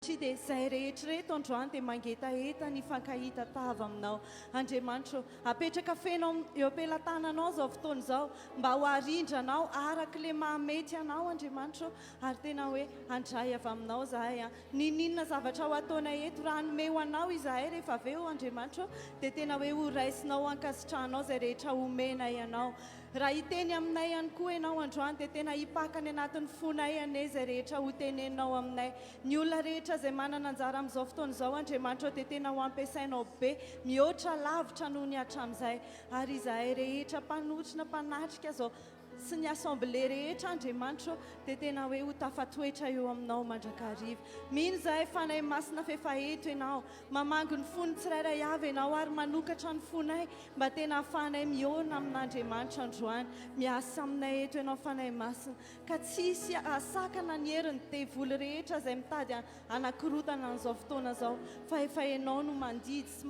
satria dia izay rehetrareto androany dia mangetaeta ny fankahita tava aminao. Andriamanitra apetraka fenao eo am-pelantananao izao fotoana izao mba ho arindranao arak'ilay mahamety anao Andriamanitra, ary tena hoe handray avy aminao zahay ninona zavatra ho ataona eto raha nome ho anao izahay rehefa avy eo Andriamanitra dia tena hoe ho raisinao ankasitrahanao izay rehetra omena ianao. Raha hiteny aminay ihany koa ianao androany dia tena hipakany anatin'ny fonay ane izay rehetra ho teneninao aminay. Ny olona rehetra izay manana anjara amin'izao fotoana izao Andriamanitra dia tena ho ampiasainao be mihoatra lavitra noho ny hatramin'izay, ary izahay rehetra mpanotrina mpanatrika zao sy ny assemblée rehetra Andriamanitra dia tena hoe ho tafatoetra eo aminao mandrakariva. Mino izahay fanahy masina fefaheto ianao, mamango ny fony tsirairay avy ianao ary manokatra ny fonay mba tena hafanay mihoana amin'Andriamanitra androany. Miasa aminay eto ianao fanahy masina ka tsisy asakana ny herin'ny devoly rehetra izay mitady anakorotana an'izao fotoana izao, fa efa ianao no mandidy sy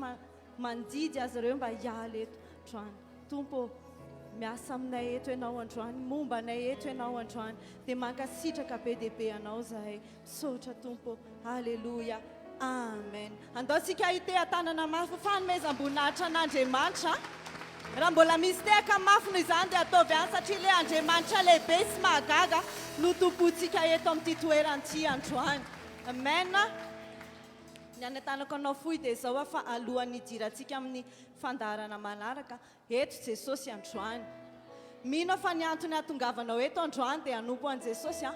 mandidy azy ireo mba hiala eto androany. Tompo, miasa aminay eto ianao androany, momba anay eto ianao androany dia mankasitraka be dia be anao zahay. Misaotra Tompo. Halleluja. Amen. Andao sika ite atanana mafy fanomezam-boninahitra an'Andriamanitra. Raha mbola misy tehaka mafy noho izany dia ataovy any satria ilay Andriamanitra lehibe sy mahagaga no tompontsika eto amin'ity toeran'ity androany. Amen. Ny anatanako anao fohy dia izao fa alohan'ny hidirantsika amin'ny fandaharana manaraka eto Jesosy androany. Mino fa ny antony ahatongavanao eto androany dia hanompo an' Jesosy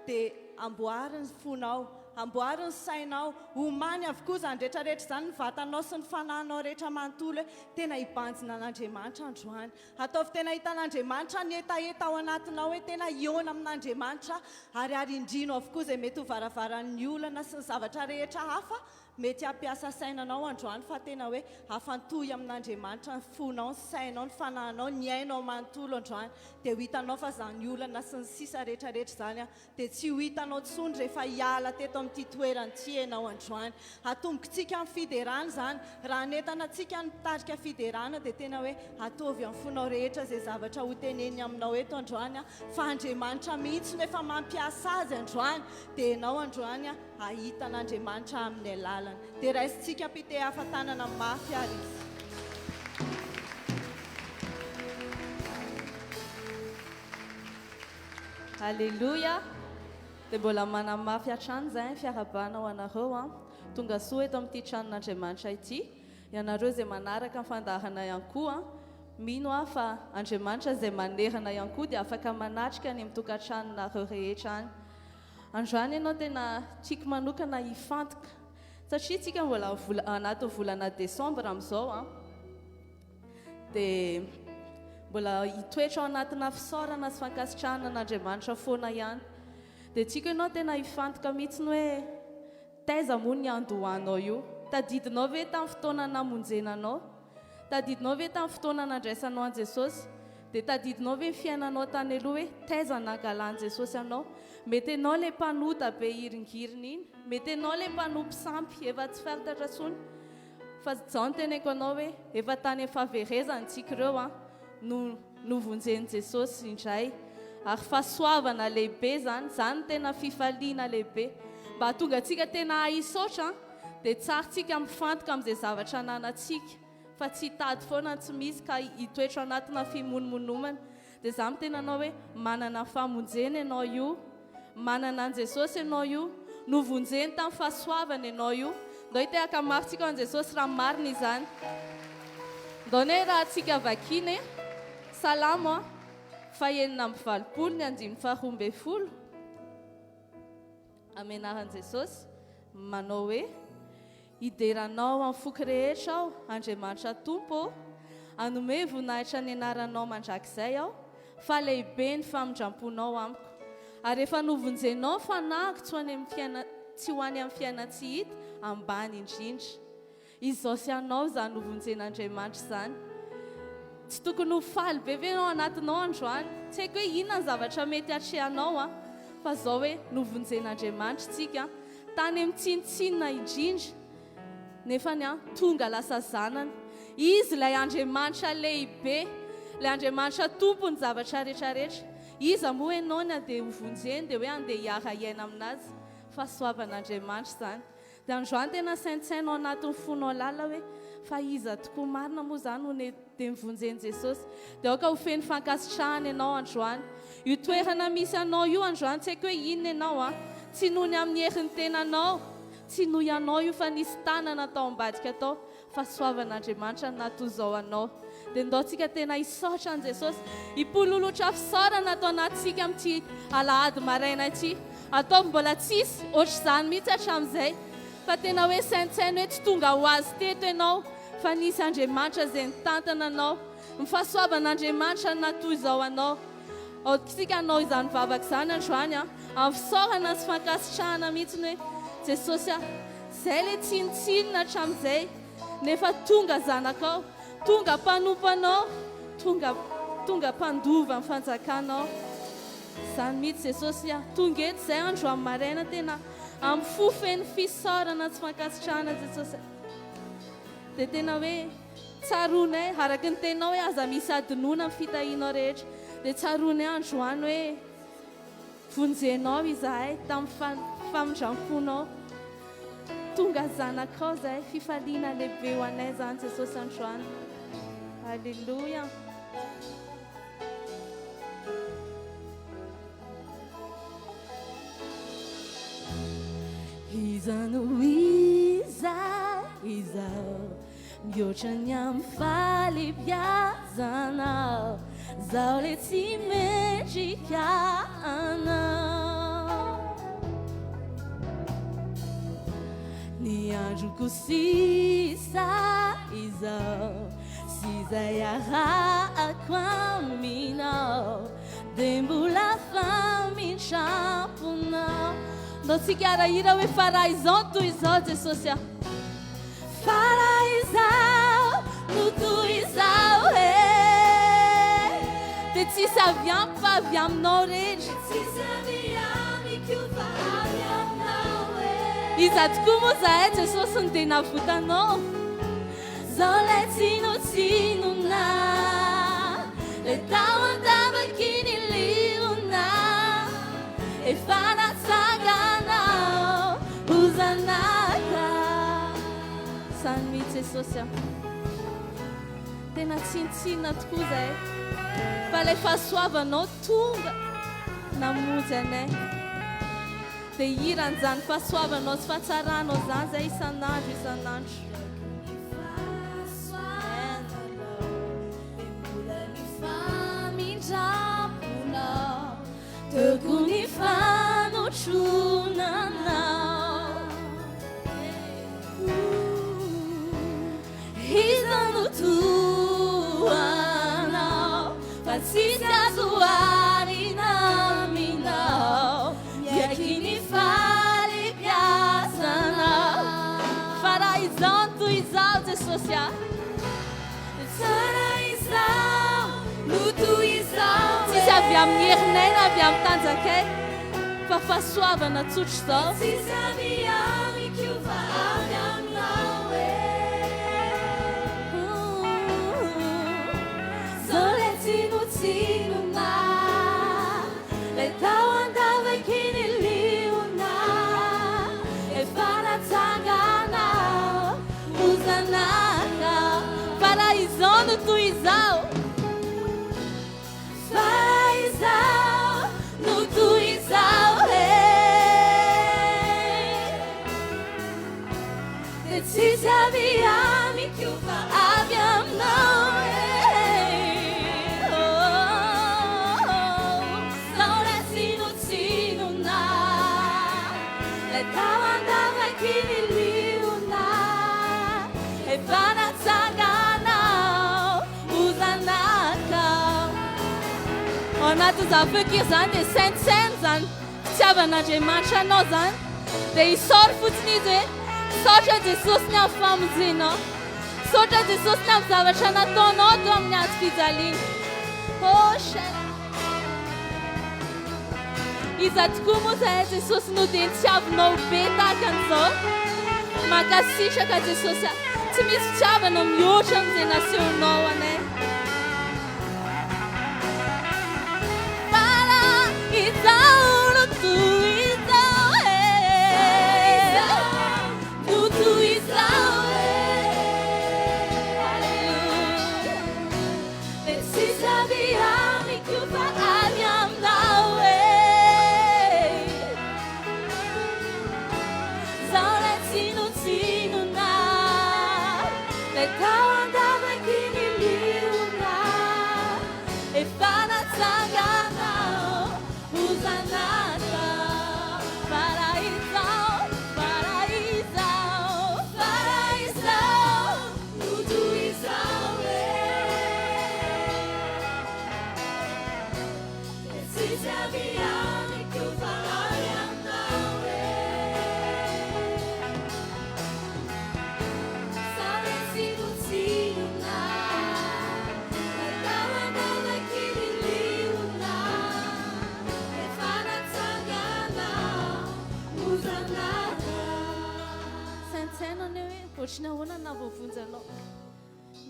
dia amboariny fonao, amboariny sainao, homany avokoa izany rehetrarehetra izany ny vatanao sy ny fanahinao rehetra manontolo hoe tena hibanjina an'Andriamanitra androany. Ataovy tena hitan'Andriamanitra ny etaeta ao anatinao hoe tena hiona amin'Andriamanitra, ary arindrino avokoa izay mety ho varavaran'ny olana sy ny zavatra rehetra hafa mety hampiasa sainanao androany, fa tena hoe hafantohy amin'Andriamanitra ny fonao, ny sainao, ny fanahinao, ny ainao manontolo androany dia ho hitanao fa izany olana sy ny sisa rehetrarehetra izany dia tsy ho hitanao tsony rehefa hiala teto amin'ity toeran'ity ianao androany. Atombokontsika amin'ny fiderana izany, raha netana antsika ny mitarika fiderana dia tena hoe ataovy amin'ny fonao rehetra izay zavatra ho teneny aminao eto androany, fa Andriamanitra mihitsy no efa mampiasa azy androany dia ianao androany ahitan'Andriamanitra amin'ny alalany. Dia raisintsika pite hafatanana mafy ary izy. Halleluja. Dia mbola manamafy hatrany izay fiarabana ho anareo tonga soa eto amin'ity tranon'Andriamanitra ity. Ianareo izay manaraka ny fandaharana ihany koa mino fa Andriamanitra izay manerana ihany koa dia afaka manatrika ny mitokantranonareo rehetra any. Androany ianao tena tiako manokana hifantoka satria tsika mbola anaty volana decembre amin'izao dia mbola hitoetra ao anatina fisaorana sy fankasitrahana an'Andriamanitra foana ihany. Dia tsika ianao tena hifantoka mihitsiny hoe taiza moa ny andohanao io. Tadidinao ve tamin'ny fotoana namonjenanao? Tadidinao ve tamin'ny fotoana nandraisanao an' Jesosy? Dia tadidinao ve ny fiainanao tany aloha hoe taiza nangalan'i Jesosy anao? Mety ianao ilay mpanota be hiringirina iny, mety ianao ilay mpanompo sampy efa tsy fantatra tsony, fa izao no teneko anao hoe efa tany amin'ny fahaverezantsika ireo no vonjen'i Jesosy indray, ary fahasoavana lehibe zany no tena fifaliana lehibe mba hatonga antsika tena ahisaotra dia tsara tsika mifantoka amin'izay zavatra ananantsika fa tsy hitady foana tsy misy ka hitoetra anatina fimonomonomana. Dia za mitena anao hoe manana famonjena ianao io, manana an' Jesosy ianao io, no vonjeny tamin'ny fahasoavana ianao io. Ndao hitehaka maritsika an' Jesosy raha marina izany. Ndao ne raha tsika vakiny salamo fahenina amby valopolo ny andimy faharoa folo. Amenaran' Jesosy manao hoe hideranao amin'ny foky rehetra aho Andriamanitra Tompo, hanome voninahitra ny anaranao mandrakizay aho, fa lehibe ny famindramponao amiko. Ary rehefa novonjenao fanahy tsy ho any amin'ny fiaina tsy hita ambany indrindra. Izao sy anao izany novonjen'Andriamanitra izany. Tsy tokony ho faly be ve anao anatinao androany? Tsy haiko hoe inona ny zavatra mety hatrehanao fa izao hoe novonjen'Andriamanitra tsika tany amin'ny tsinitsinina indrindra nefa tonga lasa zanany. Izy ilay Andriamanitra lehibe, ilay Andriamanitra tompo ny zavatra rehetrarehetra. Iza moa ianao dia hovonjeny dia hoe andeha hiara-iaina aminazy, fahasoavan'Andriamanitra zany dia androany tena saintsainao anatin'ny fonao lala hoe fa iza tokoa marina moa zany ho dia mivonjeny Jesosy dia aoka ho feny fankasitrahana ianao androany io toerana misy anao io androany tsy haiko hoe inona ianao tsy noho ny amin'ny herin'ny tenanao tsy noho ianao io fa nisy tanana tao ambadika tao fahasoavan'Andriamanitra natozao anao dia ndaontsika tena hisaotra an' Jesosy hipololotra fisaorana atao anatsika amin'ity alahady maraina ity ataovy mbola tsisy ohatr' izany mihitsy hatramin'izay fa tena hoe saintsainy hoe tsy tonga ho azy teto ianao fa nisy Andriamanitra izay nitantana anao ny fahasoavan'Andriamanitra natoy izao anao aotsika anao izany vavaka izany androany amin'ny fisaorana sy fankasitrahana mihitsy hoe Jesosy izay ilay tsinitsinina hatramin'izay nefa tonga zanakao tonga mpanompo anao tonga mpandova ny fanjakanao izany mihitsy Jesosy tonga eto izay andro amin'ny maraina tena amin'ny fofeny fisaorana sy fankasitrahana Jesosy dia tena hoe tsaronay araka ny tenao hoe aza misy adinoana amin'ny fitahianao rehetra dia tsaronay androany hoe vonjenao izahay tamin'ny famindramponao tonga zanakao zahay fifaliana lehibe ho anay zany Jesosy androany Alleluia. Izano izao mihoatra ny amin'ny falebiazanao zao le tsy mendrika anao ny androko sisa izao sy izay arahako aminao dia mbola famitramponao ndaontsika arahira hoe faraha izao toy izao Jesosy faraha izao no toy izao dia tsisy avy ampy fa avy aminao rehetra tsisy avy amiko fa avy aminao iza tokoa moa zahay Jesosy ny dia navotanao zao lay tsinotsinona le tao an-davaky ny liona efa natsanganao hozanaka sany mihitsy Jesosy tena tsinitsinina tokoa zahay fa ilay fahasoavanao tonga namonjy anay dia hiran'izany fahasoavanao sy fahatsaranao zany zay isan'andro tokony fanotronanao izanotoanao fa tsisy azoarina aminao miaiky ny falebiazanao faraha izao toy izao Jesosy tsara izao no toy izao tsisy avy amin'ny herinay na avy amin'ny tanjakay fa fahasoavana tsotra izao tsisy avy amiko fa avy aminao zao le tsinotsinona le tao an-davaky ny liona efa natsanganao hozanaka faraha izao no toy izao faraha izao no toy izao dia tsisy avy amiko fa avy aminao zao le tsinotsinona le tao an-davaky ny liona efa natsanganao hozanaka ao anatin'ny zavokir zany dia saintsainy zany fitiavan'Andriamanitra anao zany dia hisaory fotsiny izy hoe saotra Jesosy ny amin'ny famonjenao saotra Jesosy ny amin'ny zavatra nataonao to amin'ny ady fijaliana iza tokoa moa zahay Jesosy no dia nitiavinao be tahaka an'izao mankasitraka Jesosy tsy misy fitiavana mihoatra amin'izay nasehonao anay izao no toy izao tao andavaky ny liona efa natsanganao hozanaka faraizao faraizao faraizao notoizao tsisy aviany keo farahy aminao sale sinotsinona natao andavaky ny liona efa natsanganao hozanaka saintsainao hoe ohatriny ahoana na voavonjanao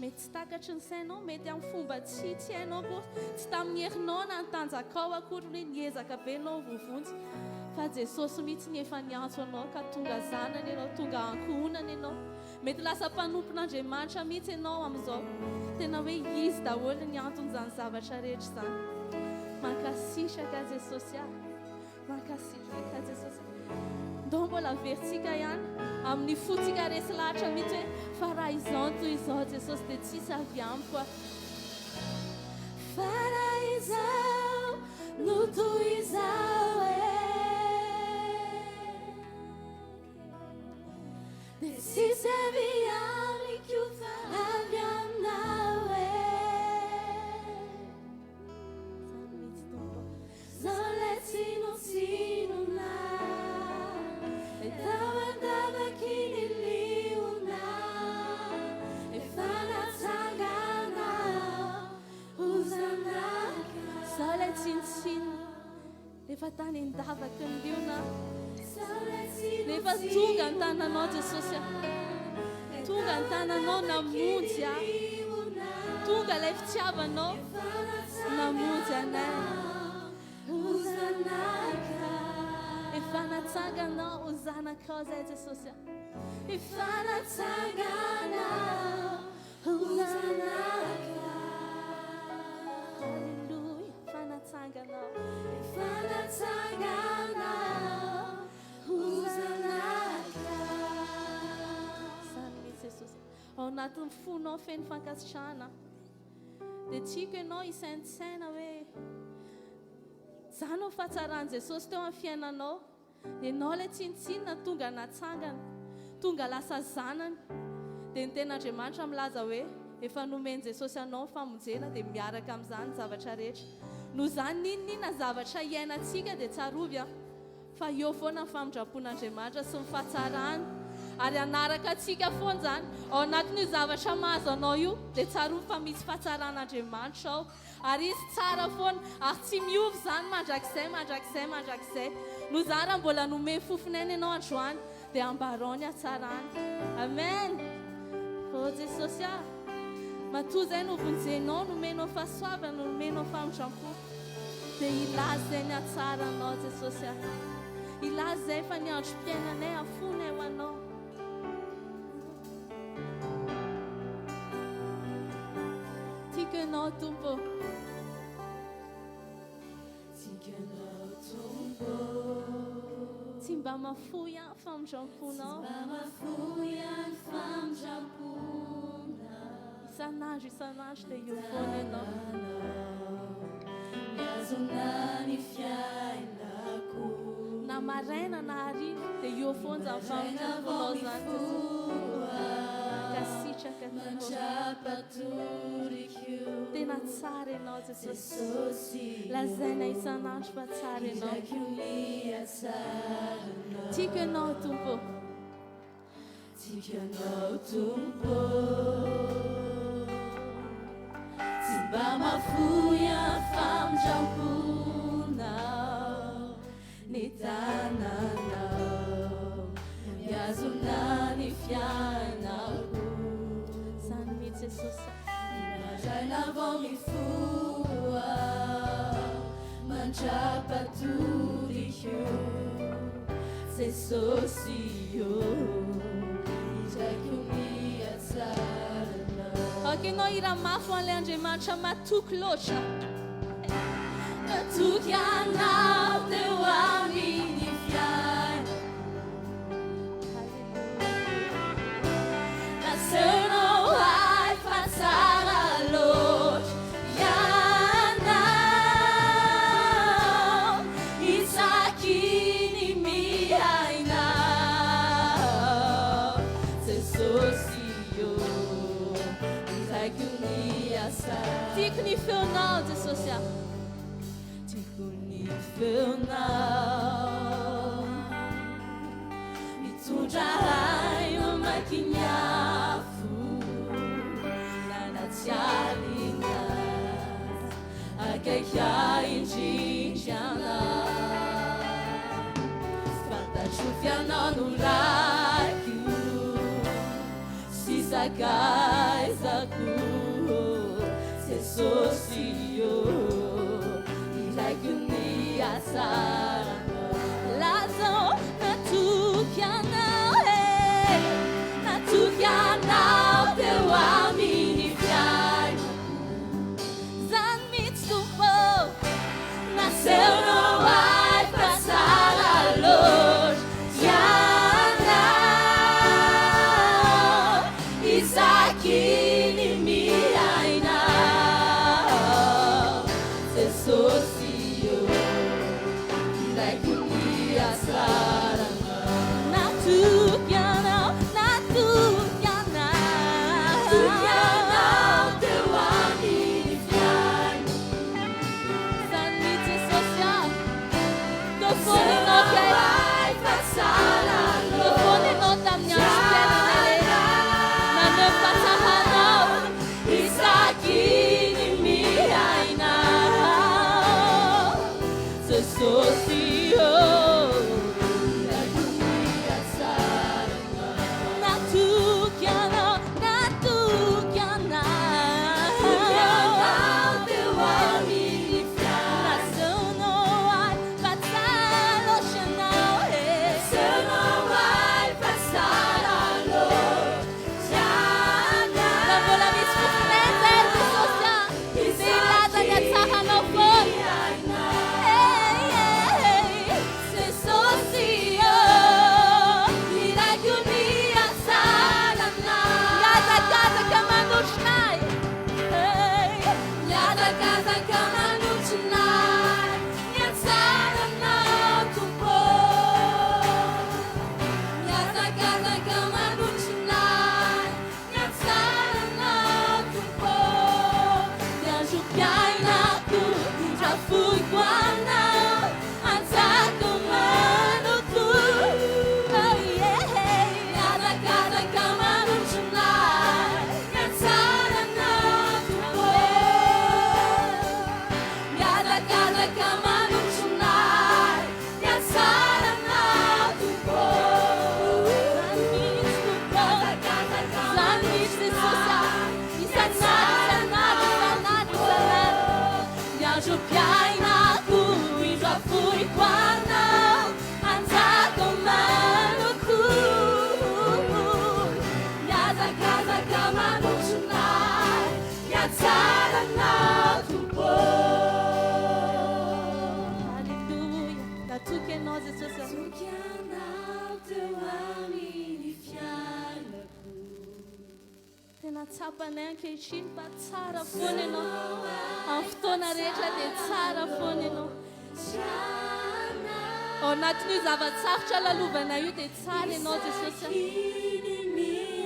mety tsy takatry ny sainao mety amin'ny fomba tsy hainao ko tsy tamin'ny herinao na nytanjakao akory hoe niezaka be anao voavonjy fa Jesosy mihitsy ny efa niantso anao ka tonga zanany ianao tonga ankohonana ianao mety lasa mpanompon'Andriamanitra mihitsy ianao amin'izao tena hoe izy daholo ny anton'izany zavatra rehetra izany mankasitraka Jesosy ahy mankasitraka Jesosy ndao mbola veritsika ihany amin'ny fotsika resy lahatra mihitsy hoe fa raha izao toy izao Jesosy dia tsisy avy amiko fa raha izao no toy izao dia tsisy avy amiko fa avy aminao zao lay tsinotsinona tao andavaky ny liona efa natsanganao hozanaka zao lay tsinotsinona rehefa tany andavaky ny liona rehefa tonga ny tananao Jesosy tonga ny tananao namonjy tonga lay fitiavanao namonjy anay hozanaka efa natsanganao hozanaka zay Jesosy efa natsanganao hozanaka halleluja efa natsanganao efa natsanganao hozanaka zany mihitsy Jesosy ao anatin'ny fonao feno fankasitrahana dia tiako ianao isaintsaina hoe zany ho fahatsarany Jesosy teo amin'ny fiainanao ianao ilay tsinotsinona tonga natsangana tonga lasa zanany dia ny ten'Andriamanitra milaza hoe efa nomeny Jesosy anao famonjena dia miaraka amin'izany zavatra rehetra no zany ninona zavatra iainantsika dia tsarovy fa eo foana ny famindrapon'Andriamanitra sy ny fahatsarany ary anaraka atsika foana zany ao anatin'io zavatra mahazo anao io dia tsarovy fa misy fahatsaran'Andriamanitra ao ary izy tsara foana ary tsy miovy zany mandrakizay mandrakizay mandrakizay no zany raha mbola nomeny fofonena ianao androany dia ambarao ny hatsarany amen o Jesosy matoa zay no vonjenao nomenao fahasoavana nomenao famindrampo dia ilazy zay ny hatsaranao Jesosy ilazy zay fa ny androm-piainanay afonay ho anao tiako ianao tompo tsy mba mafoy famindramponao isan'andro dia io foana ianao miazonany fiainako na maraina na hariva dia io foana zany famindramponao zany kasitraka mandrapatoriko tena tsara ianao Jesosy lazaina isan'andro fa tsara ianao tiako ianao tompo tsy mba mafoya famindramponao ny tananao miazonany fiainako zany mihitsy Jesosy imadraina vao mifoa mandrapatoriko Jesosy idraiko mihatsarana akinao iramafo an'ilay Andriamanitra matoky loatra matoky anao teo amin'ny fiaina nasehonao fiaindrindrana fantatro fianao no raiko sy sakaizako Jesosy io ilaiko ny asarana lazao natoky anao natoky anao teo amin'ny fiainako zany mihitsy tompo naseo no ay fa sara loatra ianao isaky ny miainao Jesosy io ilaiko ny asarana natoky anao natoky anao teo amin'ny fiainako zany mihitsy Jesosy aho tofonenao fiainay fa sara tofonenao tamin'ny andro-piainanay nanam-patsahanao isaky ny miainao Jesosy io ilaiko ny asarana natoky anao natoky anao teo amin'ny fiainako naseonao ay fa tsara loatra anao naseonao ay fa sara loatra anao raha mbola misy fofonay zay Jesosy ilaza ny atsahanao foana Jesosy io ilaiko ny asarana miazakazaka manotronay miazakazaka manotronay ny asaranao tompo miazakazaka manotronay ny asaranao tompo ny andro mpiainako trafoiko anao antsako manoto miazakazaka manotronay ny asaranao tompo miazakazaka manotronay ny asaranao tompo zany misy Jesosy isan'andro ny andro mpiainako indro aforiko anao anjako manoko miazakazaka manotronay ny atsaranao tompo Alleluia natoky anao Jesosy natoky anao teo amin'ny fiainako tena tsapanay ankehitriny fa tsara foana ianao amin'ny fotoana rehetra dia tsara foana ianao ao anatin'io zava-tsarotra lalovana io dia tsara ianao Jesosy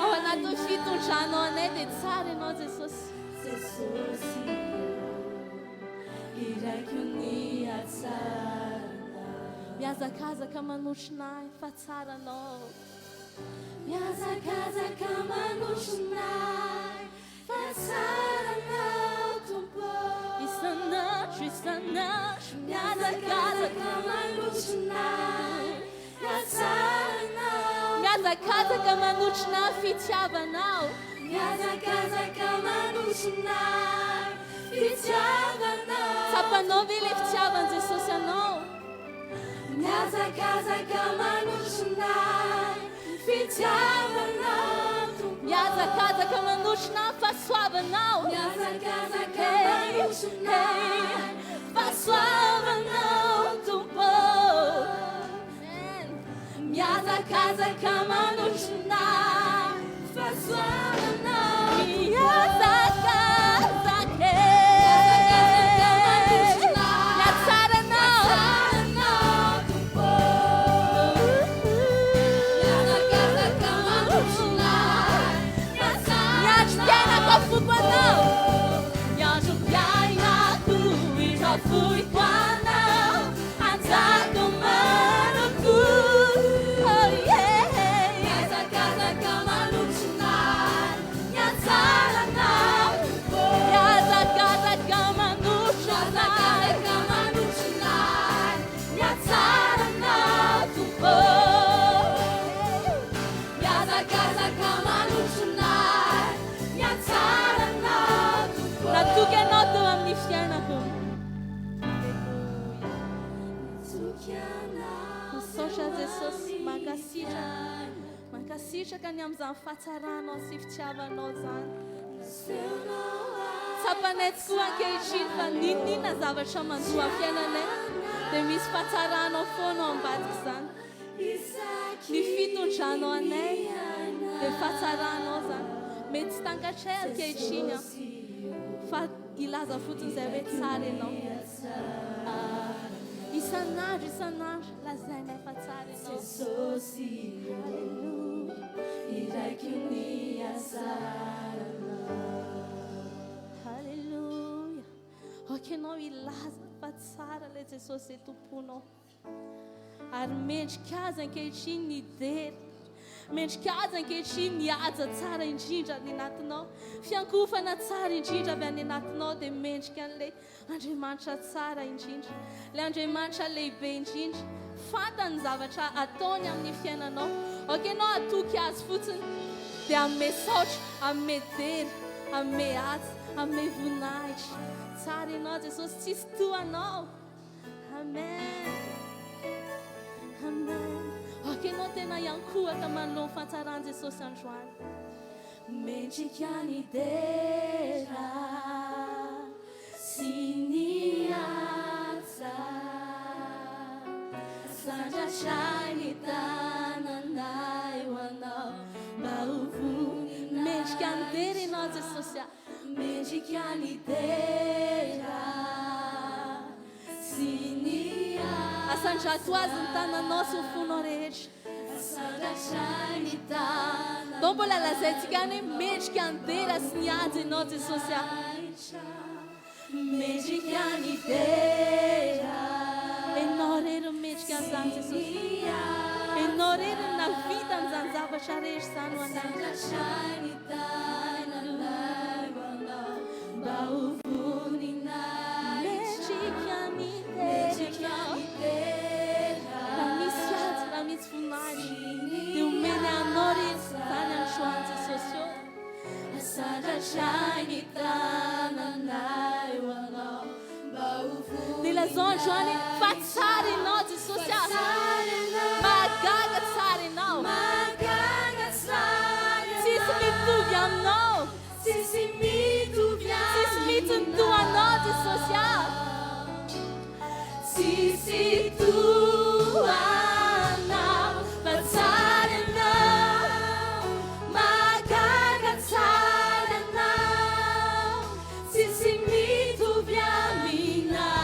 ao anatin'ny fitondranao anay dia tsara ianao Jesosy ilaiko ny atsarana miazakazaka manotronay fa tsara anao miazakazaka manotronay fa tsara anao tompo isan'andro miazakazaka manotronay fa tsara anao miazakazaka manotronay fitiavanao miazakazaka manotronay fitiavanao tsapanao ve le fitiavan Jesosy anao miazakazaka manotronay fitiavanao miazakazaka manotronay fahasoavanao miazakazaka manotronay fahasoavanao tompo miazakazaka manotronay fahasoavanao miazakazaka fui quando anzato maroku oh yeah Mazakazaka manotrona miatsaranao tokoa. Natoky anao teo amin'ny fiainako. Misaotra Jesosy, mankasitraka ny amin'izany fahatsaranao sy fitiavanao zany. Tsapanay tokoa ankehitriny fa ninona zavatra mandoa fiainanay dia misy fahatsaranao foana ao ambadika izany. Ny fitondranao anay dia fahatsaranao zany. Mety tsy tankatray ankehitriny fa ilaza fotsiny izay hoe tsara ianao. Isan'andro lazainay fa tsara ianao. Halleluja, iraiky ny asaranao. Halleluja, ianao ilaza fa tsara ilay Jesosy tomponao. Ary mendrika azy ankehitriny ny dery, mendrika azy ankehitriny ny haja tsara indrindra ny anatinao, fiankofana tsara indrindra avy any anatinao dia mendrika an'ilay Andriamanitra tsara indrindra, ilay Andriamanitra lehibe indrindra, fantany zavatra ataony amin'ny fiainanao. Ianao atoky azy fotsiny dia amme saotra, amme dery, amme haja, amme voninahitra. Tsara ianao Jesosy, tsisy toanao. Amen. Amen. Ianao tena iankohaka manoloa fantsarany Jesosy androany. Mendrika ny dera sy ny haja, sandratra ny tananay ho anao mba ho voninaitra. Mendrika ny dera ianao Jesosy, mendrika ny dera sy ny haja, asandrato azy ny tananao sy ny fonao rehetra. Então mbola lazaintsika ny mendrika ny dera sy ny haja ianao Jesosy. Mendrika ny dera, ianao rery mendrika an'izany Jesosy. Ianao rery navita an'izany zavatra rehetra izany ho anay. Mba ho voninahitra, mendrika ny dera, raha misy haja, raha misy voninahitra dia omeny anao rery zany androany Jesosy. Asandratra ny tananay ho anao mba ho voninahitra. Dilazao androany fa tsara ianao Jesosy, mahagaga tsara ianao, tsisy mitovy aminao, tsisy mitoanao Jesosy, tsisy toanao fa tsara ianao, mahagaga tsara ianao, tsisy mitovy aminao,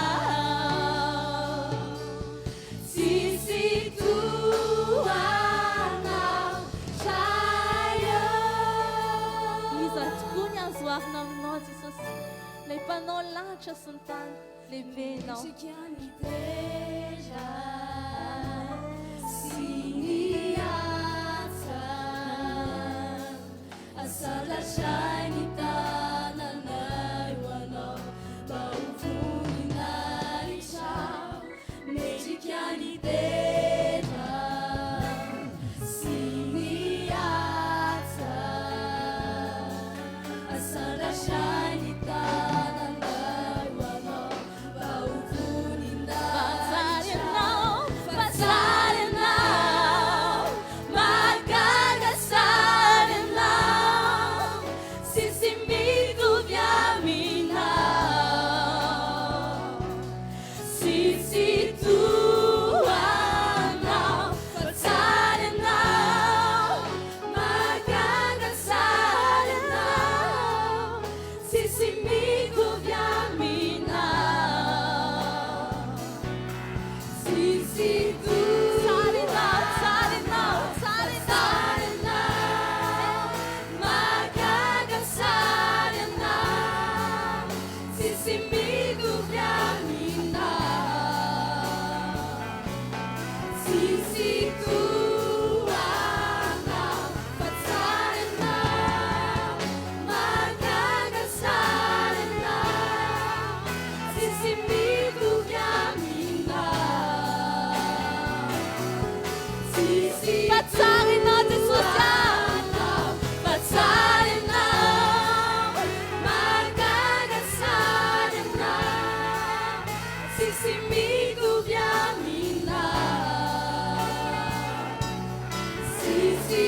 tsisy toanao saio. Iza tokoa ny azoarina aminao Jesosy, ilay mpanao lanitra sy ny tany, lehibe ianao. Sy ny haja, asandratra ny tananay ho anao mba ho voninahitra. Mendrika ny dera sy ny haja, asandratra ny tananay ho anao mba ho voninahitra. Fa tsara ianao,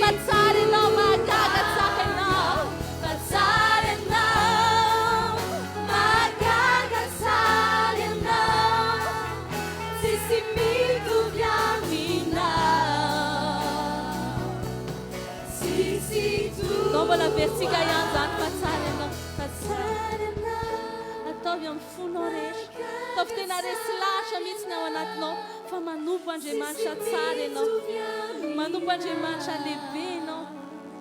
fatsara ianao mahagaga tsara ianao fatsara ianao mahagaga tsara ianao tsisy mitovy aminao tsisy anao mbola vertsika ihany zany fatsara ianao fatsara ianao ataovy amin'ny fonao rehetra ataovy tena resy lahatra mihitsy ny ao anatinao fa manompo Andriamanitra tsara ianao manompo Andriamanitra lehibe ianao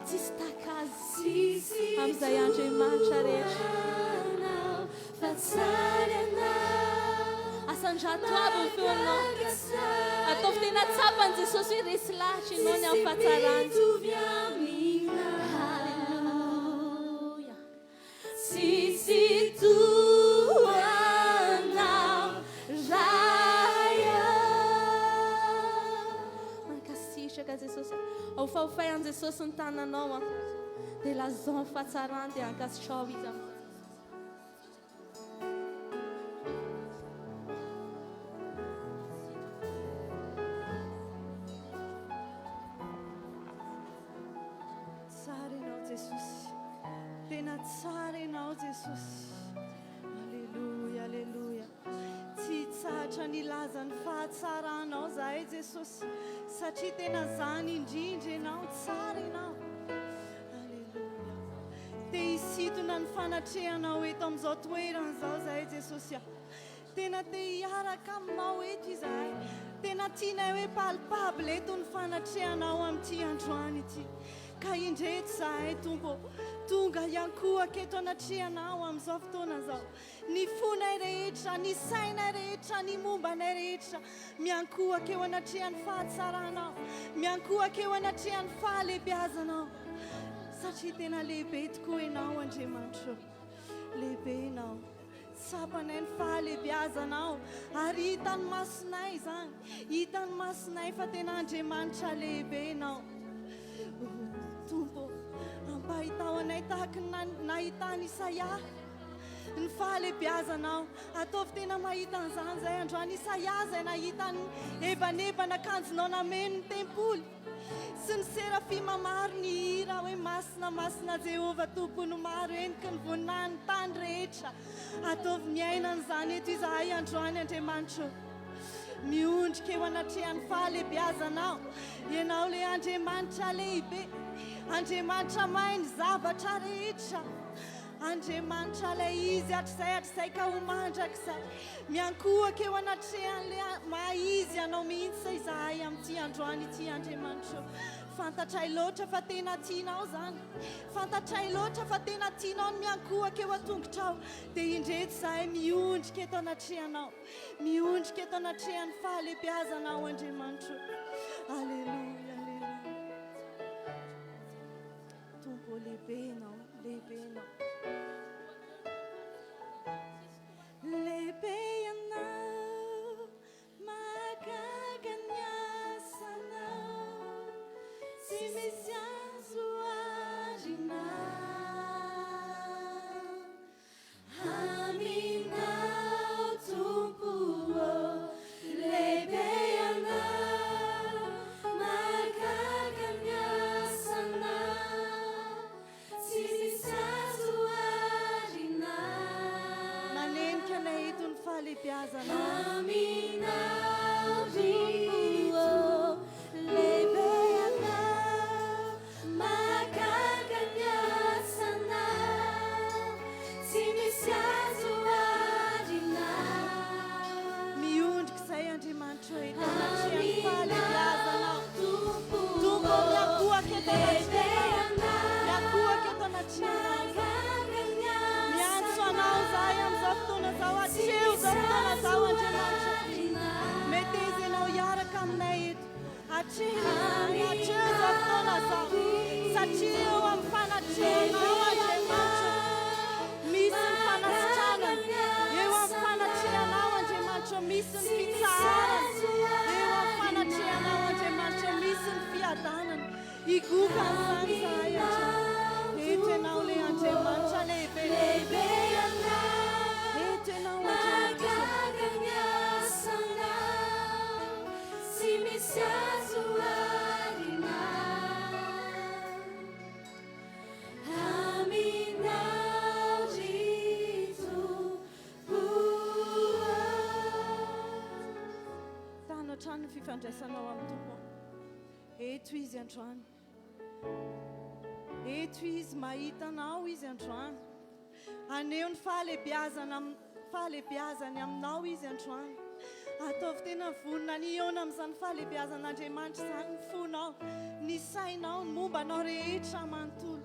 tsisy takazy amin'izay Andriamanitra rehetra fatsara ianao asan-drato aby ny feonao ataovy tena tsapany Jesosy hoe resy lahatra ianao ny amin'ny fatsarany halleluia tsisy toanao raya mankasitraka Jesosy ao fahofay an Jesosy ny tananao dia lazao ny fahatsarany dia ankasitrao izy amin'ny tsara ianao Jesosy tena tsara ianao Jesosy alleluia alleluia tsy tsatra nilaza ny fahatsaranao zahay Jesosy satria tena zany indrindra ianao tsara ianao alleluia te hisitona ny fanatrehanao eto amin'izao toerana izao zahay Jesosy tena te hiaraka aminao eto izahay tena tianay hoe palpable eto ny fanatrehanao amin'ity androany ity ka indreto zahay tompo tonga iankohaka eto anatrehanao amin'izao fotoana izao ny fonay rehetra ny sainay rehetra ny mombanay rehetra miankohaka eo anatrehan'ny fahatsaranao miankohaka eo anatrehan'ny fahalehibiazanao satria tena lehibe tokoa ianao Andriamanitra lehibe ianao tsapanay ny fahalehibiazanao ary hitany masonay zany hitany masonay fa tena Andriamanitra lehibe ianao tompo ampahitao anay tahaka nahitany Isaia ny fahalehibiazanao ataovy tena mahita an'izany zay androany Isaia zay nahitany ebanebana akanjonao nameno ny tempoly sy ny serafima maro ny hira hoe masina masina Jehova tompony maro eniky ny voninahiny tany rehetra ataovy miaina an'izany eto izahay androany Andriamanitra miondrika eo anatrehan'ny fahalehibiazanao ianao le Andriamanitra lehibe Andriamanitra mahay ny zavatra rehetra Andriamanitra ilay izy hatr'izay ka ho mandrakizay miankohaka eo anatrehan'le mahay izy ianao mihitsy izahay amin'ity androany ity Andriamanitra fantatray loatra fa tena tianao zany fantatray loatra fa tena tianao ny miankohaka eo an-tongotrao dia indreto izahay miondrika eto anatrehanao miondrika eto anatrehan'ny fahalehibiazanao Andriamanitra alleluia alleluia tompo lehibe ianao lehibe ianao lehibe ianao mahagaga ny asanao tsy misy azo arinao aminao tompo lehibe ianao mahagaga ny asanao tsy misy azo arinao manenika ilay eto ny fahalehibiazanao aminao tompo lehibe ianao mahagaga ny asanao tsy misy azo arinao miondrika izay Andriamanitra eto anatrehan'ny fahalehibiazanao tompo miankohaka eto miankohaka eto anatrehanao miantso anao zahay amin'izao fotoana zao atreo zao fotoana zao Andriamanitra mety izy ianao hiaraka aminay eto atreo zao fotoana zao satria eo amin'ny fanatrehanao Andriamanitra misy ny fanasitrana eo amin'ny fanatrehanao Andriamanitra misy ny fitsarana eo amin'ny fanatrehanao Andriamanitra misy ny fiadanana igoka an'izany zahay eto ianao le Andriamanitra lehibe eto ianao mahagaga ny asanao tsy misy azo arinao ifandraisanao amin'ny tompo. Eto izy androany. Eto izy mahitanao izy androany. Aneo ny fahalebiazany aminao izy androany. Ataovy tena vonona ny iona amin'izany fahalebiazan'Andriamanitra izany ny fonao, ny sainao, ny mombanao rehetra manontolo.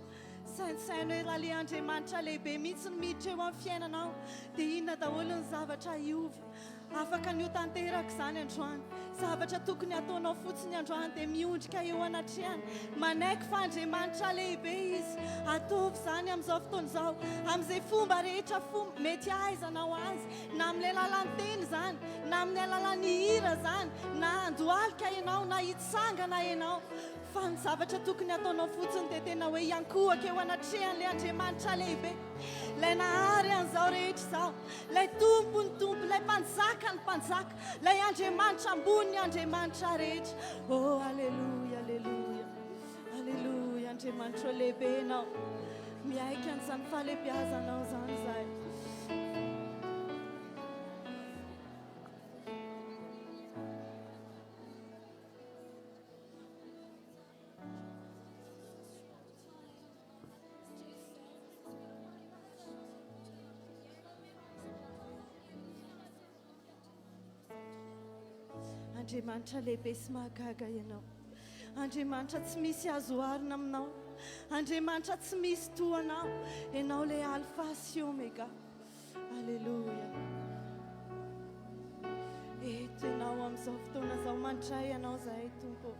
Sainsainao rahalay Andriamanitra lehibe mihitsy ny miditra eo amin'ny fiainanao, dia inona daholo ny zavatra hiova. Afaka ny ho tanteraka izany androany. Zavatra tokony ataonao fotsiny androany dia miondrika eo anatrehany. Manaiky fa Andriamanitra lehibe izy. Ataovy izany amin'izao fotoana izao, amin'izay fomba rehetra mety ahaizanao azy, na amin'ilay alalan'ny teny izany, na amin'ny alalan'ny hira izany, na andohalika ianao, na hitsangana ianao. Fa ny zavatra tokony ataonao fotsiny dia tena hoe iankohaka eo anatrehan'ilay Andriamanitra lehibe. Ilay nahary an'izao rehetra izao, ilay tompo ny tompo, ilay mpanjaka ny mpanjaka, ilay Andriamanitra ambony ny Andriamanitra rehetra. Oh, alleluia, alleluia, alleluia. Andriamanitra lehibe ianao, miaika an'izany fahalebiazanao izany izahay. Andriamanitra lehibe sy mahagaga ianao. Andriamanitra tsy misy azo arina aminao. Andriamanitra tsy misy toanao. Ianao ilay alfa sy omega. Alleluia. Eto ianao amin'izao fotoana izao, mandray ianao izahay tompo.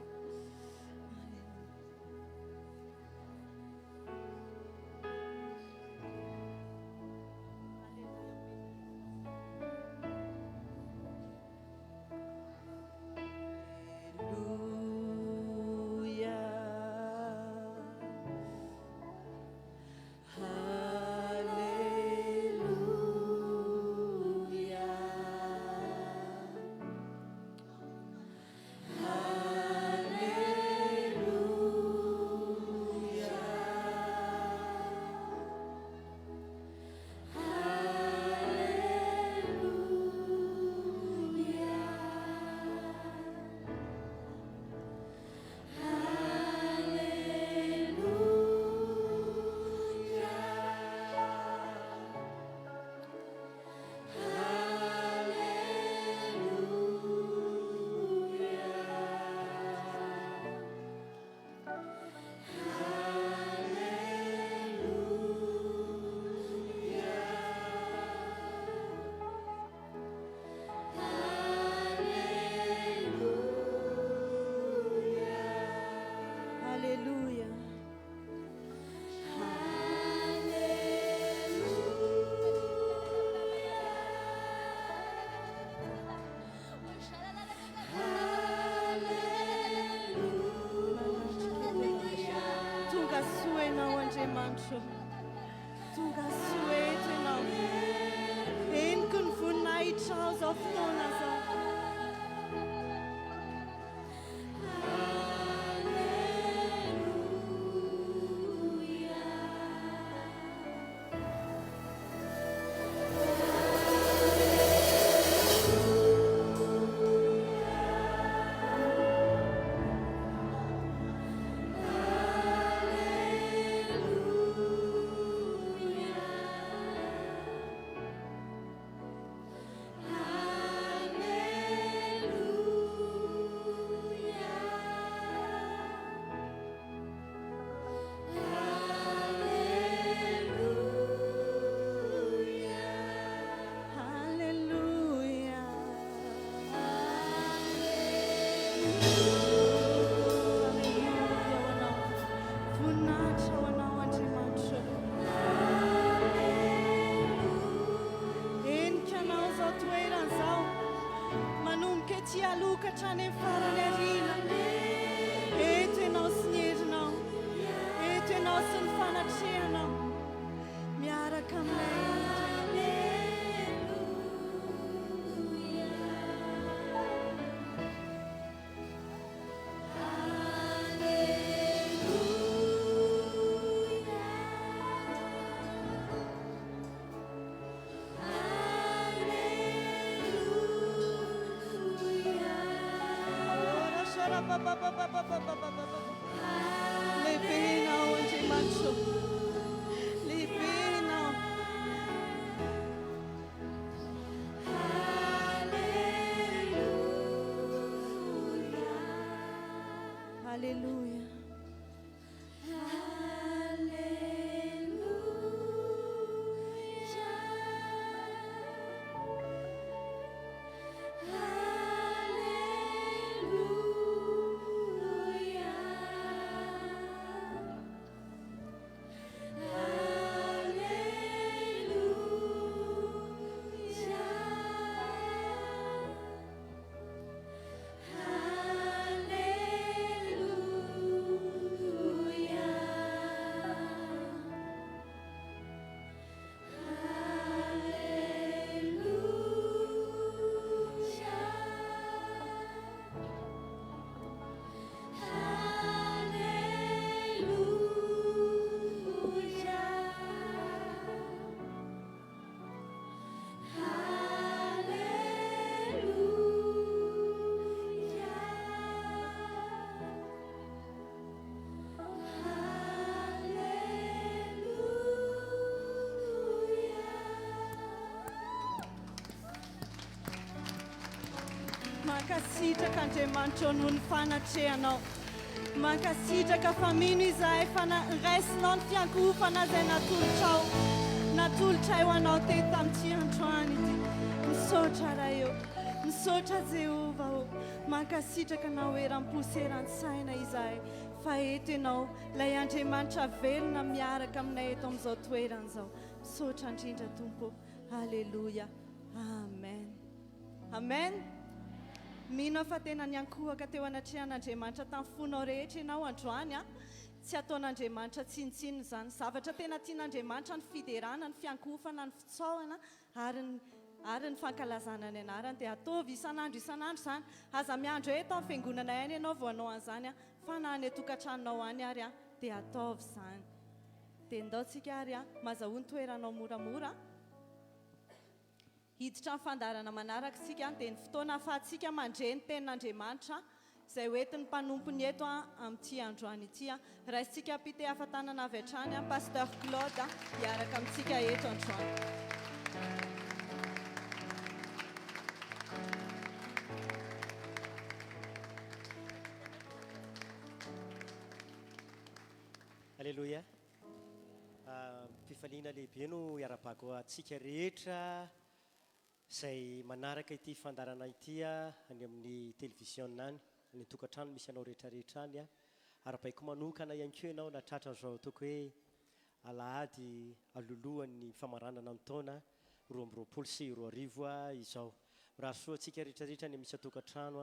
Tonga sueto ianao. Henoko ny voninahitra izao fotoana izao. lehibe ianao Andriamanitra, lehibe ianao. Haleluya. Mankasitraka Andriamanitra noho ny fanatrehanao. Mankasitraka fa mino izahay fa raisinao ny fiankofana izay natolotra eo anao teto tamin'ity androany ity. Misaotra raha eo, misaotra Jehova o. Mankasitraka anao eram-poseran-tsaina izahay fa eto ianao ilay Andriamanitra velona miaraka aminay eto amin'izao toerana izao. Misaotra indrindra Tompo. Haleluya. Amen. Amen. Mino fa tena niankohaka teo anatrehan'Andriamanitra tamin'ny fonao rehetra ianao androany a. Tsy ataon'Andriamanitra tsinitsiny izany. Zavatra tena tian'Andriamanitra ny fiderana, ny fiankofana, ny fitsaoana ary ny fankalazana ny anarany dia ataovy isan'andro izany. Aza miandro eto amin'ny fiangonana ihany ianao vao hanao an'izany a, fa na any tokantranonao any ary a dia ataovy izany. Dia ndaontsika ary a mazahoany toeranao moramora. Hiditra amin'ny fandarana manaraka sika dia ny fotoana ahafahantsika mandre ny tenin'Andriamanitra izay hoentin'ny mpanompony eto amin'ity androany ity a. Raisitsika pite ahafantanana avy hatrany a Pasteur Claude hiaraka amintsika eto androany. Alléluia. Fifaliana lehibe no iarabako atsika rehetra izay manaraka ity fandarana ity any amin'ny télévision any, ny tokantrano misy anao rehetrarehetra any a. Arabaiko manokana ihany koa ianao natratra zao toko hoe Alahady alolohan'ny famaranana ny taona 2024 izao. Raha soa atsika rehetrarehetra ny misy tokantrano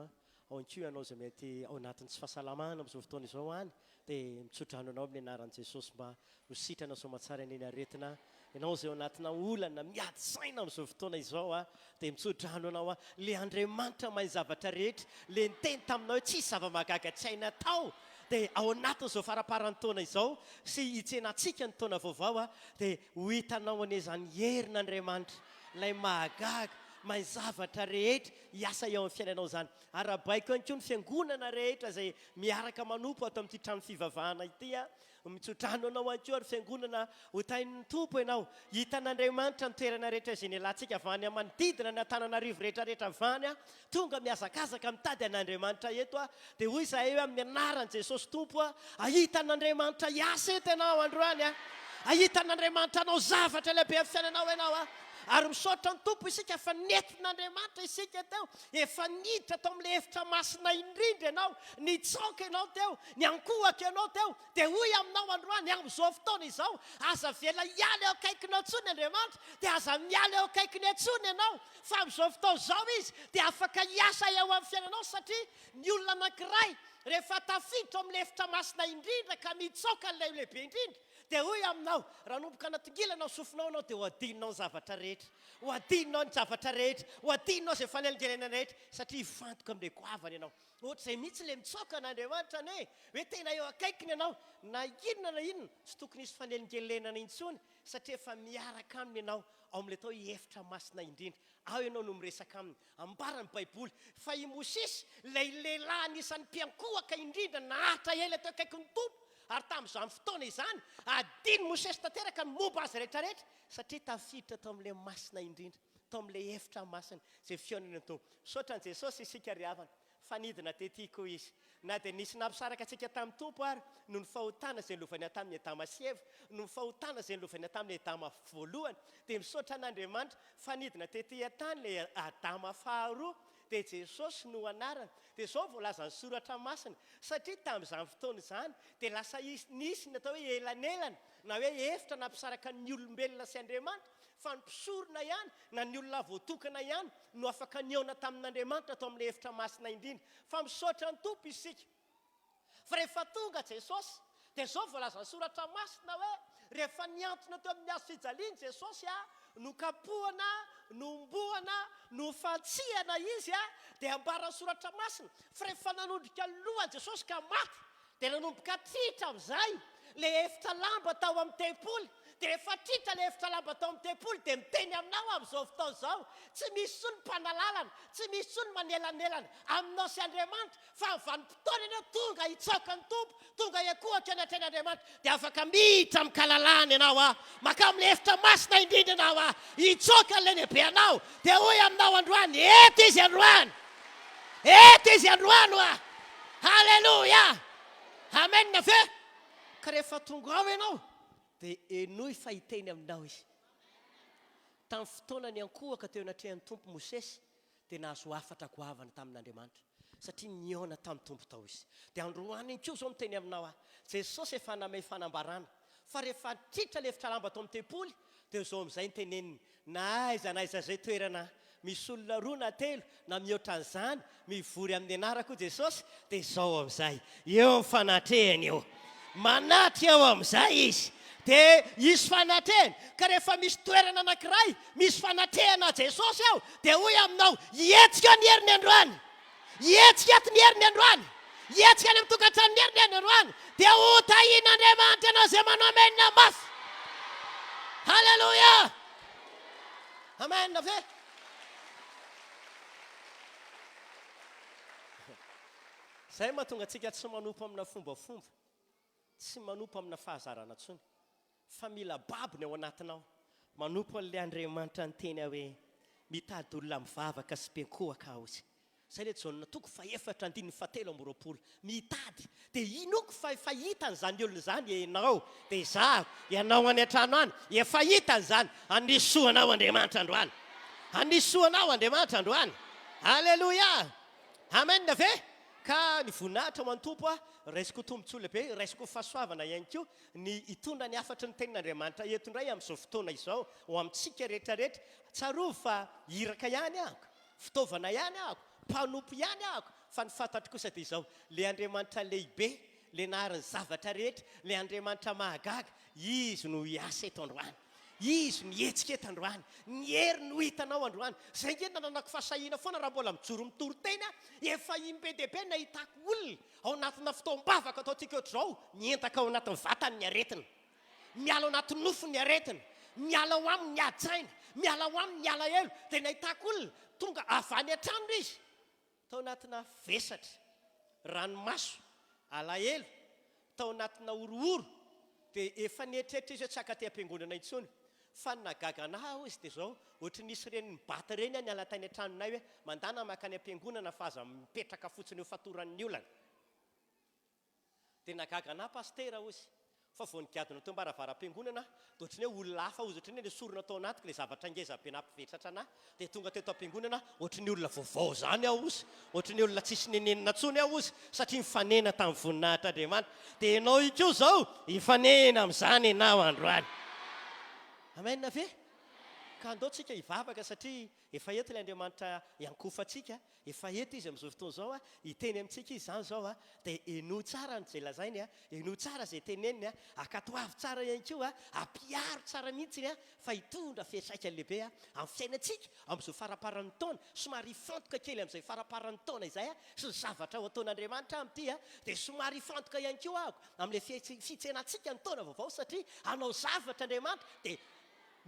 ao koa ianao izay mety ao anatin'ny tsy fahasalamana amin'izao fotoana izao any dia mitsodrano anao amin'ny anaran'i Jesosy mba ho sitrana soamatsara eny aretina. Ianao izay ao anatina olana miady saina amin'izao fotoana izao dia mitsodrano anao le Andriamanitra mahay zavatra rehetra, le niteny taminao hoe tsisy zava-mahagaga tsy haina tao. Dia ao anatin'izao faraparan'ny taona izao sy hitsenantsika ny taona vaovao dia ho hitanao an'izany herin'Andriamanitra ilay mahagaga mahay zavatra rehetra hiasa eo amin'ny fiainanao izany. Arabaiko ihany koa ny fiangonana rehetra izay miaraka manompo ato amin'ity trano fivavahana ity mitsodrano anao ihany koa ary fiangonana ho tain'ny tompo ianao. Hitan'Andriamanitra ny toerana rehetra izay nialantsika avany manodidina ny Antananarivo rehetrarehetra avany tonga miazakazaka mitady an'Andriamanitra eto dia hoy izahay hoe amin'ny anaran'i Jesosy Tompo ahitan'Andriamanitra hiasa eto ianao androany ahitan'Andriamanitra anao zavatra lehibe amin'ny fiainanao ianao ary misaotra ny tompo isika fa nentin'Andriamanitra isika teo, efa niditra tao amin'ilay hevitra masina indrindra ianao, nitsaoka ianao teo, niankohaka ianao teo, dia hoy aminao androany amin'izao fotoana izao aza vela hiala eo akaikinao tsony Andriamanitra, dia aza miala eo akaikiny antsony ianao, fa amin'izao fotoana izao izy dia afaka hiasa eo amin'ny fiainanao satria ny olona anankiray rehefa tafiditra amin'ilay hevitra masina indrindra ka mitsaoka n'ilay lehibe indrindra dia hoy aminao raha nomboka anatingilanao sofinao anao dia ho adininao ny zavatra rehetra ho adininao ny zavatra rehetra ho adininao izay fanelin-gelena rehetra satria hifantoka amin'ilay goavana ianao ohatra izay mihitsy ilay mitsoka n'Andriamanitra ane hoe tena eo akaikiny ianao na inona tsy tokony hisy fanelin-gelenana intsony satria efa miaraka aminy ianao ao amin'ilay tao hevitra masina indrindra ao ianao no miresaka aminy ambarany baiboly fa i Mosesy ilay lehilahy anisan'ny mpiankohaka indrindra naharitra ela teo akaiky ny tompo ary tamin'izany fotoana izany adiny Mosesy tanteraka ny momba azy rehetrarehetra satria tafiditra tao amin'ilay masina indrindra tao amin'ilay hevitra masina izay fiaonany tompo misaotra an'i Jesosy isika ry havana fanidina tetỳ koa izy na dia nisy nampisaraka antsika tamin'ny tompo ary no ny fahotana izay lovany tamin'ny adama sieva no ny fahotana izay lovany tamin'ny adama voalohany dia misaotra an'Andriamanitra fanidina tetỳ tany ilay adama faharoa dia Jesosy no anarany dia izao voalaza ny soratra masina satria tamin'izany fotoana izany dia lasa nisy ny atao hoe elanelana na hoe hevitra nampisaraka ny olombelona sy Andriamanitra fa ny mpisorona ihany na ny olona voatokana ihany no afaka niaona tamin'Andriamanitra atao amin'ilay hevitra masina indrindra fa misaotra ny tompo isika fa rehefa tonga Jesosy dia izao voalaza ny soratra masina hoe rehefa niantona teo amin'ny hazo-fijaliany Jesosy nokapohana nombohana nofantsihana izy dia ambarany soratra masina fa rehefa nanondrika lohany Jesosy ka maty dia nanomboka tritra amin'izay ilay hevitra lamba tao amin'ny tempoly dia rehefa tritra ilay hevitra lamba tao amin'ny tempoly dia miteny aminao amin'izao fotoana izao tsy misy sony mpanalalana tsy misy sony manelanelana aminao sy Andriamanitra fa vanim-potoana ianao tonga hitsaoka ny tompo tonga hiakohatra ny atren'Andriamanitra dia afaka miditra amin'ny kalalahana ianao maka amin'ilay hevitra masina indrindra ianao hitsaoka n'ilay lehibe anao dia hoy aminao androany eto izy androany eto izy androano halleluja amen na fe ka rehefa tonga ao ianao dia enoy fahiteny aminao izy tamin'ny fotoana ny ankohaka teo anatrehan'ny tompo Mosesy dia nahazo afatra goavana tamin'Andriamanitra satria niona tamin'ny tompo tao izy dia androany iny koa izao miteny aminao Jesosy efa namay fanambarana fa rehefa tritra ilay hevitra lamba tao amin'ny tempoly dia izao amin'izay ny teneniny na aiza zay toerana misy olona roa na telo na mihoatra an'izany mivory amin'ny anarako Jesosy dia izao amin'izay eo amin'ny fanatrehany eo manatra eo amin'izay izy dia isy fanatrehany ka rehefa misy toerana anankiray misy fanatrehana Jesosy ao dia hoy aminao hietsika ny heriny androany hietsika ato ny heriny androany hietsika any amin'ny tokantrano ny heriny androany dia hotahin'Andriamanitra ianao izay manao amenina mafy halleluja amen na ve zay mahatonga antsika tsy manompo amina fombafomba tsy manompo amina fahazarana ntsony fa mila babony ao anatinao manompo an'ilay Andriamanitra ny teny hoe mitady olona mivavaka sy mpiankohaka aho izy zay le Jaona toko fa 4:17 mitady dia inoko fa hitan'izany olona izany ianao dia izaho ianao any an-trano any efa hitan'izany anisoanao Andriamanitra androany anisoanao Andriamanitra androany halleluja amen na ve ka ny voninahitra ho an-tompo raisiko tombontsy lehibe raisiko fahasoavana ihany koa ny hitondra ny afatry ny tenin'Andriamanitra eto indray amin'izao fotoana izao ho amintsika rehetrarehetra tsarovy fa iraka ihany ahako fitaovana ihany ahako mpanompo ihany ahako fa ny fantatro kosa dia izao le Andriamanitra lehibe le nahariny zavatra rehetra le Andriamanitra mahagaga izy no hiasa eto androany izy no hetsika eto androany ny hery no hitanao androany zay nge nanako fahasahiana foana raha mbola mijoro mitory-teny efa imbe dehibe nahitako olona ao anatina fotoam-bavaka ataontsika ohatr'izao nientaka ao anatin'ny vatany ny aretina miala ao anatin'ny nofony ny aretina miala ao aminy ny adjaina miala ao aminy ny ala elo dia nahitako olona tonga avany an-trano izy tao anatina vesatra ranomaso alahelo tao anatina orooro dia efa nietrehitra izy hoe tsy akaty am-piangonana intsony fa nagaga anahy izy dia izao ohatra nisy reny mibata reny ny alatany an-tranonay hoe mandana makany am-piangonana fa aza mipetraka fotsiny eo fatoran'ny olana dia nagaga anahy pastera izy fa vao nigadona teo mbaravara-piangonana dia ohatrany hoe olona hafa izy ohatrany hoe le sorona tao anatiko le zavatra ngeza be nampivetratra anahy dia tonga teto am-piangonana ohatrany olona vaovao zany aho izy ohatrany olona tsisy nenenina ntsony aho izy satria mifanena tamin'ny voninahitr'Andriamanitra dia ianao ikoa izao hifanena amin'izany ianao androany amen na ve ka andaotsika hivavaka satria efa eto ilay Andriamanitra iankofatsika, efa eto izy amin'izao fotoana izao a, hiteny amintsika izy izany izao a, dia eno tsara zay lazainy a, eno tsara zay teneniny a, akatoavy tsara ihany koa a, ampiaro tsara mihitsy a, fa hitondra fiantraikany lehibe a amin'ny fiainantsika amin'izao faraparan'ny taona, somary fantoka kely amin'izay faraparan'ny taona izay a, sy ny zavatra ho ataon'Andriamanitra amin'ity a, dia somary fantoka ihany koa ako amin'ilay fitsenantsika ny taona vaovao satria hanao zavatra Andriamanitra dia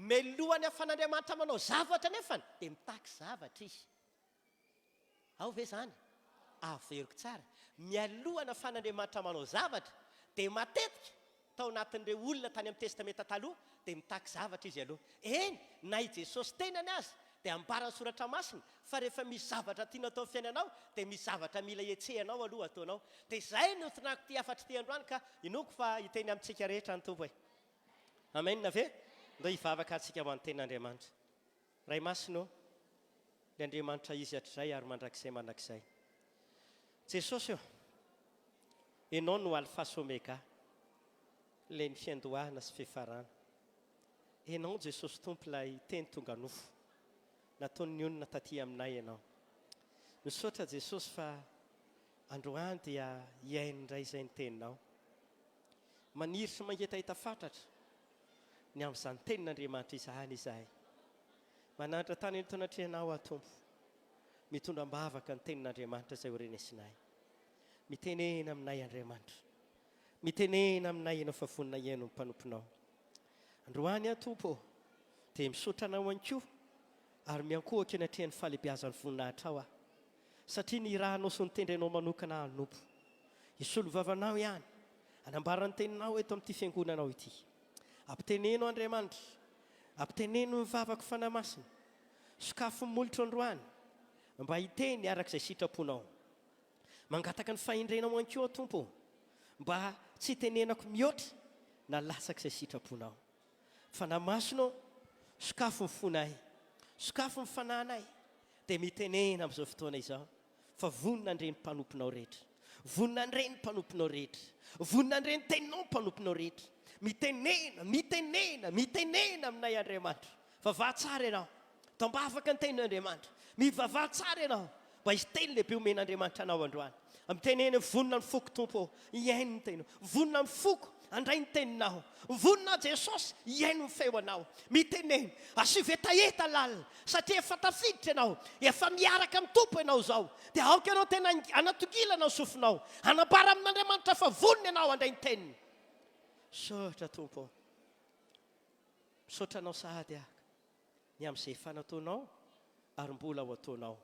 melohany afan'Andriamanitra manao zavatra nefany dia mitaky zavatra izy. Ao ve zany? Averiko tsara. Mialohana afan'Andriamanitra manao zavatra dia matetika tao anatin'ireo olona tany amin'ny testamenta taloha dia mitaky zavatra izy aloha. Eny, na i Jesosy tenany azy dia ambarany soratra masina fa rehefa misy zavatra tiana atao amin'ny fiainanao dia misy zavatra mila ietsehanao aloha ataonao. Dia izay no tinako ty afatra ty androany ka inoko fa hiteny amintsika rehetra ny Tompo e. Amen na ve? Ndao hivavaka antsika ho an'ny tenin'Andriamanitra. Ray masino, ny Andriamanitra izy hatrizay ary mandrakizay mandrakizay. Jesosy io, ianao no alfa sy omega, ilay ny fiandohana sy fifarana. Ianao Jesosy Tompo ilay teny tonga nofo, nataon'ny olona taty aminay ianao. Misaotra Jesosy fa androany dia hiaino indray izay ny teninao. Maniry sy mangetahita fatratra ny amin'izany tenin'Andriamanitra izany izahay. Mananatra tany ny tonatrehanao Tompo, mitondra-bavaka ny tenin'Andriamanitra izay horenesinay. Mitenena aminay Andriamanitra, mitenena aminay ianao fa vonina iaino ny mpanomponao. Androany Tompo dia misaotra anao ihany koa ary miankohaka anatrehan'ny fahalehibiazan'ny voninahitra ao satria ny rahanao sy ny tendrenao manokana hanompo. Isolo vavanao ihany anambara ny teninao eto amin'ity fiangonanao ity. Ampiteneno Andriamanitra, ampiteneno ny vavaka fanamasina, sokafo molotro androany mba hiteny arak'izay sitraponao. Mangataka ny fahendrenao ihany koa Tompo mba tsy tenenako mihoatra na lasak'izay sitraponao. Fanamasina, sokafo ny fonay, sokafo ny fananay dia mitenena amin'izao fotoana izao fa vonina andreny mpanomponao rehetra, vonina andreny mpanomponao rehetra, vonina andreny teninao mpanomponao rehetra. Mitenena, mitenena, mitenena aminay Andriamanitra. Vavah tsara ianao, tambavaka ny tenin'Andriamanitra. Mivavah tsara ianao mba hisy teny lehibe omen'Andriamanitra anao androany. Mitenena vonina ny foko Tompo, hiaino ny teninao. Vonina ny foko, andray ny teninao. Vonina Jesosy, hiaino ny feonao. Mitenena, asivy etaeta lalina satria efa tafiditra ianao, efa miaraka amin'ny Tompo ianao zao. Dia aoka ianao tena anatokilana ny sofinao, anambara amin'Andriamanitra fa vonina ianao andray ny teniny. Misaotra Tompo, misaotra anao sahady ahaka ny amin'izay efa nataonao ary mbola ho ataonao.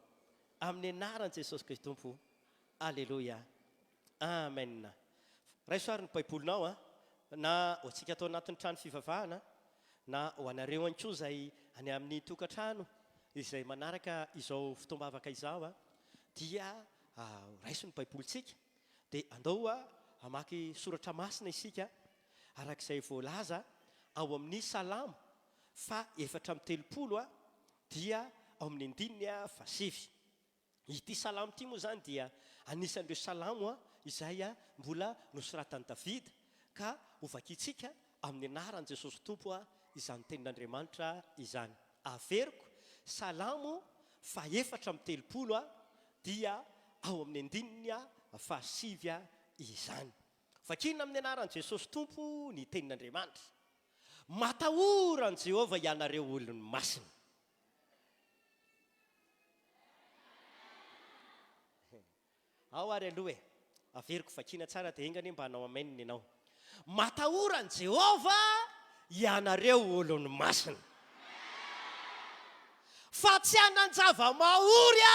Amin'ny anaran'i Jesosy Kristy Tompo. Alleluia. Amen. Raisoary ny baibolinao na ho antsika atao anatin'ny trano fivavahana na ho anareo ihany koa izay any amin'ny tokantrano izay manaraka izao fotoam-bavaka izao dia raiso ny baibolintsika dia andao hamaky soratra masina isika arak'izay voalaza ao amin'ny Salamo fa 4:30 dia ao amin'ny 9:7. Ity Salamo ity moa zany dia anisan'ireo Salamo izay mbola nosoratan'i Davida ka hovakitsika amin'ny anaran'i Jesosy Tompo izany tenin'Andriamanitra izany. Averiko Salamo 4:30 dia ao amin'ny 9:7 izany. Vakina amin'ny anaran'i Jesosy Tompo ny tenin'Andriamanitra. Matahoran'i Jehovah ianareo olony masina. Ao ary aloha e, averiko vakina tsara dia engany mba hanao amen ianao. Matahoran'i Jehovah ianareo olony masina. Fa tsy hanan-java-mahory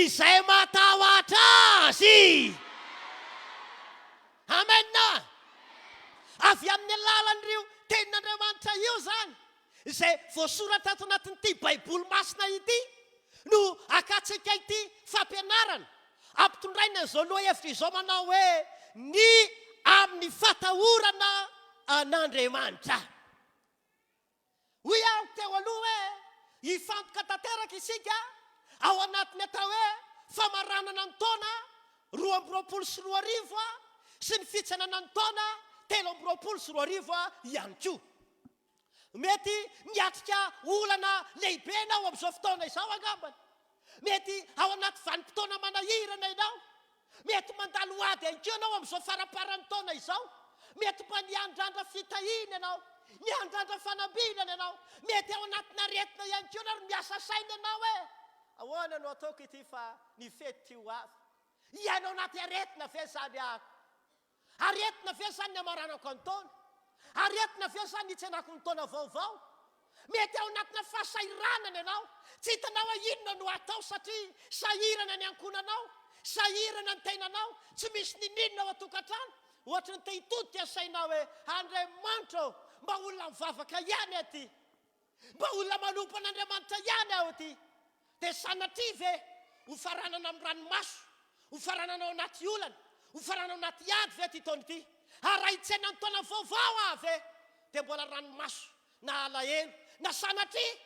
izay matahotra azy. Amen na. Avy amin'ny alalan'ireo tenin'Andriamanitra io zany izay voasoratra ato anatin'ity baiboly masina ity no akatsika ity fampianarana ampitondraina izao loha hevitra izao manao hoe ny amin'ny fatahorana an'Andriamanitra. Hoy aho teo aloha hoe hifantoka tanteraka isika ao anatin'ny atao hoe famaranana ny taona 2024 sy ny fitsanana ny taona 320 ihany koa. mety miatrika olana lehibe ianao amin'izao fotoana izao angambany. Mety ao anaty vanim-potoana manahirana ianao. Mety mandalo ady ihany koa ianao amin'izao faraparan'ny taona izao. Mety mba niandrandra fitahiana ianao, niandrandra fanambinana ianao. Mety ao anatina aretina ihany koa ianao miasa saina ianao hoe ahoana no ataoko ity fa ny fety ty ho avy. Ianao anaty aretina ve zany ako? Aretina ve zany ny amaranako ny taona? Aretina ve zany nitsenako ny taona vaovao? Mety ao anatina fahasahiranana ianao. Tsy hitanao hoe inona no atao satria sahirana ny ankonanao, sahirana ny tenanao, tsy misy ninina ao atokantrano. Ohatra ny te hitody ty asainao hoe Andriamanitra mba olona mivavaka ihany aty, mba olona manompo an'Andriamanitra ihany aho aty. Dia sanatria ve ho faranana amin'ny ranomaso, ho faranana ao anaty olana, ho faranana ao anaty ady ve ty taona ity? Araitsena ny taona vaovao aho ve? Dia mbola ranomaso na alahelo na sanatria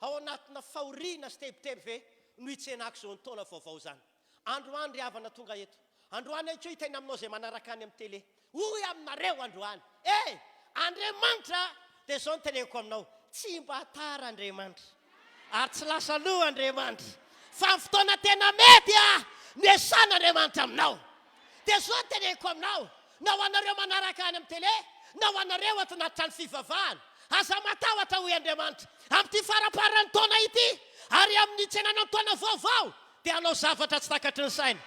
ao anatina fahoriana sy tebotebo ve no hitsenako izao ny taona vaovao zany. Androany ry havana tonga eto. Androany ankoa hitena aminao izay manaraka any amin'ny tele. Hoy aminareo androany. Andriamanitra dia izao no teneniko aminao. Tsy mba tara Andriamanitra. Ary tsy lasa loha Andriamanitra. Fa amin'ny fotoana tena mety no esana Andriamanitra aminao. Dia izao no teneniko aminao. Na ho anareo manaraka any amin'ny tele, na ho anareo ato anaty trano fivavahana. Aza matahotra hoy Andriamanitra. Amin'ity faraparan'ny taona ity, ary amin'ny tsenana taona vaovao, dia hanao zavatra tsy takatry ny saina.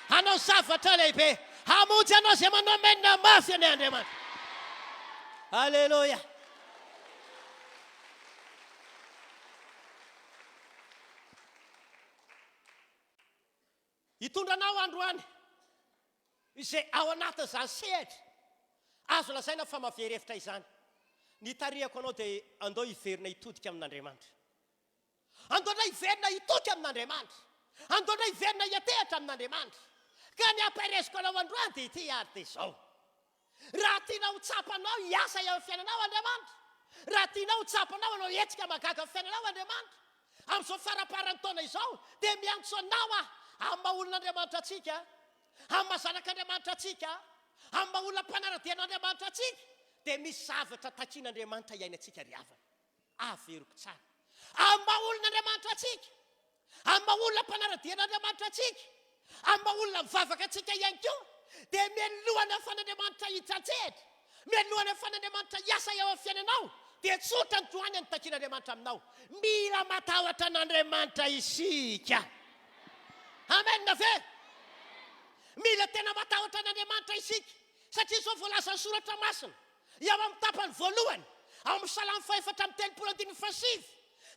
Hanao zavatra lehibe. Hamonjy anao izay manao menina mafy any Andriamanitra. Alleluia. Hitondranao androany izay ao anatin'izany sehatra. Azo lazaina fa mahaverefitra izany. Ny tarihako anao dia andao hiverina hitodika amin'Andriamanitra. Andaona hiverina hitodika amin'Andriamanitra. Andaona hiverina hiatehatra amin'Andriamanitra. Ka ny ampiresiko anao androany dia ity ary dia izao. Raha tianao tsapanao hiasa eo amin'ny fiainanao Andriamanitra. Raha tianao tsapanao anao hetsika magaga amin'ny fiainanao Andriamanitra. Amin'izao faraparan'ny taona izao dia miantso anao amin'ny maha-olon'Andriamanitra atsika, amin'ny mahazanak'Andriamanitra atsika, amin'ny maha-olona mpanaradian'Andriamanitra atsika. Dia misy zavatra takian'Andriamanitra iaina atsika ry havana. Averiko tsara. Amin'ny maha-olon'Andriamanitra atsika, amin'ny maha-olona mpanaradian'Andriamanitra atsika, amin'ny maha-olona mivavaka atsika ihany koa, dia mialohana fan'Andriamanitra hitsatsehatra, mialohana fan'Andriamanitra hiasa eo amin'ny fiainanao, dia tsotra ny tohany ny takian'Andriamanitra aminao. Mila matahotra an'Andriamanitra isika. Amen na ve? Mila tena matahotra an'Andriamanitra isika. Satria izao voalaza ny soratra masina eo amin'ny tapany voalohany, ao amin'ny Salamy 4:7.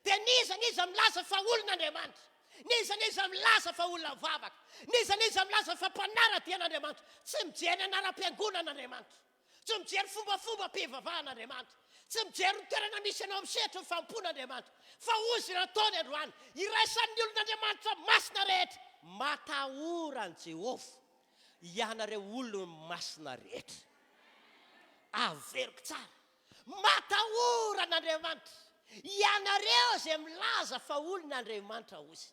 Dia niza milaza fa olon'Andriamanitra, niza milaza fa olona mivavaka, niza milaza fa mpanaradian'Andriamanitra. Tsy mijery anaram-piangonan'Andriamanitra, tsy mijery fombafomba-pivavahan'Andriamanitra, tsy mijery ny toerana misy anao amin'ny sehatra ny fampon'Andriamanitra, fa ozy nataony androany iraisan'ny olon'Andriamanitra masina rehetra. Matahorany Jehovah ianareo olona masina rehetra. Averiko tsara. Matahoran'Andriamanitra ianareo izay milaza fa olon'Andriamanitra ozy.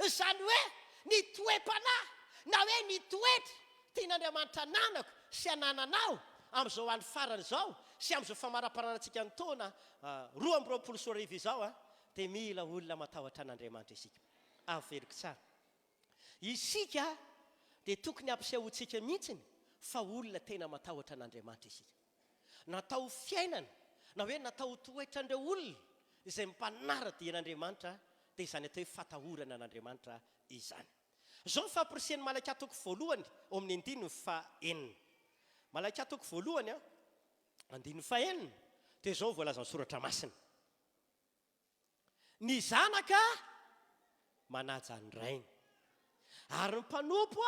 Izany hoe ny toe-panahy na hoe ny toetra tian'Andriamanitra nanako sy anananao amin'izao andro farany izao sy amin'izao famaraparanantsika ny taona 2024 izao dia mila olona matahotra an'Andriamanitra isika. Averiko tsara. Isika dia tokony ampisehoantsika mihitsiny fa olona tena matahotra an'Andriamanitra isika. Natao fiainana na hoe natao toetrandreo olona izay mpanaradian'Andriamanitra dia izany atao hoe fatahorana an'Andriamanitra izany. Izao ny fampirisian'ny malaikatoko voalohany ao amin'ny 9:4. Malaikatoko voalohany 9:4 dia izao voalaza ny soratra masina. Ny zanaka manaja ny rainy, ary ny mpanompo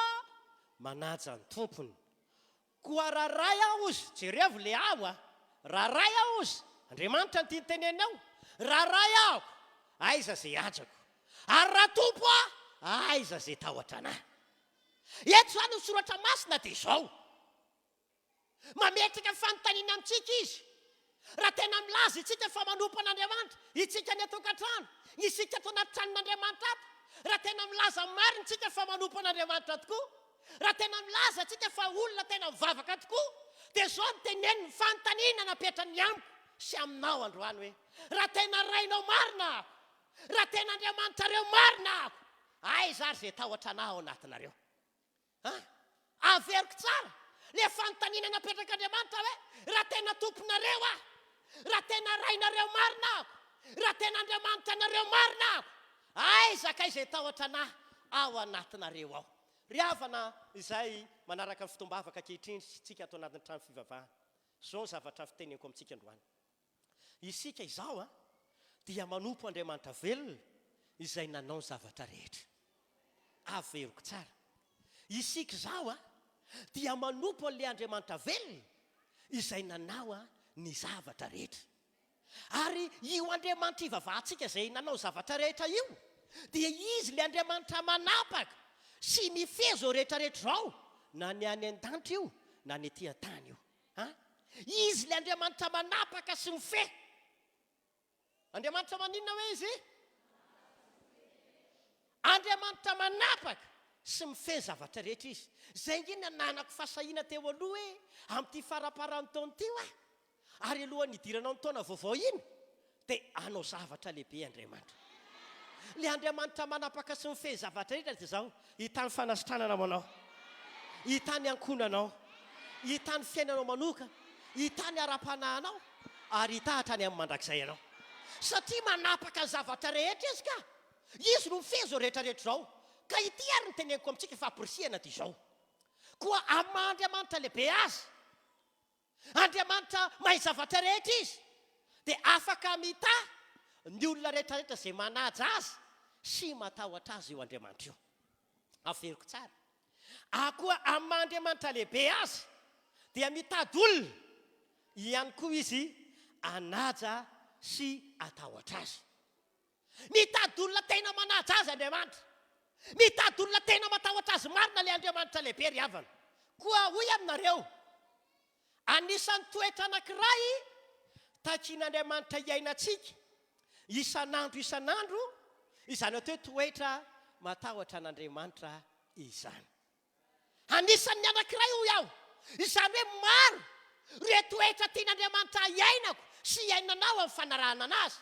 manaja ny tompony. Koa raharay aho ozy, jereo le aho raharay aho ozy, Andriamanitra ny tianytenenao, raharay aho aiza izay ajako, ary raha tompo aiza izay tahotra anahy. Eto izany ny soratra masina dia izao. Mametraka fanontaniana amintsika izy. Raha tena milaza itsika fa manompo an'Andriamanitra, itsika ny atokantrano, isika ato anaty tranon'Andriamanitra ato. Raha tena milaza marina itsika fa manompo an'Andriamanitra tokoa, raha tena milaza itsika fa olona tena mivavaka tokoa, dia izao no teneniny fanontaniana napetrany amiko sy aminao androany hoe raha tena rainao marina raha tena Andriamanitra reo marina ako ay zary zay tahotra anao anatinareo averiko tsara le fanontaniana napetraka Andriamanitra hoe raha tena tomponareo aho raha tena rainareo marina ako raha tena Andriamanitra nareo marina ako ay zakay zay tahotra anahy ao anatinareo ao ry havana izay manaraka ny fotoam-bavaka kehitriny tsika atao anatin'ny trano fivavahana zao ny zavatra fiteneniko amintsika androany isika izao dia manompo Andriamanitra velona izay nanao ny zavatra rehetra averiko tsara isika izao dia manompo an'ilay Andriamanitra velona izay nanao ny zavatra rehetra ary io Andriamanitra ivavahantsika izay nanao zavatra rehetra io dia izy le Andriamanitra manapaka sy mifezo rehetrarehetra zao na ny any an-danitra io na ny etỳ an-tany io izy le Andriamanitra manapaka sy mifehy Andriamanitra maninona hoe izy Andriamanitra manapaka sy mifehy zavatra rehetra izy zay ngina nanako fasahiana teo aloha hoe amin'ity faraparan'ny taona ty ary alohan'ny idiranao ny taona vaovao iny dia anao zavatra lehibe Andriamanitra le Andriamanitra manapaka sy mifehy zavatra rehetra dia zao hitany fanasitranana manao hitany ankonanao hitany fiainanao manoka hitany ara-panahinao ary hitahatra any amin'ny mandrakizay ianao satria manapaka ny zavatra rehetra izy ka izy no mifehy zao rehetrarehetra zao ka ity ary ny teneniko amintsika fampirisihana ty zao koa amin'ny Andriamanitra lehibe azy Andriamanitra mahay zavatra rehetra izy dia afaka mita ny olona rehetrarehetra izay manaja azy sy matahotra azy io Andriamanitra io averiko tsara koa amin'ny Andriamanitra lehibe azy dia mitady olona ihany koa izy anaja sy atahotra azy mitady olona tena manaja azy Andriamanitra mitady olona tena matahotra azy marina le Andriamanitra lehibe ry havana koa hoy aminareo anisan'ny toetra anankiray takian'Andriamanitra iainantsika isan'andro izany atao hoe toetra matahotra an'Andriamanitra izany anisan'ny anankiray hoy aho izany hoe maro re toetra tian'Andriamanitra iainako sy iainanao amin'ny fanarahana anazy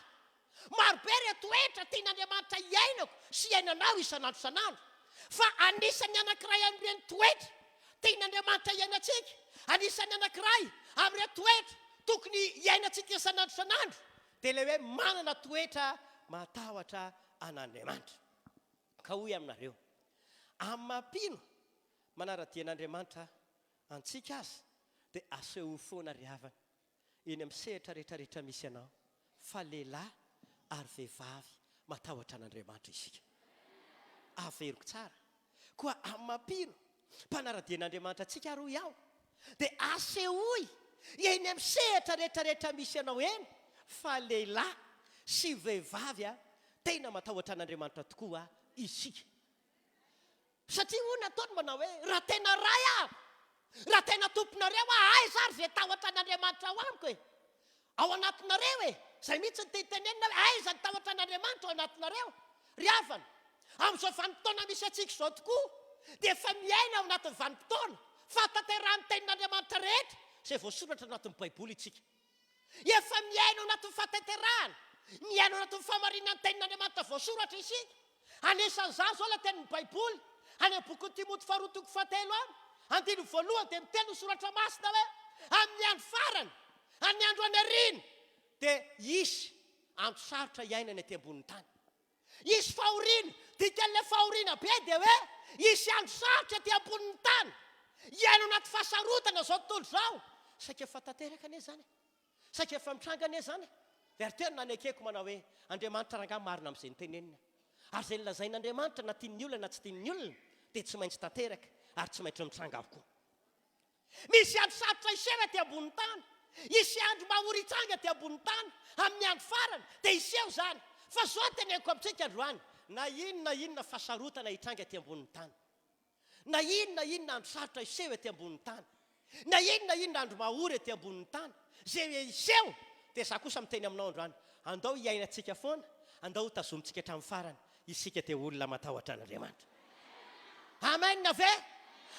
marobe re toetra tian'Andriamanitra iainako sy iainanao isan'andro fa anisan'ny anankiray amin'ireny toetra tian'Andriamanitra iainantsika anisan'ny anankiray amin'ireny toetra tokony iainantsika isan'andro dia le hoe manana toetra matahotra an'Andriamanitra ka hoy aminareo amin'ny mampino manara-dian'Andriamanitra antsika azy dia aseho foana ry havana eny amin'ny sehatra rehetrarehetra misy anao fa lehilahy ary vehivavy matahotra an'Andriamanitra isika averiko tsara koa amin'ny mampino mpanara-dian'Andriamanitra antsika ary hoy aho dia asehoy eny amin'ny sehatra rehetrarehetra misy anao eny fa lehilahy sy vehivavy tena matahotra an'Andriamanitra tokoa isika satria hoy nataony manao hoe raha tena ray aho raha tena tomponareo ay zary zay tahotra an'Andriamanitra ao amiko ao anatinareo zay mihitsy ny tenenina hoe ay zany tahotra an'Andriamanitra ao anatinareo ry havana amin'izao vanim-potoana misy atsika izao tokoa dia efa miaina ao anatin'ny vanim-potoana fatanterahany tenin'Andriamanitra rehetra zay voasoratra anatin'ny baiboly itsika efa miaina ao anatin'ny fatanterahana miaina ao anatin'ny famarinany tenin'Andriamanitra voasoratra isika anisan'izany zao la tenin'ny baiboly any amin'ny boky Timoty faharoa toko fahatelo andiny voalohany dia miteny soratra masina hoe amin'ny andro farany amin'ny andro anariana dia isy andro sarotra iainana ety ambonin'ny tany isy fahoriana dikan'ilay fahoriana be dia hoe isy andro sarotra ety ambonin'ny tany iaina anaty fahasarotana zao tontolo zao saika efa tanteraka anie zany saika efa mitranga anie zany dia ary tena nanekeko manao hoe Andriamanitra rangahy marina amin'izay nitenenina ary zay nolazain'Andriamanitra na tian'ny olona na tsy tian'ny olona dia tsy maintsy tanteraka ary tsy maintsy mitranga avokoa misy andro sarotra iseho ety ambonin'ny tany isy andro mahory hitsanga ety ambonin'ny tany amin'ny andro farany dia iseho zany fa zao teneniko amintsika androany na inona fahasarotana hitranga ety ambonin'ny tany na inona andro sarotra iseho ety ambonin'ny tany na inona andro mahory ety ambonin'ny tany zay iseho dia za kosa miteny aminao androany andao hiainantsika foana andao tazomitsika hatramin'ny farany isika dia olona matahotra an'Andriamanitra amen ve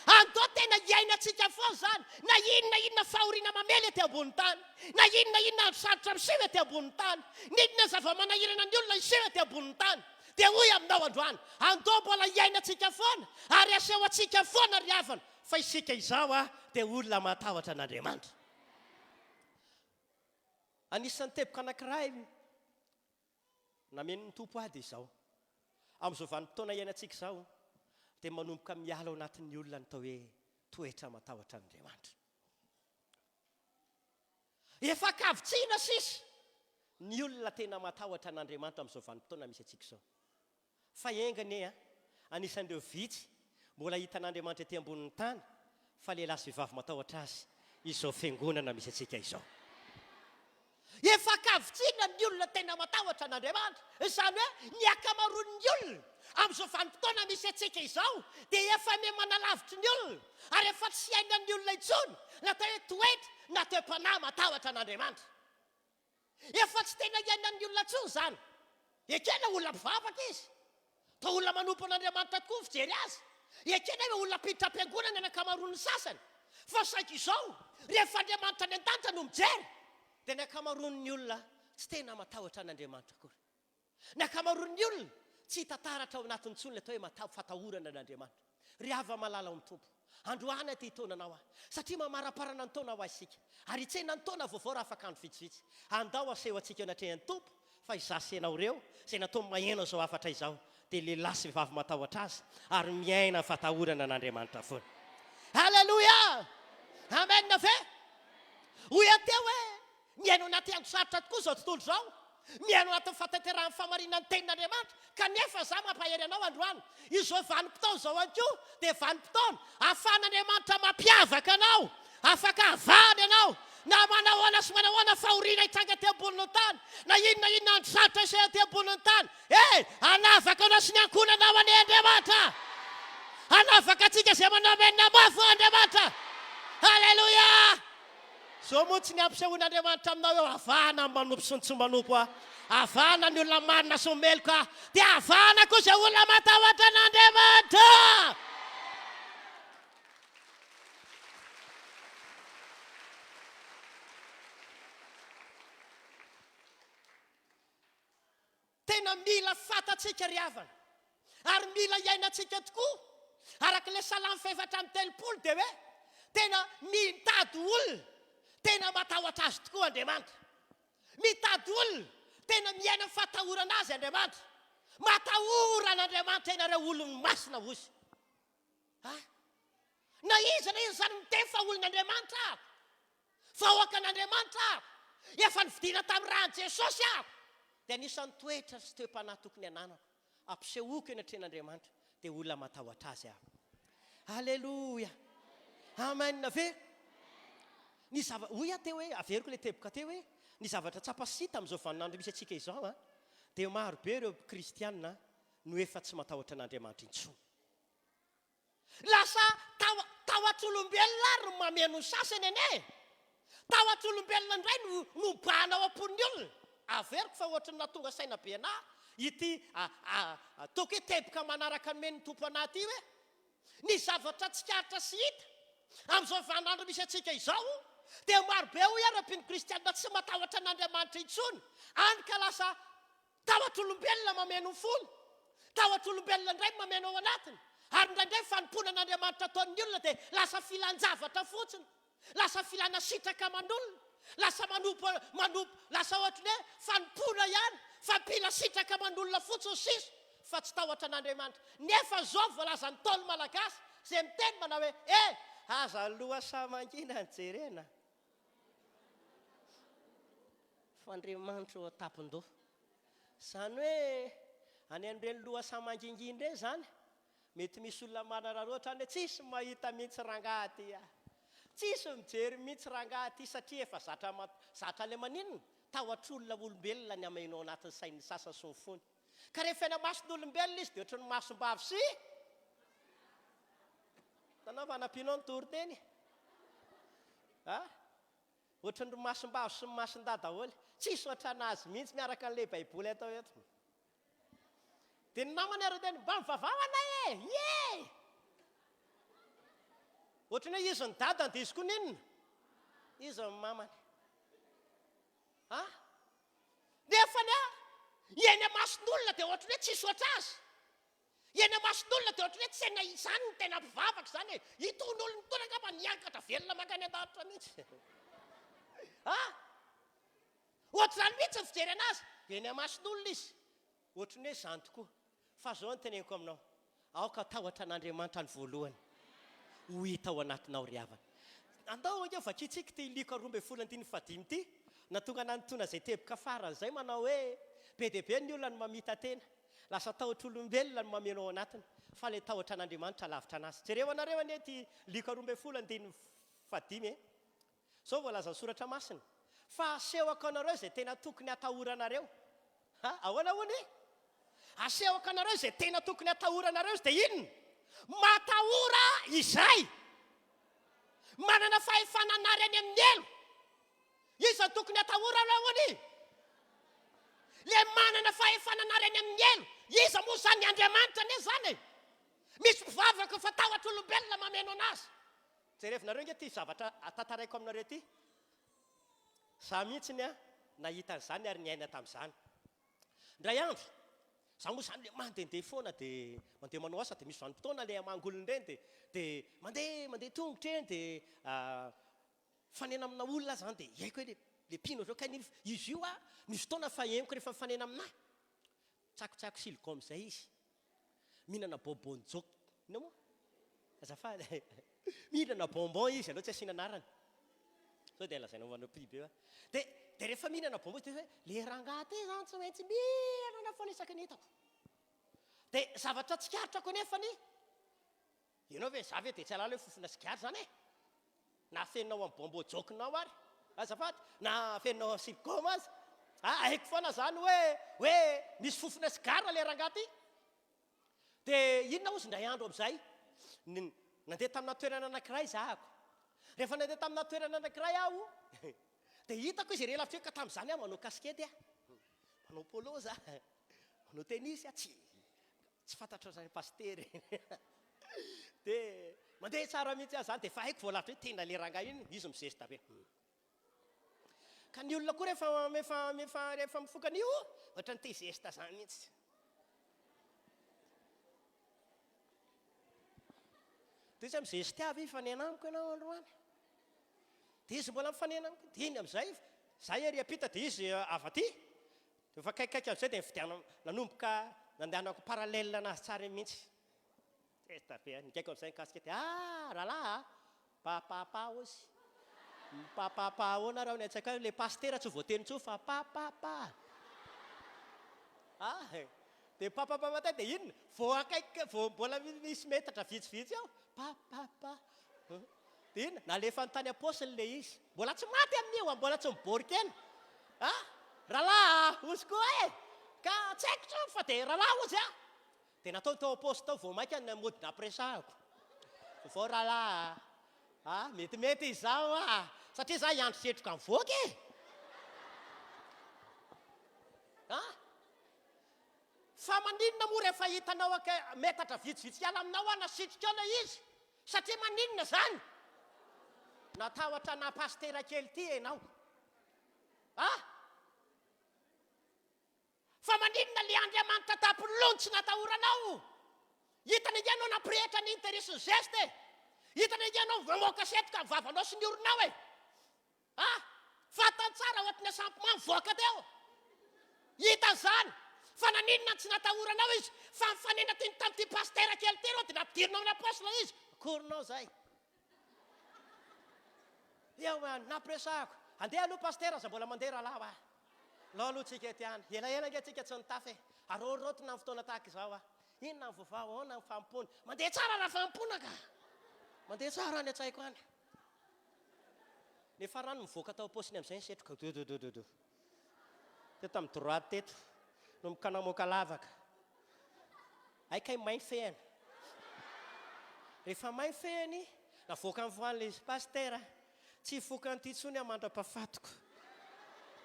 andao tena iainantsika foana zany na inona fahoriana mamely ety ambony tany na inona sarotra miseho ety ambony tany ninona zava-manahirana ny olona iseho ety ambony tany dia hoy aminao androany andao mbola iainantsika foana ary aseho antsika foana ry havana fa isika izao dia olona matahotra an'Andriamanitra. Anisan'ny teboka anankiray namen'ny tompo ady izao amin'izao vanim-potoana iainantsika izao dia manomboka miala ao anatin'ny olona ny tao hoe toetra matahotra an'Andriamanitra. Efa kavitsiana sisa ny olona tena matahotra an'Andriamanitra amin'izao vanim-potoana misy antsika izao. Fa engany anisan'ireo vitsy mbola hitan'Andriamanitra ety ambonin'ny tany fa lehilahy sy vehivavy matahotra azy izao fiangonana misy antsika izao. Efa kavitsiana ny olona tena matahotra an'Andriamanitra, izany hoe ny akamaroan'ny olona amin'izao vanim-potoana misy antsika izao dia efa manalavitra ny olona ary efa tsy ainan'ny olona intsony natao hoe toetra na toepanahy matahotra an'Andriamanitra. Efa tsy tena iainan'ny olona intsony zany. Ekena olona mivavaka izy, tao olona manompo an'Andriamanitra tokoa fijery azy. Ekena hoe olona mpiditra am-piangonana ny akamaroan'ny sasany. Fa saika izao rehefa Andriamanitra ny an-danitra no mijery dia ny akamaroan'ny olona tsy tena matahotra an'Andriamanitra akory. Ny akamaroan'ny olona tsy hita taratra ao anatin'ny tsony le atao hoe fatahorana an'Andriamanitra. Ry hava malala ao amin'ny tompo, androany ty taonanao satria mamaraparana ny taona ho isika ary hitsena ny taona vaovao raha afaka andro vitsivitsy. Andao aseho antsika anatrehan'ny tompo fa izasenao reo izay natao maheno izao afatra izao dia lehilahy sy vehivavy matahotra azy ary miaina fatahorana an'Andriamanitra foana. Halleluja! Amen na ve? Hoy ateo hoe miaino anaty andro sarotra tokoa izao tontolo izao, miaino anatin'ny fataterahany famarinan'ny tenin'Andriamanitra kanefa za mampahery anao androany izao vanim-potoana izao any koa dia vanim-potoana ahafahan'Andriamanitra mampiavaka anao, afaka havady anao na manahoana sy manahoana fahoriana hitranga ty amboniny tany na inona andro sarotra iseha ty amboniny tany. Anavaka anao sy ny ankonanao any Andriamanitra, anavaka atsika izay manao menina mafy Andriamanitra. Halleluja! Zao moa tsy ny ampisehoan'Andriamanitra aminao eo avahana ny manompo sy ny tsy manompo avahana ny olona marina sy meloka dia avahana koa izay olona matahotra an'Andriamanitra. Tena mila fatatsika ry havana ary mila iainantsika tokoa arak'ilay salamy faefatra amin'ny telopolo dia hoe tena mitady olona tena matahotra azy tokoa Andriamanitra. Mitady olona tena miaina fatahorana azy Andriamanitra. Matahorana Andriamanitra ianareo olona masina ozy. Na izy zany miteny fa olon'Andriamanitra vahoaka an'Andriamanitra efa nividiana tamin'ny ran'i Jesosy dia anisan'ny toetra sy toe-panahy tokony ananako ampisehoako eny an-tren'Andriamanitra dia olona matahotra azy Halleluja! Amen na ve? Ny hoy teo hoe averiko ilay teboka teo hoe ny zavatra tsapasita amin'izao vaninandro misy antsika izao dia maro be ireo kristianina no efa tsy matahotra an'Andriamanitra intsony. Lasa tahotr'olombelona ary no mameno ny sasany ene. Tahotr'olombelona indray no bana ao am-pon'ny olona. Averiko fa ohatrany natonga saina be anahy ity toky teboka manaraka ny men'ny tompo anahy ity hoe ny zavatra tsikaritra sy hita amin'izao vaninandro misy antsika izao dia maro be hoy ara-piny kristianina tsy matahotra an'Andriamanitra intsony. Any ka lasa tahotr'olombelona mameno ny fony, tahotr'olombelona indray mameno ao anatiny ary indraindray fanompona an'Andriamanitra ataon'ny olona dia lasa filan-javatra fotsiny, lasa filana sitraka aman'olona, lasa manompo lasa ohatrany hoe fanompona ihany fampila sitraka aman'olona fotsiny sisa fa tsy tahotra an'Andriamanitra. Nefa zao voalaza ny taolo malagasy izay miteny manao hoe aza aloha samangina ny jerena fa Andriamanitra ao an-tampon-doha. Izany hoe any amin'ireny loha samangingina ireny zany mety misy olona manararoatra any tsisy mahita mihitsy rangahy tsisy mijery mihitsy rangahy satria efa zatra le maninona tahotr'olona olombelona ny amainao anatin'ny sain'ny sasany sy ny fony. Ka rehefa ena mason'olombelona izy dia ohatran'ny masom-bavy sy tanao manampianao ny toriteny ohatran'ny masom-bavy sy ny mason-dada daholo tsisy ohatranazy mihitsy miaraka an'ilay baiboly atao eto. Dia ny namany aroteny mba mivavahana ohatrany hoe izy ny dadany dia izy koa ninona izy ny mamany nefa ny eny amason'olona dia ohatrany hoe tsisy oatra azy eny amason'olona dia ohatrany hoe tsy saina izany ny tena mpivavaka izany e iton'olona tona angamba niankatra velona mankany an-davitra mihitsy ohatr'izany mihitsy ny fijery anazy eny amason'olona izy ohatrany hoe izany tokoa fa zao ny teneniko aminao aoka tahotra an'Andriamanitra ny voalohany ho hita ao anatinao ry havana andao eo vakitsika ty iliko 12:15 ty na tonga nanontona zay teboka faran'izay manao hoe be dia be ny olona no mamita tena lasa tahotr'olombelona no mamenao anatiny fa le tahotra an'Andriamanitra lavitra anazy jereo anareo anie ty iliko 12:15 zao voalaza ny soratra masina fa asehoko anareo zay tena tokony atahoranareo ahoana hony asehoko anareo zay tena tokony atahoranareo izy dia inona matahora izay manana fahefananary any amin'ny elo izy tokony atahorana hony le manana fahefananary any amin'ny elo izy moa zany Andriamanitra ane zany misy mpivavaka fa tahotr'olombelona mameno anazy jerevinareo nge ty zavatra atantaraiko aminareo ty za mihitsiny nahita an'izany ary niaina tamin'izany ndray andro za moa zany le mandehandeha foana dia mandeha manao asa dia misy vanim-potoana le amangolony ireny dia mandeha tongotra eny dia fanena amina olona zany dia haiko hoe le pino zao kainy izy io misy fotoana fa emiko rehefa mifanena aminahy tsakotsako silicom zay izy mihinana bonbon joke ina moa azafady mihinana bonbon izy aleo tsy asiana anarany sao dia lazaina manao pribe dia rehefa mihinana bonbon izy dia hoe le rangahy ty zany tsy maintsy mihinana foana isaky ny hitako dia zavatra tsikaritra ko nefany ianao ve za ve dia tsy alala hoe fofona sikary zany e na feninao amin'ny bonbon jokenao ary azafady na feninao amin'ny silicom azy haiko foana zany hoe misy fofona sigara le rangahy ty dia inona ozy ndray andro amin'izay nandeha tamina toerana anankiray zahako rehefa nandeha tamina toerana anankiray aho dia hitako izy rehelavitra hoe ka tamin'izany aho manao kaskety manao polo za manao tenisy tsy fantatra zany pastery dia mandeha tsara mihitsy aho zany dia fa haiko voalavitra hoe tena le rangahy iny izy mizesta be ka ny olona koa rehefa mifoka an'io ohatra ny te zesta zany mihitsy dia izy mizesty avy fanena amiko ianao androany dia izy mbola mifanena amiko dia iny amin'izay zay ery apita dia izy avaty dia fa kaikaiky amin'izay dia nividiana nanomboka nandehanako paralelina anazy tsara mihitsy zestabe nikaiko amin'izay nikasikety rahalahy papapa ozy mipapapa ahoana raha ny atsaika le pastera tsy voateny tso fa papapa dia papapa tay dia inona vo mbola misy metatra vitsivitsy aho papapa dia inona nalefa ny tany apôsiny le izy mbola tsy maty amin'io mbola tsy miborika eny rahalahy ozy koa ka tsy haiko tso fa dia rahalahy ozy dia natao tao apôsy tao vo mainka ny modina apresahako vao rahalahy metimety izao satria za hiandro setroka mivoaka fa maninona moa rehefa hitanao metatra vitsivitsy ala aminao nasitrika ala izy satria maninona zany natahotra na pastera kely ty ianao fa maninona le Andriamanitra tapolony tsy natahoranao hitana ianao nampirehitra ny interesy ny zeste hitana ianao mamoaka setroka vavanao sy ny orinao fatan tsara ohatiny asampoma mivoaka teo hita zany fa naninona tsy natahoranao izy fa mifanena tiny tamin'ity pastera kely ty reo dia nampidirinao amin'ny apôstola izy korinao zay eo napresahako andeha aloha pastera za mbola mandeha rahalahy lao aloha tsika ty any elaela nge tsika tsy nitafy arorotona amin'ny fotoana tahaka izao inona ny vaovao aona ny fampony mandeha tsara raha fampona ka mandeha tsara ny atsaiko any nefa rano mivoaka tao apôsiny amin'izay ny setroka teto amin'ny droite teto no mikanamoka lavaka aikay mainy fehany rehefa mainy fehany navoaka amin'ny voan'le izy pastera tsy foka an'ity tsony amandra-pafatoko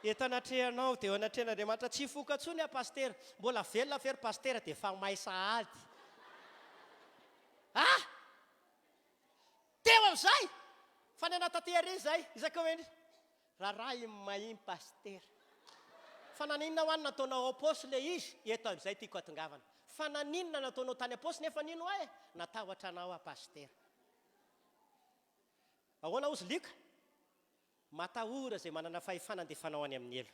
etanatrehanao dia anatrehana tsy foka tsony pastera mbola velona fery pastera dia fa may sahady teo am'izay fa ny anatatery zay izaka hoe raha mahim paster fa naninona ho any nataonao aposy le izy eto am'izay tiako atongavana fa naninona nataonao tany aposy nefa nino hoe natahotra anao a paster ahoana ozy lika matahora zay manana fahefanandefanao any amin'ny elo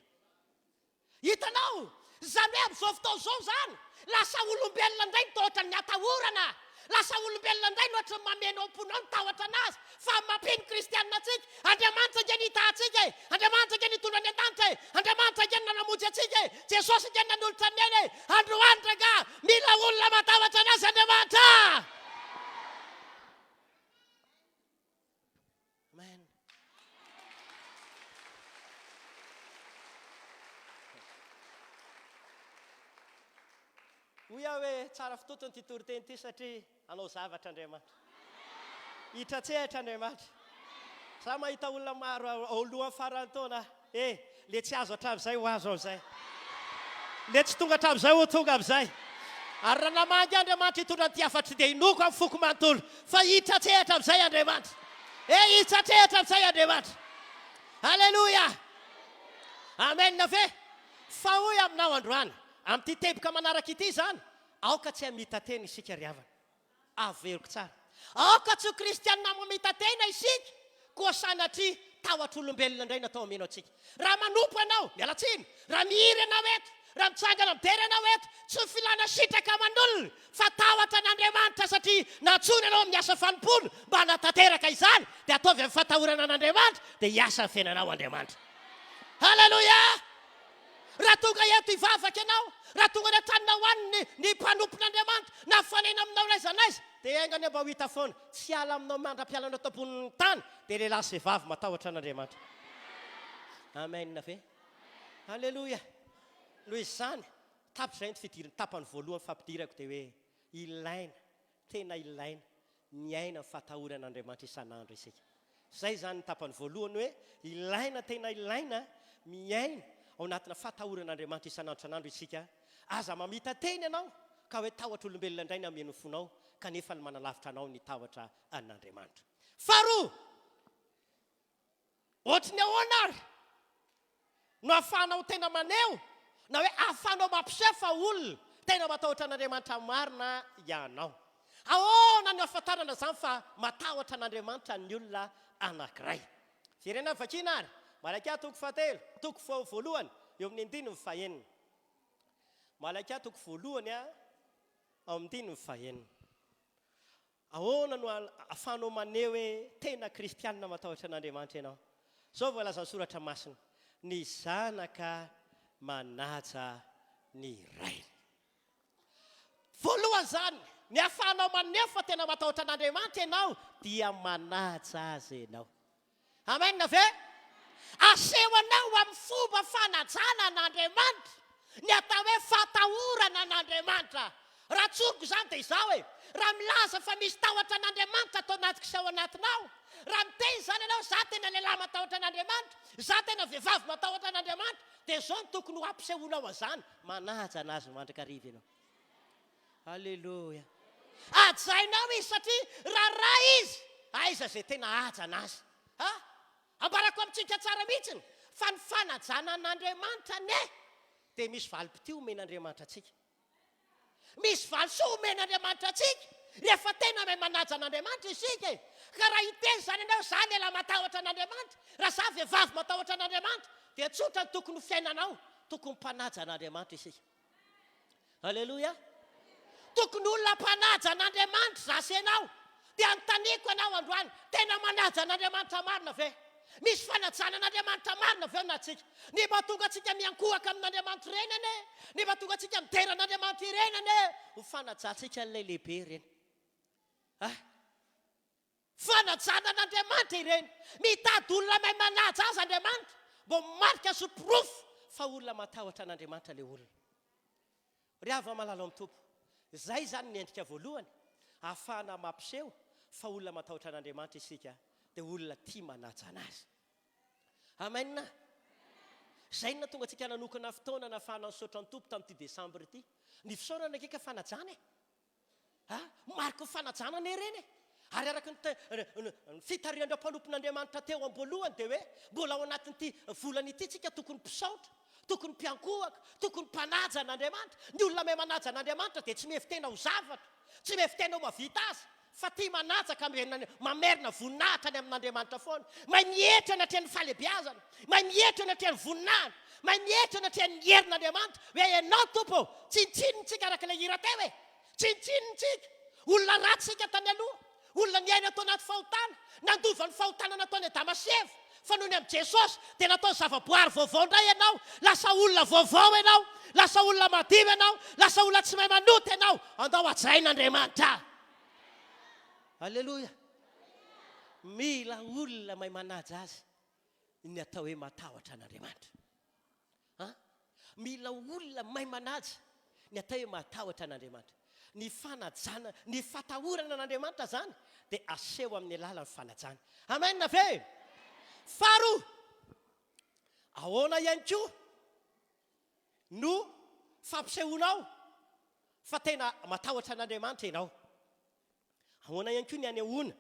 hitanao zany hoe am'izao fotoa zao zany lasa olombelona indray nitohatra ny atahorana lasa olombelona indray loatra mamenao amponao nitahotra anazy fa mampino kristianina atsika andriamanitra nge nitahatsika e andriamanitra nge nitondra any an-danitra e andriamanitra nge nanamonjy atsika e jesosy nge nanolotra ameny e androandra ka mila olona matahotra anazy andriamanitra amen hoy aho hoe tsara fitotony ty toriteny ty satria anao zavatra andriamanitra hitratsehatra andriamanitra za mahita olona maro alohan'ny farany taona le tsy azo hatramin'izay ho azo am'izay le tsy tonga hatramin'izay ho tonga am'izay ary raha namangy andriamanitra hitondra ny ty afatry dia inoko amin'ny foko manontolo fa hitratsehatra am'izay andriamanitra hitratsehatra am'izay andriamanitra halleloia amen na ve fa hoy aminao androany amin'ity teboka manaraka ity zany aoka tsy hamita tena isika ry havana averiko tsara aoka tsy ho kristianina mamita tena isika koa sanatria tahotr'olombelona indray natao ameno atsika raha manompo ianao mialatsiny raha mihiry ianao eto raha mitsangana midera ianao eto tsy filana sitraka aman'olona fa tahotra n'andriamanitra satria natsony ianao miasa fanompono mba hanatanteraka izany dia ataovy amin'ny fatahorana an'andriamanitra dia hiasa ny fiainanao andriamanitra halleloia raha tonga eto hivavaka ianao raha tonga ny atranina ho any ny mpanompon'andriamanitra na fanena aminao naizanaiza dia aingany mba ho hita foana tsy ala aminao mandra-pialanao tamponin'ny tany dia lehilahy sy vavy matahotra an'andriamanitra amen na ve halleloia noho izany tapy zay ny tapany voalohany fampidirako dia hoe ilaina tena ilaina miaina ny fatahoran'andriamanitra isan'andro isika zay zany ny tapany voalohany hoe ilaina tena ilaina miaina ao anatina fatahoran'andriamanitra isan'andro isika aza mamita teny ianao ka hoe tahotra olombelona indray ny ameno fonao kanefa ny manalavitra anao ny tahotra an'andriamanitra faharoa ohatry ny ahoana ary no ahafahanao tena maneho na hoe ahafahanao mampisefa olona tena matahotra an'andriamanitra marina ianao ahoana ny ahafantarana zany fa matahotra an'andriamanitra ny olona anankiray jerena vakina ary malakia toko fahatelo toko voalohany eo amin'ny andininy fahenina malakia toko voalohany ao amin'ny andininy fahenina ahoana no ahafahanao maneho hoe tena kristianina matahotra an'andriamanitra ianao zao voalaza ny soratra masina ny zanaka manaja ny rainy voalohany zany ny ahafahanao maneho fa tena matahotra an'andriamanitra ianao dia manaja azy ianao amen na ve aseho anao amin'ny fomba fanajana an'andriamanitra ny atao hoe fatahorana an'andriamanitra raha tsoko zany dia izao hoe raha milaza fa misy tahotra an'andriamanitra atao anatik'izao anatinao raha miteny zany ianao za tena lehilahy matahotra an'andriamanitra za tena vehivavy matahotra an'andriamanitra dia zao ny tokony ho ampisehonao azany manaja anazy mandrakariva ianao halleloia ajainao izy satria raha izy aiza zay tena aja anazy ambarako amintsika tsara mihitsiny fa ny fanajana an'andriamanitra ne dia misy valim-pity omen'andriamanitra atsika misy valisoa omen'andriamanitra atsika rehefa tena may manaja an'andriamanitra isika e ka raha hiteny zany ianao za lehilahy matahotra an'andriamanitra raha za vehivavy matahotra an'andriamanitra dia tsotra ny tokony fiainanao tokony mpanaja an'andriamanitra isika halleloia tokony olona mpanaja an'andriamanitra zasy ianao dia anontaniko ianao androany tena manaja an'andriamanitra marina ve misy fanajana an'andriamanitra marina ve natsika ny mahatonga atsika miankohaka amin'andriamanitra renany ny mahatonga atsika midera an'andriamanitra irenany ho fanajantsika n'ilay lehibe ireny fanajana an'andriamanitra ireny mitady olona may manaja azy andriamanitra mbo marika soprofo fa olona matahotra an'andriamanitra le olona ry ava malalo amin'ny tompo zay zany ny endrika voalohany ahafahana mampiseho fa olona matahotra an'andriamanitra isika dia olona tia manaja anazy amena zay na tonga atsika nanokana fotoana nahafahana nisaotra ny tompo tamin'ity decembre ity ny fisaorana akeka fanajana marika ho fanajana ny ireny ary araka ny fitariandreo mpanompon'andriamanitra teo am-boalohany dia hoe mbola ao anatin'ity volana ity tsika tokony mpisaotra, tokony mpiankohaka, tokony mpanaja an'andriamanitra. Ny olona mahay manaja an'andriamanitra dia tsy mefy tena ho zavatra, tsy mefy tena ho mavita azy, fa tia manajaka mamerina voninahitra any amin'andriamanitra foana, mahay mietra anatrehan'ny falebiazana, mahay mietra anatrehan'ny voninahitra, mahay mietra anatrehan'ny herin'andriamanitra hoe ianao tompo tsinitsinintsika araka ilay hira teo e, tsinitsinintsika. Olona ratsika tany aloha, olona niaina atao anaty fahotana, nandova ny fahotana nataony Damaseva, fa noho ny amin'i Jesosy dia natao zava-boary vaovao indray ianao, lasa olona vaovao ianao, lasa olona madio ianao, lasa olona tsy mahay manoto ianao, andao ajain'Andriamanitra. Alleloia. Mila olona mahay manaja azy ny atao hoe matahotra an'Andriamanitra. Mila olona mahay manaja ny atao hoe matahotra an'Andriamanitra. Ny fanajana, ny fatahorana an'Andriamanitra zany dia aseho amin'ny alalan'ny fanajana. Amen na ve? Faharoa, ahoana ihany koa no fampisehoanao fa tena matahotra an'Andriamanitra ianao. Ahoana ihany koa ny anehoana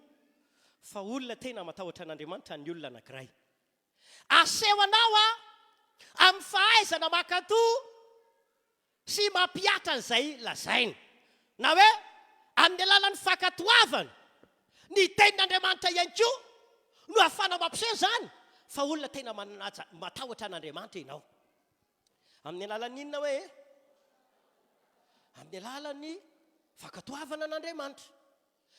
fa olona tena matahotra an'Andriamanitra ny olona anankiray. Asehoanao amin'ny fahaizana makatoa sy mampiatra an'izay lazaina. Na hoe amin'ny alalan'ny fankatoavana ny tenin'Andriamanitra ihany koa no ahafana mampiseho zany fa olona tena matahotra an'Andriamanitra ianao. Amin'ny alalan'inona hoe? Amin'ny alalan'ny fankatoavana an'Andriamanitra.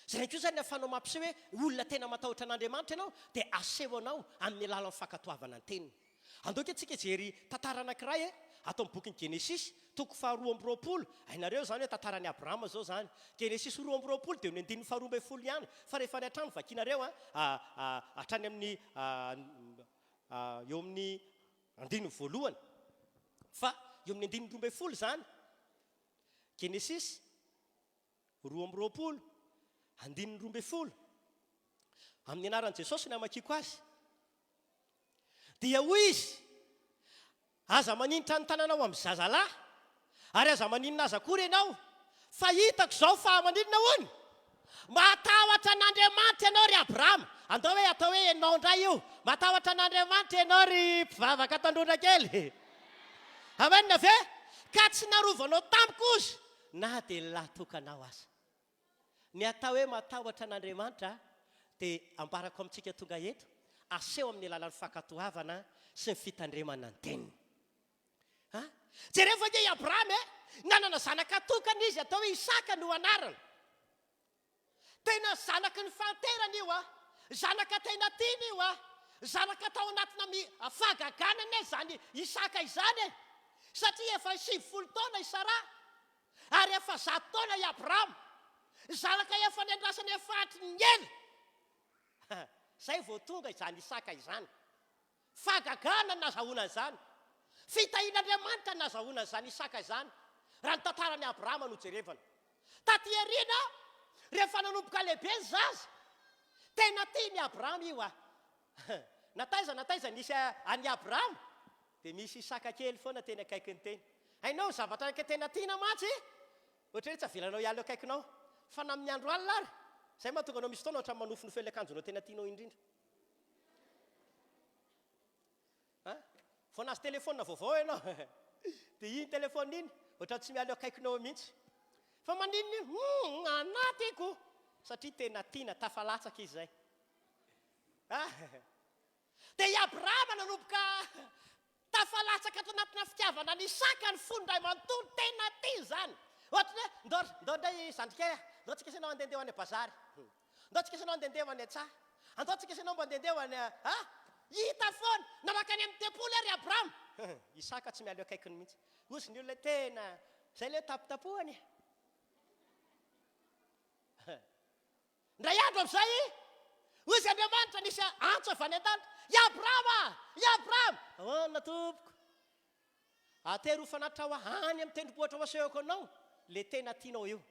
Zay koa zany ahafanao mampiseho hoe olona tena matahotra an'Andriamanitra ianao dia aseho anao amin'ny alalan'ny fankatoavana ny teniny. Andao antsika jery tantara anankiray atao amin'ny bokin'ny Genesis, toko 2:20. Hainareo zany hoe tantaran'i Abrahama zao zany. Genesis 2:20 dia ny 2:12 ihany. Fa rehefa ny hatrany vakinareo hatrany amin'ny eo amin'ny 1:1. Fa eo amin'ny 2:12 zany. Genesis 2:20, 2:12. Amin'ny anaran'i Jesosy ny amakiko azy. Dia hoy izy, aza maninitra ny tananao amin'ny zazalahy, ary aza maninina aza kory ianao, fa hitako zao fa maninona hono? Matahotra an'Andriamanitra ianao ry Abrahama. Andao hoe atao hoe ianao indray io. Matahotra an'Andriamanitra ianao ry mpivavaka ato Androndrakely. Amen na ve? Ka tsy narovanao tamiko ozy, na dia latokanao aza. Ny atao hoe matahotra an'Andriamanitra dia ambarako amintsika tonga eto, aseho amin'ny alalan'ny fankatoavana sy ny fitandremana ny teniny. Jereo fa i Abrahama nanana zanaka tokana izy atao hoe Isaka no anarana. Tena zanaky ny fanterana io zanaka tena tiany io zanaka tao anatina fahagaganana zany Isaka izany satria efa 70 taona i Sara ary efa 100 taona i Abrahama, zanaka efa niandrasany efatry ny ela. Zay vao tonga izany Isaka izany. Fahagagana nazahoana izany, fitahin'Andriamanitra nazahoana izany Isaka izany. Raha ny tantaran'i Abrahama no jerevana. Taty aoriana rehefa nanomboka lehibe ny zaza, tena tiany Abrahama io nataiza nisy any Abrahama dia misy Isaka kely foana teny akaiky ny teny. Hainao zavatra anke tena tiana matsy, ohatra hoe tsy avelanao ihany eo akaikinao, fa na amin'ny andro alina ary zay mahatonga anao misy taona ohatran'ny manofinofy ilay akanjonao tena tianao indrindra. Vao nazy telefona vaovao ianao dia iny telefona iny ohatran'ny tsy miala eo akaikinao mihitsy, fa maninona anatiko satria tena tiana tafalatsaka izy zay. Dia i Abrahama nanomboka tafalatsaka ato anatina fitiavana ny Isaka ny fony ray manontolo, tena tia zany. Ohatra hoe ndao ndray zandrikay, ndao tsika isanao andendeho any bazary, ndao tsika isanao andendeho any antsaha, andao tsika isanao mba andendeho any hita foana namakany amin'ny tempolo ary Abrahama. Isaka tsy miala eo akaikiny mihitsy. Ozy ny olona tena zay le tapitapohany. Ndray andro amin'izay ozy Andriamanitra nisy antso avy any an-danitra, i Abrahama, i Abrahama. Ahoana tompoko, atero fanatitra ho any amin'ny tendrombohitra ho asehoko anao le tena tianao io.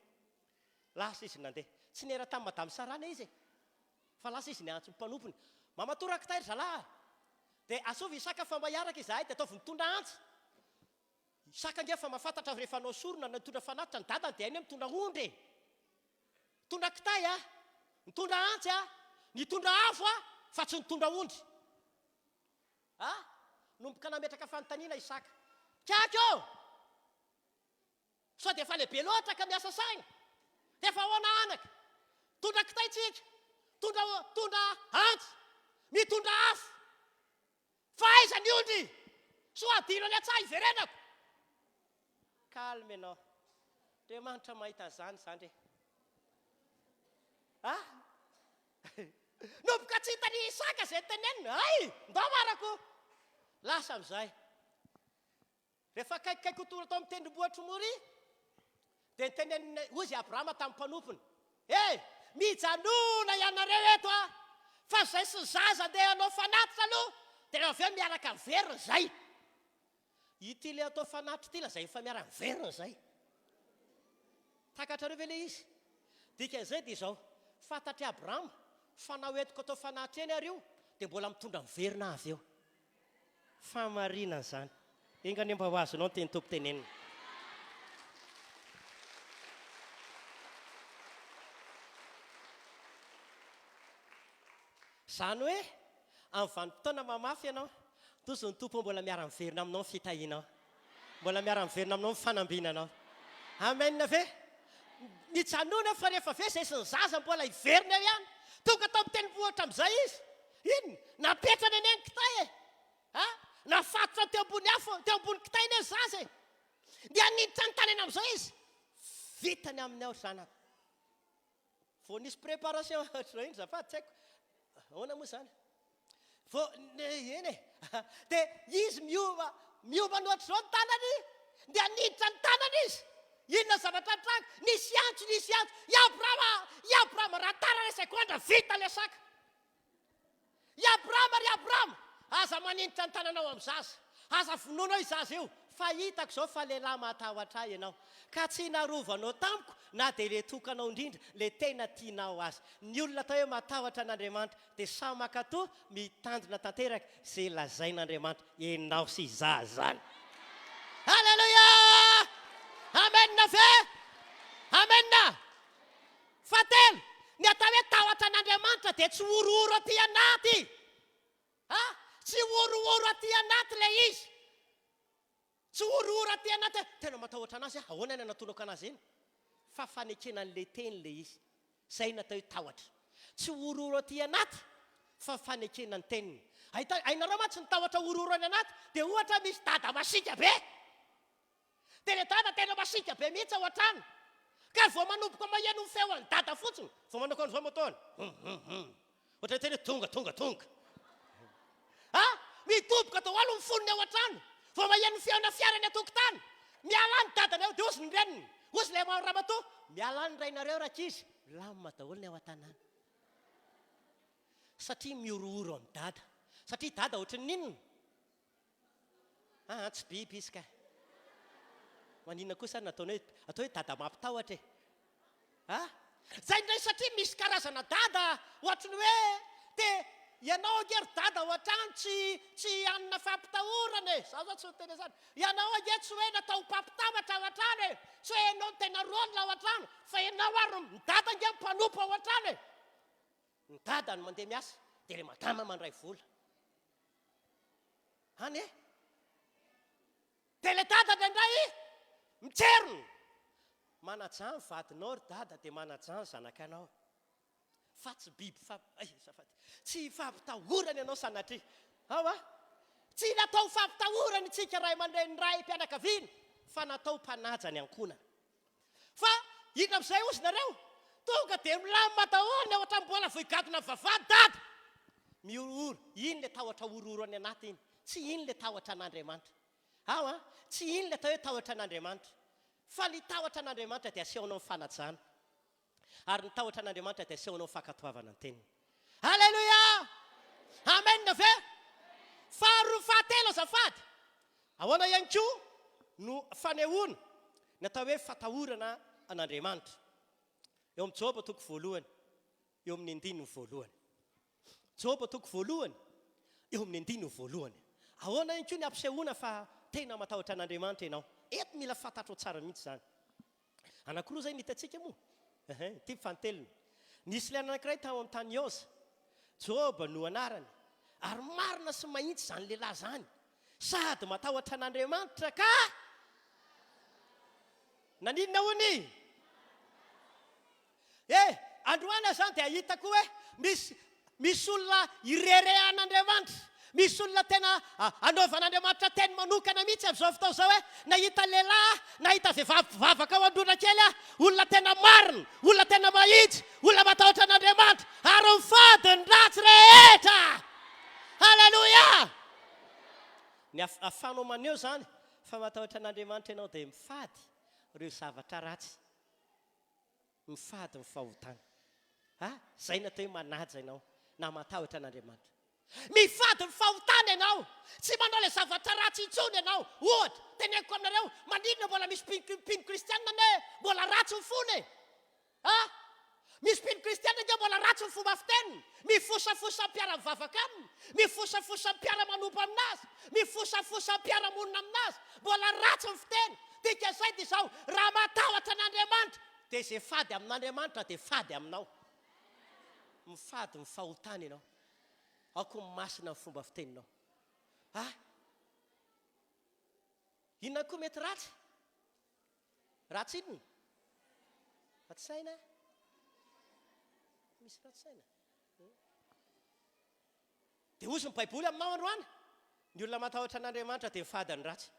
Lasa izy nandeha, tsy nera tamin'ny madamy Sarana izy fa lasa izy ny antso ny mpanompony. Mamatoraka taira zalahy, dia asovy Isaka fa mahiaraka izahay dia ataovy mitondra antsy. Isaka ngefa mahafantatra rehefa anao sorona na mitondra fanatitra ny dadany dia hainy mitondra ondry, mitondra kitay mitondra antsy a nitondra afo a fa tsy nitondra ondry nomboka nametraka fanontaniana Isaka kako sao dia efa lehibe loatra ka miasa saina dia efa hoana anaka tondra kitaitsika tondra antsy mitondra afo fa aiza ny ondry so adino any atsaha iverenako kalme ianao Andriamanitra mahita an'izany zany nomboka tsy hitany Isaka zay tenenina ndao marako lasa amin'izay rehefa kaikaiky tonga tao amin'ny tendrombohitra mory dia nitenenina ozy Abrahama tamin'ny mpanompony mijanona ianareo eto fa zay sy zaza andeha anao fanatitra aloha dia avy eo miaraka miverina zay ity le atao fanatitra ity la zay efa miaraka miverina zay takatrareo ve le izy dikan'izay dia izao fantatry Abrahama fa nahoentiko atao fanatitra eny areo dia mbola mitondra miverina avy eo famarinana zany engany mba ho azonao ny teny tompo tenenina zany hoe amin'ny vanim-potoana mamafy ianao toso ny tompo mbola miara-miverina aminao ny fitahinao mbola miara-miverina aminao ny fanambinanao amen ve mijanona fa rehefa ve zay sy ny zaza mbola hiverina eo ihany tonga tao amin'ny tendrombohitra amin'izay izy iny napetrana eny eny kitay nafatotra teo ambony afo teo ambony kitay eny zaza dia niditra ny tany eny amin'izay izy vitany amin'ny ao zanaka vao nisy préparation ohatr'izao iny zafady tsy haiko ahoana moa zany vao eny dia izy miova nohatr'izao ny tanany dia niditra ny tanany izy inona zavatra traka nisy antso i Abrahama raha tara le sekondra vita le saka i Abrahama aza maninitra ny tananao amin'ny zaza aza vonoanao i zaza io fa hitako zao fa lehilahy matahotra ianao ka tsy narovanao tamiko na dia le tokanao indrindra le tena tianao azy ny olona atao hoe matahotra an'Andriamanitra dia samy makatoa mitandrina tanteraka izay lazain'Andriamanitra enao sy zaza zany halleluja amena ve amena fatelo ny atao hoe tahotra an'Andriamanitra dia tsy orooro aty anaty tsy orooro aty anaty le izy tsy orooro aty anaty tena matahotra anazy ahoana ny anatonako anazy iny fa fanekenan'le teny le izy zay natao hoe tahotra tsy orooro aty anaty fa fanekenany teniny ainareo mantsy ny tahotra orooro any anaty dia ohatra misy dada masika be dia le dada tena masika be mihitsy ao an-trano ka vao manomboka maheno ny feon'ny dada fotsiny vao manao an'izao moataony ohatra teny hoe tonga mitoboka tao alo ny fonony ao an-trano vao maheno ny feona fiarany atokotany miala ny dadany ao dia ozy ny reniny ozy le ramatoa miala ny rainareo rakizy lamima daholo ny ao an-tanàna satria miorooro amin'ny dada satria dada ohatry ny ninona tsy biby izy ka maninona kosa nataony hoe atao hoe dada mampitahotra zay ndray satria misy karazana dada ohatry ny hoe dia ianao agery dada ao an-trano tsy anina fampitahorana za zao tsy tena zany ianao age tsy hoe natao mpampitambatra ao an-trano tsy hoe ianao tena rolona ao an-trano fa ianao ary ny dada nge mpanompo ao an-trano ny dada no mandeha miasa dia le madama mandray vola any dia le dada ndraindray mitseriny manajan vadinao ry dada dia manajan zanakanao fa tsy biby tsy fampitahorany ianao sanatria tsy natao fampitahorany tsika ray aman-dreny ray mpianakaviana fa natao mpanajany ankonana fa inona amin'izay ozy nareo tonga dia milamima daholo ohatra mbola voigadona vavady dada miorooro iny le tahotra orooro any anaty iny tsy iny le tahotra an'Andriamanitra tsy iny le atao hoe tahotra an'Andriamanitra fa ny tahotra an'Andriamanitra dia asehonao ny fanajana ary ny tahotra an'Andriamanitra dia asehonao ny fankatoavana ny teniny halleluja amena ve fahatelo azafady ahoana ihany koa no fanehoana ny atao hoe fatahorana an'Andriamanitra eo amin'ny Joba toko voalohany eo amin'ny 9 voalohany Joba toko voalohany eo amin'ny 9 voalohany ahoana ihany koa ny ampisehoana fa tena matahotra an'Andriamanitra ianao eto mila fantatro tsara mihitsy zany anankiroa zay ny hitantsika moa ty fanotelony nisy ilay anankiray tao amin'ny tany Ioza, Joba no anarany, ary marina sy mahitsy zany lehilahy zany, sady matahotra an'Andriamanitra ka naninona hony? Androana zany dia hitako hoe misy olona irere an'Andriamanitra, misy olona tena anaovan'Andriamanitra teny manokana mihitsy amin'izao fotoana izao hoe nahita lehilahy, nahita vehivavy vavaka ao Androndrakely olona tena marina, olona tena mahitsy, olona matahotra an'Andriamanitra, ary mifady ny ratsy rehetra. Halleluja! Ny ahafahanao maneho zany fa matahotra an'Andriamanitra ianao dia mifady ireo zavatra ratsy, mifady ny fahotana. Zay natao hoe manaja ianao na matahotra an'Andriamanitra. Mifady ny fahotana ianao, tsy manao ilay zavatra ratsy intsony ianao. Ohatra, teneniko aminareo, maninona mbola misy mpino kristianina ne mbola ratsy ny fony? Misy mpino kristianina nge mbola ratsy ny fomba fiteniny, mifosafosa mpiara-mivavaka aminy, mifosafosa mpiara-manompo aminazy, mifosafosa mpiara-monina aminazy, mbola ratsy ny fiteny. Dika zay dia izao, raha matahotra an'Andriamanitra dia izay fady amin'Andriamanitra dia fady aminao. Mifady ny fahotana ianao, aoko masina ny fomba fiteninao. Inona koa mety ratsy? Ratsy inona? Ratsy saina? Misy ratsy saina? Dia ozy ny Baiboly aminao androany, ny olona matahotra an'Andriamanitra dia mifady ny ratsy.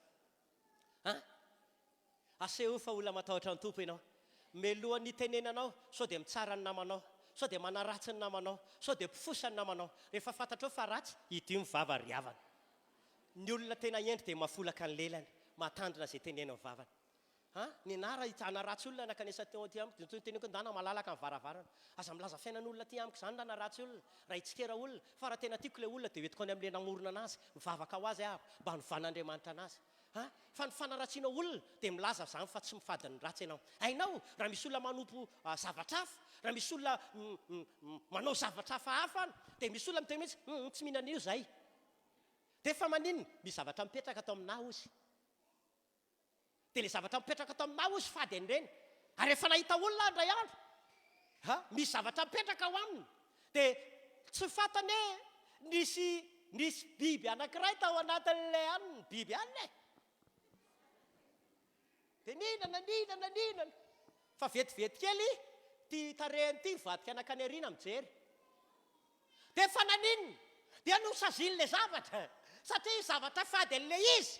Aseho fa olona matahotra ny tompo ianao, melohan'ny tenenanao sao dia mitsara ny namanao, sao dia manaratsy ny namanao, sao dia mpifosa ny namanao. Rehefa fantatrao fa ratsy, idio mivava ry havana. Ny olona tena endry dia mafolaka ny lelany, matandrina izay tenena vavana. Ny anara hitana ratsy olona nakanesa teo aty amiko, dia teneniko ndana malalaka ny varavarana. Aza milaza fiainan'olona aty amiko zany na ratsy olona, raha hitsikera olona, fa raha tena tiako ilay olona dia hoentiko any amin'ilay namorona anazy, mivavaka ho azy aho mba novan'Andriamanitra anazy. Fa ny fanaratsiana olona dia milaza zany fa tsy mifady ny ratsy ianao. Hainao, raha misy olona manompo zavatra hafa, raha misy olona manao zavatra hafa dia misy olona miteny mihitsy tsy mihinana io zay. Dia fa maninona? Misy zavatra mipetraka atao aminahy ozy. Dia ilay zavatra mipetraka atao aminahy ozy fady an'ireny. Ary rehefa nahita olona andray andro, misy zavatra mipetraka ao aminy, dia tsy fantany hoe nisy biby anankiray tao anatin'ilay aniny, biby aniny. Dia ninana fa vetivety kely ty tarehiny ty mivadika anakany ariana mijery. Dia fa naninona? Dia nosaziny ilay zavatra, satria zavatra fady an'ilay izy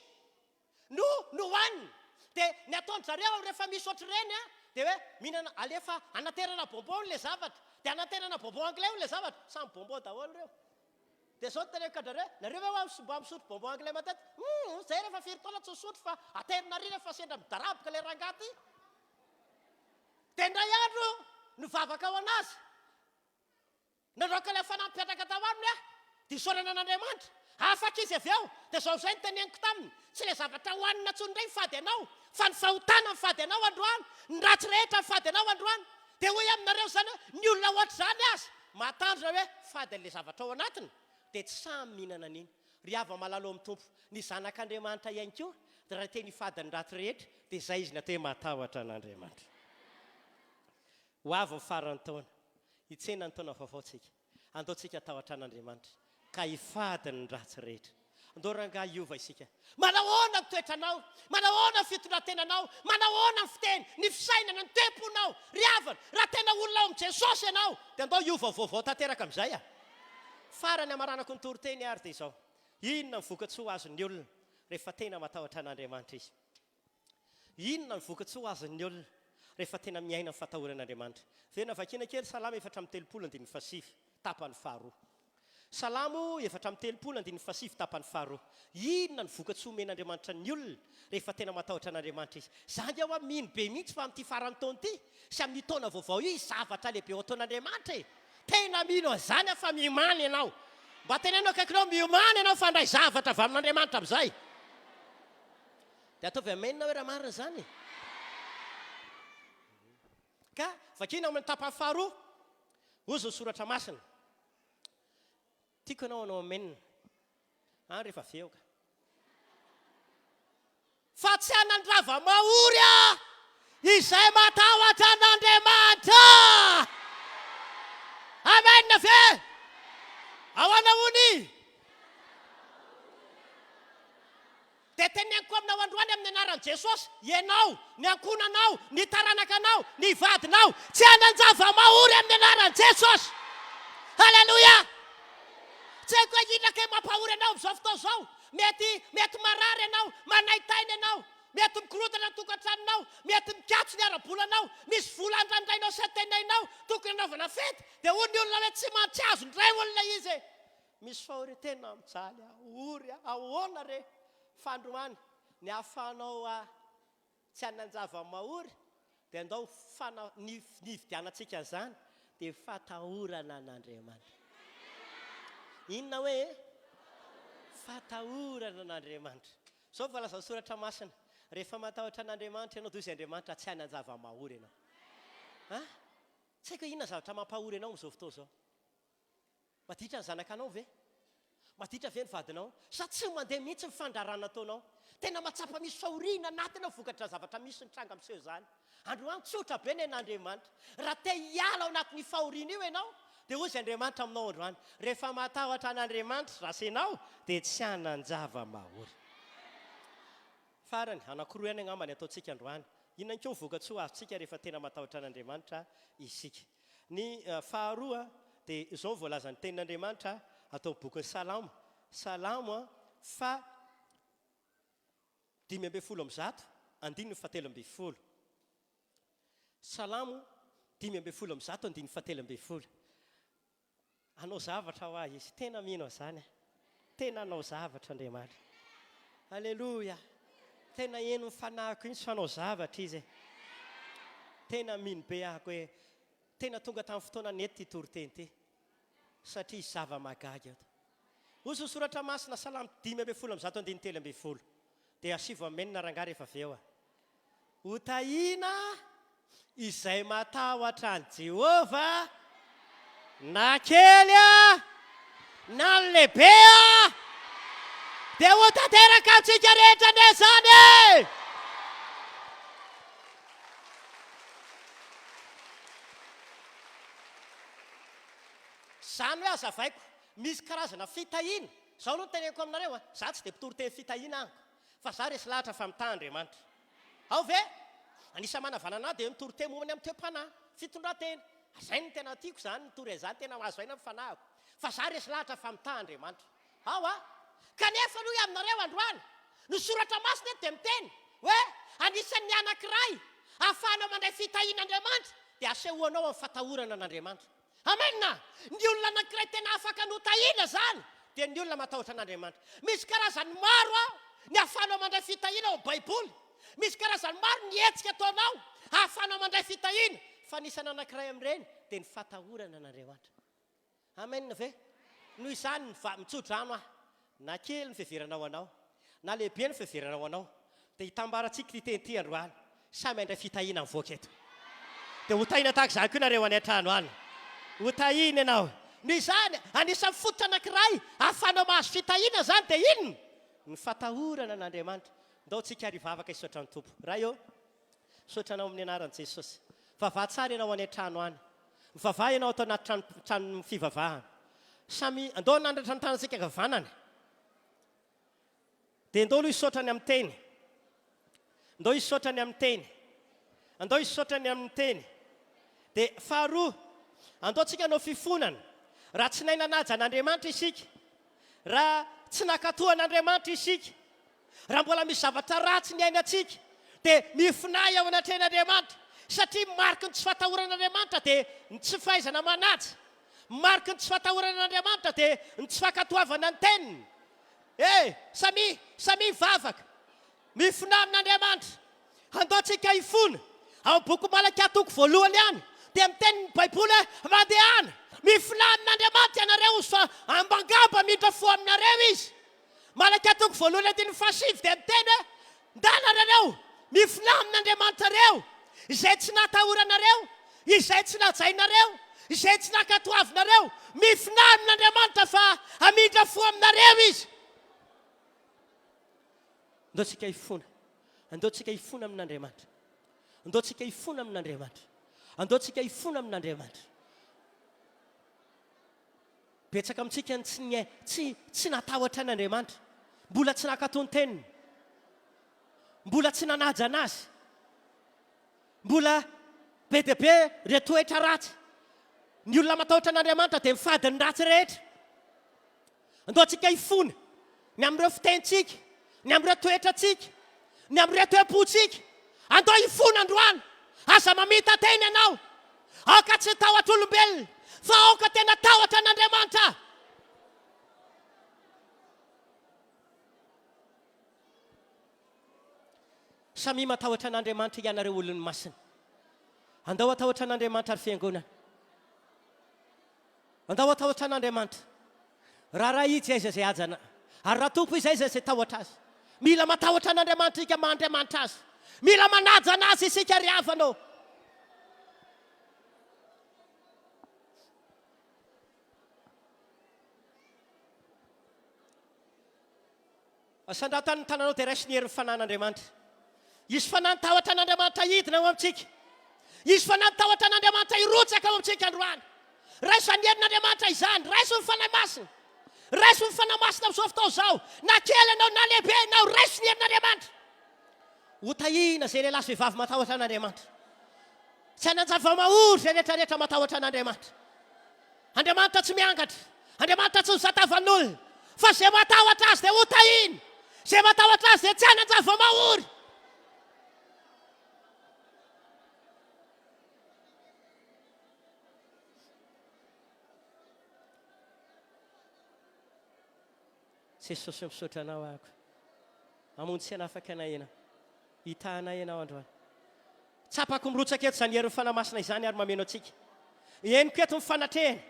no hohaniny. Dia ny ataony zareo rehefa misy ohatr'ireny dia hoe mihinana, alefa anaterana bonbon ilay zavatra, dia anaterana bonbon anglais ilay zavatra, samy bonbon daholo reo. Dia zao teneniko andrareo, nareo hoe mba misotro bonbon anglais matetika, zay rehefa firy taona tsy misotro fa aterina ry rehefa sendra midaraboka ilay rangaty. Dia indray andro nivavaka ao anazy, naroaka ilay fanampitretraka tao aminy dia isaorana an'Andriamanitra, afaka izy avy eo. Dia zao izay ny teneniko taminy, tsy ilay zavatra hohanina intsony indray mifady anao, fa ny fahotana mifady anao androany, ny ratsy rehetra mifady anao androany. Dia hoy aminareo zany ny olona ohatr' zany azy matandrina hoe fady an'ilay zavatra ao anatiny, dia tsy samy mihinana an'iny. Ry hava malalo amin'ny tompo, ny zanak'Andriamanitra ihany koa dia raha teny fady ny ratsy rehetra dia izay izy natao hoe matahotra an'Andriamanitra. Ho avy ny farany taona, hitsena ny taona vaovaotsika, andaontsika tahotra an'Andriamanitra ka hifady ny ratsy rehetra. Andao rangahy hiova isika. Manahoana ny toetranao, manahoana ny fitondrantenanao, manahoana ny fiteny, ny fisainana, ny temponao, ry havana, raha tena olona ao amin'i Jesosy ianao dia andao hiova vaovao tanteraka amin'izay. Farany amaranako ny toriteny ary dia izao, inona ny vokatsoa azon'ny olona rehefa tena matahotra an'Andriamanitra izy? Inona ny vokatsoa azon'ny olona rehefa tena miaina ny fatahoran'Andriamanitra? Vena vakina kely Salamo 4:7 tapany faharoa. Salamo 4:7 tapany faharoa. Inona ny vokatsoa men'Andriamanitra ny olona rehefa tena matahotra an'Andriamanitra izy? Zany aho mino be mihitsy fa amin'ity farany taona ity sy amin'ny taona vaovao io zavatra lehibe ao ataon'Andriamanitra e. Tena mino an'izany fa miomany ianao. Mba tenenao akaikinao miomany ianao fa andray zavatra avy amin'Andriamanitra amin'izay. Dia ataovy amenina hoe raha marina izany. Ka vakina amin'ny tapany faharoa, ozy ny soratra masina. Tiako ianao anao amenina. Rehefa avy eo ka. Fa tsy hanandrava mahory izay matahotra an'Andriamanitra. amen ve ahoana hony dia teneniko aminao androany amin'ny anaran'i jesosy ianao ny ankonanao ny taranakanao ny vadinao tsy hananjava mahory amin'ny anaran'i jesosy halleloia tsy haiko inona mampahory anao amin'izao fotoana izao mety marary ianao manaitaina ianao mety mikorotana ny tokantranonao mety mikatso ny arabolanao misy vola andrandrainao sy atenainao tokony anaovana fety dia hoy ny olona hoe tsy mantsy azo ndray olona izy misy fahoretena mijaly ahory ahoana re fandroany ny ahafahanao tsy hananjava mahory dia andao nividianantsika an'izany dia fatahorana an'Andriamanitra inona hoe fatahorana an'Andriamanitra zao voalaza ny soratra masina rehefa matahotra an'Andriamanitra ianao dia izy Andriamanitra tsy hananjava mahory ianao tsy haiko inona zavatra mampahory ianao amin'izao fotoana izao maditra ny zanakanao ve maditra ve ny vadinao sa tsy mandeha mihitsy mifandrarana ataonao tena matsapa misy fahoriana anatiny ao vokatra zavatra misy nitranga miseho izany androany tsotra be ny an'Andriamanitra raha te hiala ao anatin'ny fahoriana io ianao dia hoy izy Andriamanitra aminao androany rehefa matahotra an'Andriamanitra raha ianao dia tsy hananjava mahory farany anankiroa ihany angambany ataontsika androany inona koa vokatsoa azontsika rehefa tena matahotra an'Andriamanitra isika ny faharoa dia izao voalazany tenin'Andriamanitra atao boky salamo salamo fa 5:100 1:7 salamo 5:100 1:7 anao zavatra ho ahy izy tena mino zany tena anao zavatra Andriamanitra halleloia tena eno mifanahiko iny sy fanao zavatra izy tena mino be ahako hoe tena tonga tamin'ny fotoana nety toriteny ty satria zava-magaga eto ozy ny soratra masina salamo 5:100 1:7 dia asivo amenina rangaha rehefa avy eo hotahina izay matahotra an' Jehova na kely na lehibe dia ho tanteraka antsika rehetra ne zany zany hoe azavaiko misy karazana fitahina zao aloha teneniko aminareo za tsy dia mpitory teny fitahina aniko fa za resy lahatra fa mitaha Andriamanitra ao ve anisa manavanana dia mitory teny momany amin'ny teom-panahy fitondratena zay ny tena tiako zany nitory izany tena mahazo aina mifanahako fa za resy lahatra fa mitaha Andriamanitra ao kanefa aloha aminareo androany ny soratra masina eto dia miteny hoe anisan'ny anankiray ahafahanao mandray fitahin'Andriamanitra dia asehoanao amin'ny fatahorana an'Andriamanitra amenna ny olona anankiray tena afaka notahina zany dia ny olona matahotra an'Andriamanitra misy karazany maro ny ahafahanao mandray fitahina ao baiboly misy karazany maro ny hetsika ataonao ahafahanao mandray fitahina fa nisany anankiray amin'ireny dia ny fatahorana an'Andriamanitra amenna ve noho izany mitsotra ano na kely ny fiheveranao anao na lehibe ny fiheveranao anao dia hitambarantsika ty teny ty androany samy andray fitahina mivoaka eto dia hotahina tahaka izany koa nareo any an-trano any hotahina ianao noho izany anisan'ny fototra anankiray ahafahanao mahazo fitahina zany dia inona ny fatahorana an'Andriamanitra ndao tsika harivavaka hisotra ny tompo raha eo sotranao amin'ny anaran'i Jesosy vavaha tsara ianao any an-trano any mivavaha ianao atao anaty trano fivavahana samy andao nandratra ny tanantsika gavanana dia ndao aloha hisotrany amin'ny teny ndao hisotrany amin'ny teny andao hisotrany amin'ny teny dia faharoa andao tsika anao fifonana raha tsy nainanaja an'Andriamanitra isika raha tsy nakatohan'Andriamanitra isika raha mbola misy zavatra ratsy ny ainatsika dia mifinahy ao anatrehan'Andriamanitra satria mariky ny tsy fatahoran'Andriamanitra dia ny tsy fahaizana manaja mariky ny tsy fatahoran'Andriamanitra dia ny tsy fankatoavana ny teniny samy vavaka mifinahy amin'Andriamanitra andaotsika hifona ao boky Malakia toko voalohany any dia miteny ny baiboly mandehana mifinahy amin'Andriamanitra ianareo izy fa ambangamba miditra fo aminareo izy Malakia toko voalohany 5 dia miteny hoe ndanareo mifinahy amin'Andriamanitra reo izay tsy natahoranareo izay tsy najainareo izay tsy nakatoavinareo mifinahy amin'Andriamanitra fa amidra fo aminareo izy andaotsika hifona andaotsika hifona amin'Andriamanitra andaotsika hifona amin'Andriamanitra andaotsika hifona amin'Andriamanitra betsaka amintsika tsy natahotra n'Andriamanitra, mbola tsy nakatony teniny, mbola tsy nanaja anazy, mbola be dia be re toetra ratsy. Ny olona matahotra n'Andriamanitra dia mifady ny ratsy rehetra. Andao antsika hifona ny amin'ireo fitentsika, ny amin'ireo toetratsika, ny amin'ireo toe-pontsika. Andao hifona androany, aza mamita teny ianao. Aoka tsy tahotra olombelona, fa aoka tena tahotra n'Andriamanitra. Samy matahotra n'Andriamanitra ianareo olony masina. Andao atahotra n'Andriamanitra ary fiangonana. Andao atahotra n'Andriamanitra. Raha izy izay ajana, ary raha tompo izay izay tahotra azy. Mila matahotra n'Andriamanitra ika Andriamanitra azy. Mila manaja anazy isika ry havanao. Asandratan ny tananao dia raisy ny herin'ny fanan'Andriamanitra. Isy fanahy tahotra n'Andriamanitra hidina ao amintsika. Isy fanahy tahotra n'Andriamanitra hirotsaka ao amintsika androany. Raisa ny herin'Andriamanitra izany, raisa ny fanahy masina. Raisa ny fanahy masina amin'izao fotoana izao. Na kely ianao na lehibe ianao, raisa ny herin'Andriamanitra. Hotahina izay lehilahy sy vehivavy matahotra n'Andriamanitra. Tsy hanan-java-mahory izay rehetrarehetra matahotra n'Andriamanitra. Andriamanitra tsy miangatra, Andriamanitra tsy nizatavan'olona, fa izay matahotra azy dia hotahina. Izay matahotra azy dia tsy hanan-java-mahory. Jesosy misaotra anao ako. Amonjy tsy hanafaka anay ianao. Hitanay ianao androany. Tsapako mirotsaka eto izany herin'ny fanahy masina izany ary mameno antsika. Eniko eto ny fanatrehana.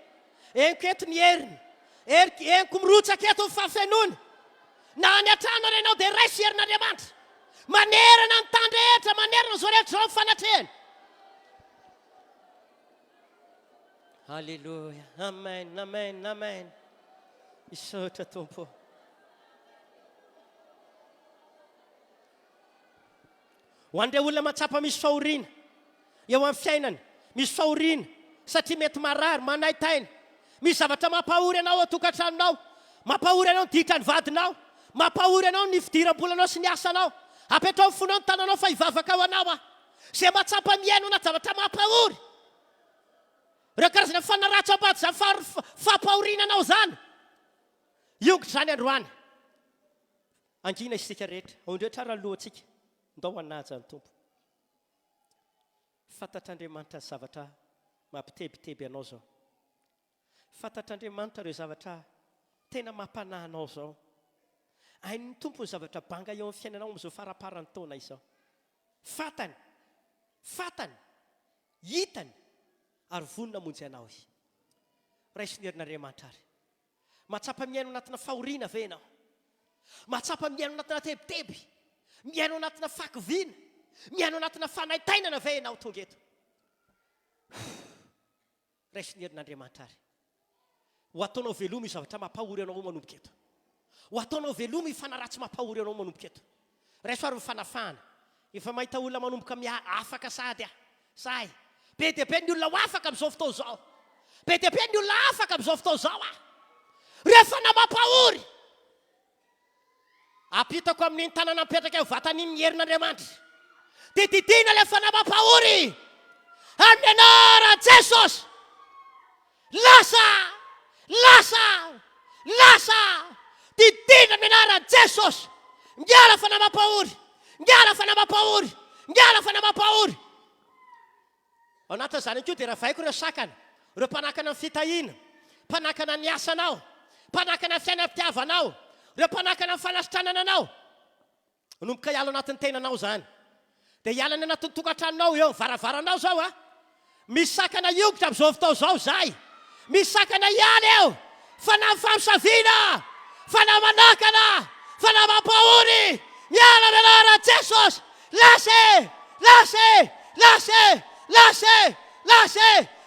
Eniko eto ny heriny. Eniko mirotsaka eto ny fafenoana. Na any an-trano ary ianao dia raisy herin'Andriamanitra. Manerana ny tany rehetra, manerana izao rehetra izao ny fanatrehana. Halleluja. Amen, amen, amen. Misaotra Tompo. Ho an'ireo olona matsapa misy fahoriana eo amin'ny fiainany, misy fahoriana satria mety marary, manaitaina. Misy zavatra mampahory ianao ao tokantranonao, mampahory ianao ny ditra ny vadinao, mampahory ianao ny fidiram-bolanao sy ny asanao. Apetrao ny fonao ny tananao fa hivavaka ao anao. Izay matsapa miaino na zavatra mampahory. Ireo karazana fanaratsy ambady izany fampahorinanao izany. Iongotra izany androany. Angina isika rehetra, ondreo tsara ny lohantsika. Ndao hanaja ny Tompo. Fantatr'Andriamanitra ny zavatra mampitebiteby anao zao. Fantatr'Andriamanitra ireo zavatra tena mampanahy anao zao. Hain'ny Tompo ny zavatra banga eo amin'ny fiainanao amin'izao faraparan'ny taona izao. Fantany, hitany, ary vonona monjy anao. Raisy ny herin'Andriamanitra ary. Matsapa miaino anatina fahoriana ve ianao? Matsapa miaino anatina tebiteby? Miaino anatina fakiviana? Miaino anatina fanaitainana ve ianao tonga eto? Raisy ny herin'Andriamanitra ary. Ho ataonao veloma io zavatra mampahory anao manomboka eto. Ho ataonao veloma io fanaratsy mampahory anao manomboka eto. Raisy ary mifanafahana. Efa mahita olona manomboka afaka sady sahy. Be dia be ny olona ho afaka amin'izao fotoana izao. Be dia be ny olona afaka amin'izao fotoana izao. Rehefa namampahory. Apitako amin'ny tanana mipetraka eo vatan'iny herin'Andriamanitra. Dia didina ilay fanamampahory. Amin'ny anaran'i Jesosy. Lasa. Didina amin'ny anaran'i Jesosy. Ngiala fanamampahory. Ao anatin'izany koa dia ravaiko ireo sakana, ireo mpanakana ny fitahiana, mpanakana ny asanao, mpanakana ny fiainam-pitiavanao, ireo mpanakana ny fanasitranana anao. Manomboka hiala anatin'ny tenanao zany. Dia hiala ny anatin'ny tokantranonao eo, varavaranao zao a. Misy sakana iongotra amin'izao fotoana izao zay. Misy sakana hiala eo. Fanahy famsaviana, fanahy manakana, fanahy mampahory. Miala amin'ny anaran'i Jesosy. Lase.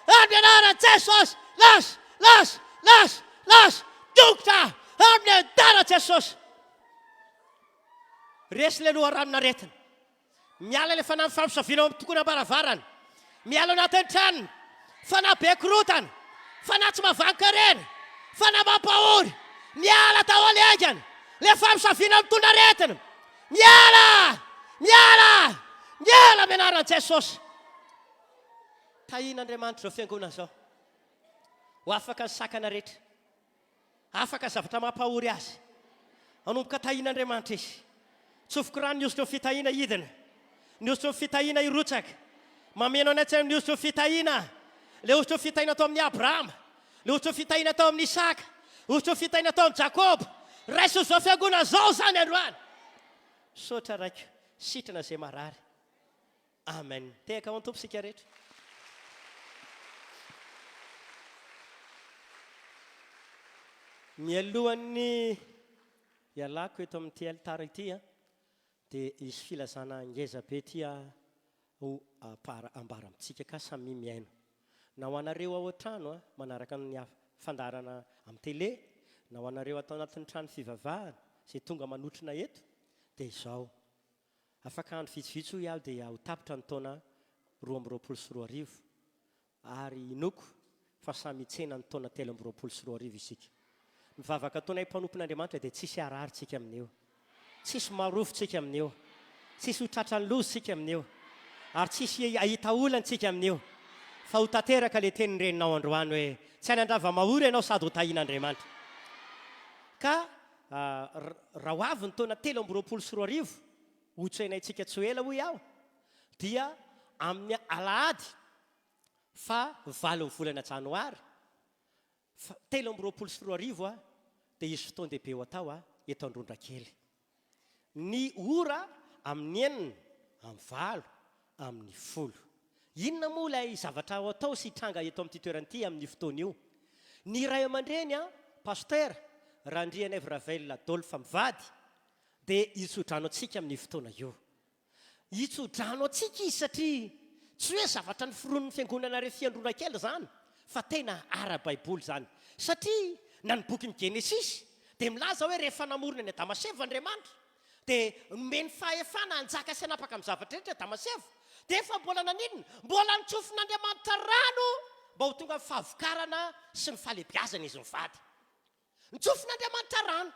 Amin'ny anaran'i Jesosy. Las. Tongotra amin'ny anaran'i Jesosy. Resy ilay loharanona retina. Miala ilay fanahy famsaviana ao amin'ny tokony ambaravarana. Miala anatin'ny tranony. Fanahy be korotana. Fanahy tsy mavanka reny. fanamampahory miala taholy aikany lefa misaviana mitondra aretina miala mianaran'i Jesosy. Tahina Andriamanitra zao fiangonana zao ho afaka ny sakana rehetra, afaka zavatra mampahory azy, anomboka tahina Andriamanitra izy. Tsofoko rano niositra ny fitahiana idina, niositra ny fitahiana irotsaka, mameno anatsy niositra ny fitahiana, le ositra ny fitahiana tao amin'ny Abrahama, le ositra ny fitahiana tao amin'ny Isaka, ositra ny fitahiana tao amin'ny Jakoba. Raiso zao fiangonana zao zany androany. Sotra raiko, sitrana izay marary. Amen. Tehaka ho antompo sika rehetra. Mialohan'ny ialako eto amin'ity alitara ity dia isy filazana ngeza be ity ho ambara amintsika ka samy miaino. Na ho anareo ao an-trano manaraka ny fandarana amin'ny télé, na ho anareo atao anatin'ny trano fivavahana izay tonga manotrina eto dia izao. Afaka andro vitsivitsy iaho dia ho tapitra ny taona 2024 ary inoko fa samy hitsena ny taona 2024 isika. Ny vavaka taona mpanompon'Andriamanitra dia tsisy ararintsika amin'io, tsisy marofontsika amin'io, tsisy ho tratran'ny lozitsika amin'io, ary tsisy ahita olantsika amin'io, fa ho tanteraka le teny reninao androany hoe tsy any andrava mahory ianao sady ho tahian'Andriamanitra. Ka raha ho avy ny taona 2024 hotsenaitsika tsy ho ela hoy aho dia amin'ny Alahady fa 9 volana Janoary 2024 dia isy fotoan-dehibe ho atao eto Androndrakely. Ny ora amin'ny 9, amin'ny 9, amin'ny 10. Inona moa ilay zavatra ho atao sy hitranga eto amin'ity toerana ity amin'ny fotoana io? Ny ray aman-dreny pasteur Randriana Evravel Adolphe mivady dia hitsodrano antsika amin'ny fotoana io. Hitsodrano antsika izy satria tsy hoe zavatra ny firon'ny fiangonana RHEFI Androndrakely zany, fa tena ara-baiboly zany. Satria na ny boky ny Genesis dia milaza hoe rehefa namorona ny Adamaseva Andriamanitra dia nomeny fahefana hanjaka sy hanapaka amin'ny zavatra rehetra Adamaseva, dia efa mbola naninona, mbola nitsofin'Andriamanitra rano mba ho tonga amin'ny fahavokarana sy ny fahalebiazana izy mivady. Nitsofin'Andriamanitra rano.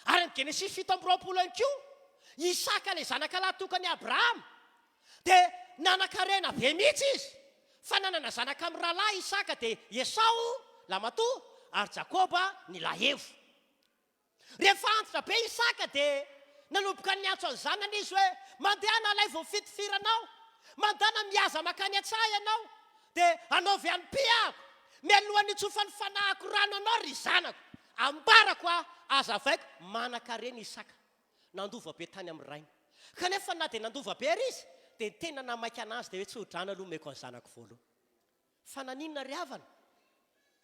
Ary ny Genesis 7:20 ihany koa, Isaka ilay zanaka lahy tokany Abrahama dia nanan-karena be mihitsy izy, fa nanana zanaka amin'ny rahalahy Isaka dia Esau lamatoa ary Jakoba ny lahevo. Rehefa antitra be Isaka dia nanomboka ny antso ny zanany izy hoe mandeha nalay vao fitifiranao, mandana mihaza makany an-tsaha ianao dia anaovy any piako, mialohan'ny tsofany fanahako rano anao ry zanako, ambarako azavaiko manan-karena Isaka. Nandova be tany amin'ny rainy. Kanefa na dia nandova be ry izy dia tena namaika anazy dia hoe tsy ho drana aloha meko ny zanako voalohany. Fa naninona ry havana?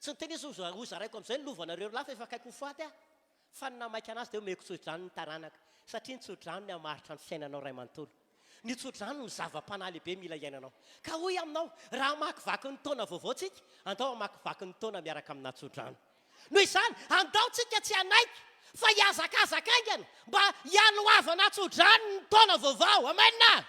Tsy niteny izy ho zaraiko amin'izay ny lovanareo lafa efa kaiky ho faty fa namaika anazy dia hoe meko tsodrano ny taranaka, satria ny tsodrano ny hamaritra ny fiainanao ray manontolo. Ny tsodrano ny zava-panahy lehibe mila iainanao. Ka hoy aminao, raha makivaky ny taona vaovao tsika, andao makivaky ny taona miaraka amina tsodrano. Noho izany, andao tsika tsy hanaiky fa hiazakazaka aingana mba hialoavana tsodrano ny taona vaovao. Amen.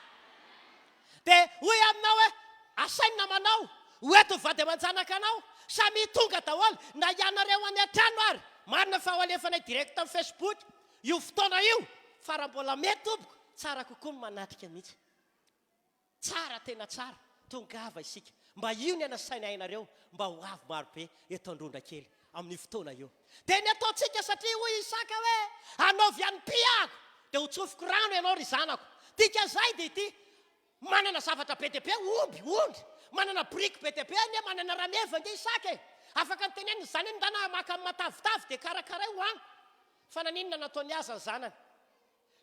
Dia hoy aminao hoe asaina manao hoeto vady aman-janaka anao samy tonga daholo, na ianareo any an-trano ary marina fa ho alefanay direct amin'ny Facebook io fotoana io, fa raha mbola mety tompoko tsara kokoa ny manatrika mihitsy. Tsara, tena tsara, tongava isika mba io ny anasaina ainareo mba ho avy marobe eto Androndrakely amin'ny fotoana io. Dia ny ataontsika satria hoy Isaka hoe anaovy any piako dia ho tsofoko rano ianao ry zanako. Tika zay dia ity manana zavatra be dehibe omby, manana briky be dehibe ane, manana rameva nge Isaka afaka nyteneniny zany ny ndana maka matavitavy dia karakaray ho any. Fa naninona nataony azy ny zanany?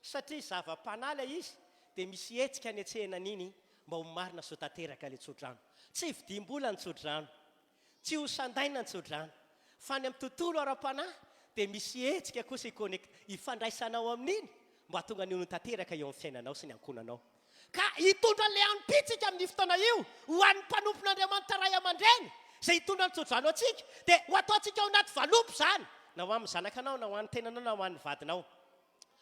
Satria zava-panahy izy dia misy hetsika ny etsehana niny mba ho marina so tanteraka ilay tsodrano. Tsy vidim-bola ny tsodrano, tsy ho sandaina ny tsodrano, fa ny amin'ny tontolo ara-panahy dia misy hetsika kosa ifandraisanao amin'iny mba tonga ny ho tanteraka eo amin'ny fiainanao sy ny ankonanao. Ka hitondra le ampitsika amin'ny fotoana io ho an'ny mpanompon'Andriamanitra ray aman-dreny izay hitondra ny tsodrano atsika dia ho ataontsika ao anaty valopy zany, na ho amin'ny zanakanao, na ho an'ny tenanao, na ho an'ny vadinao,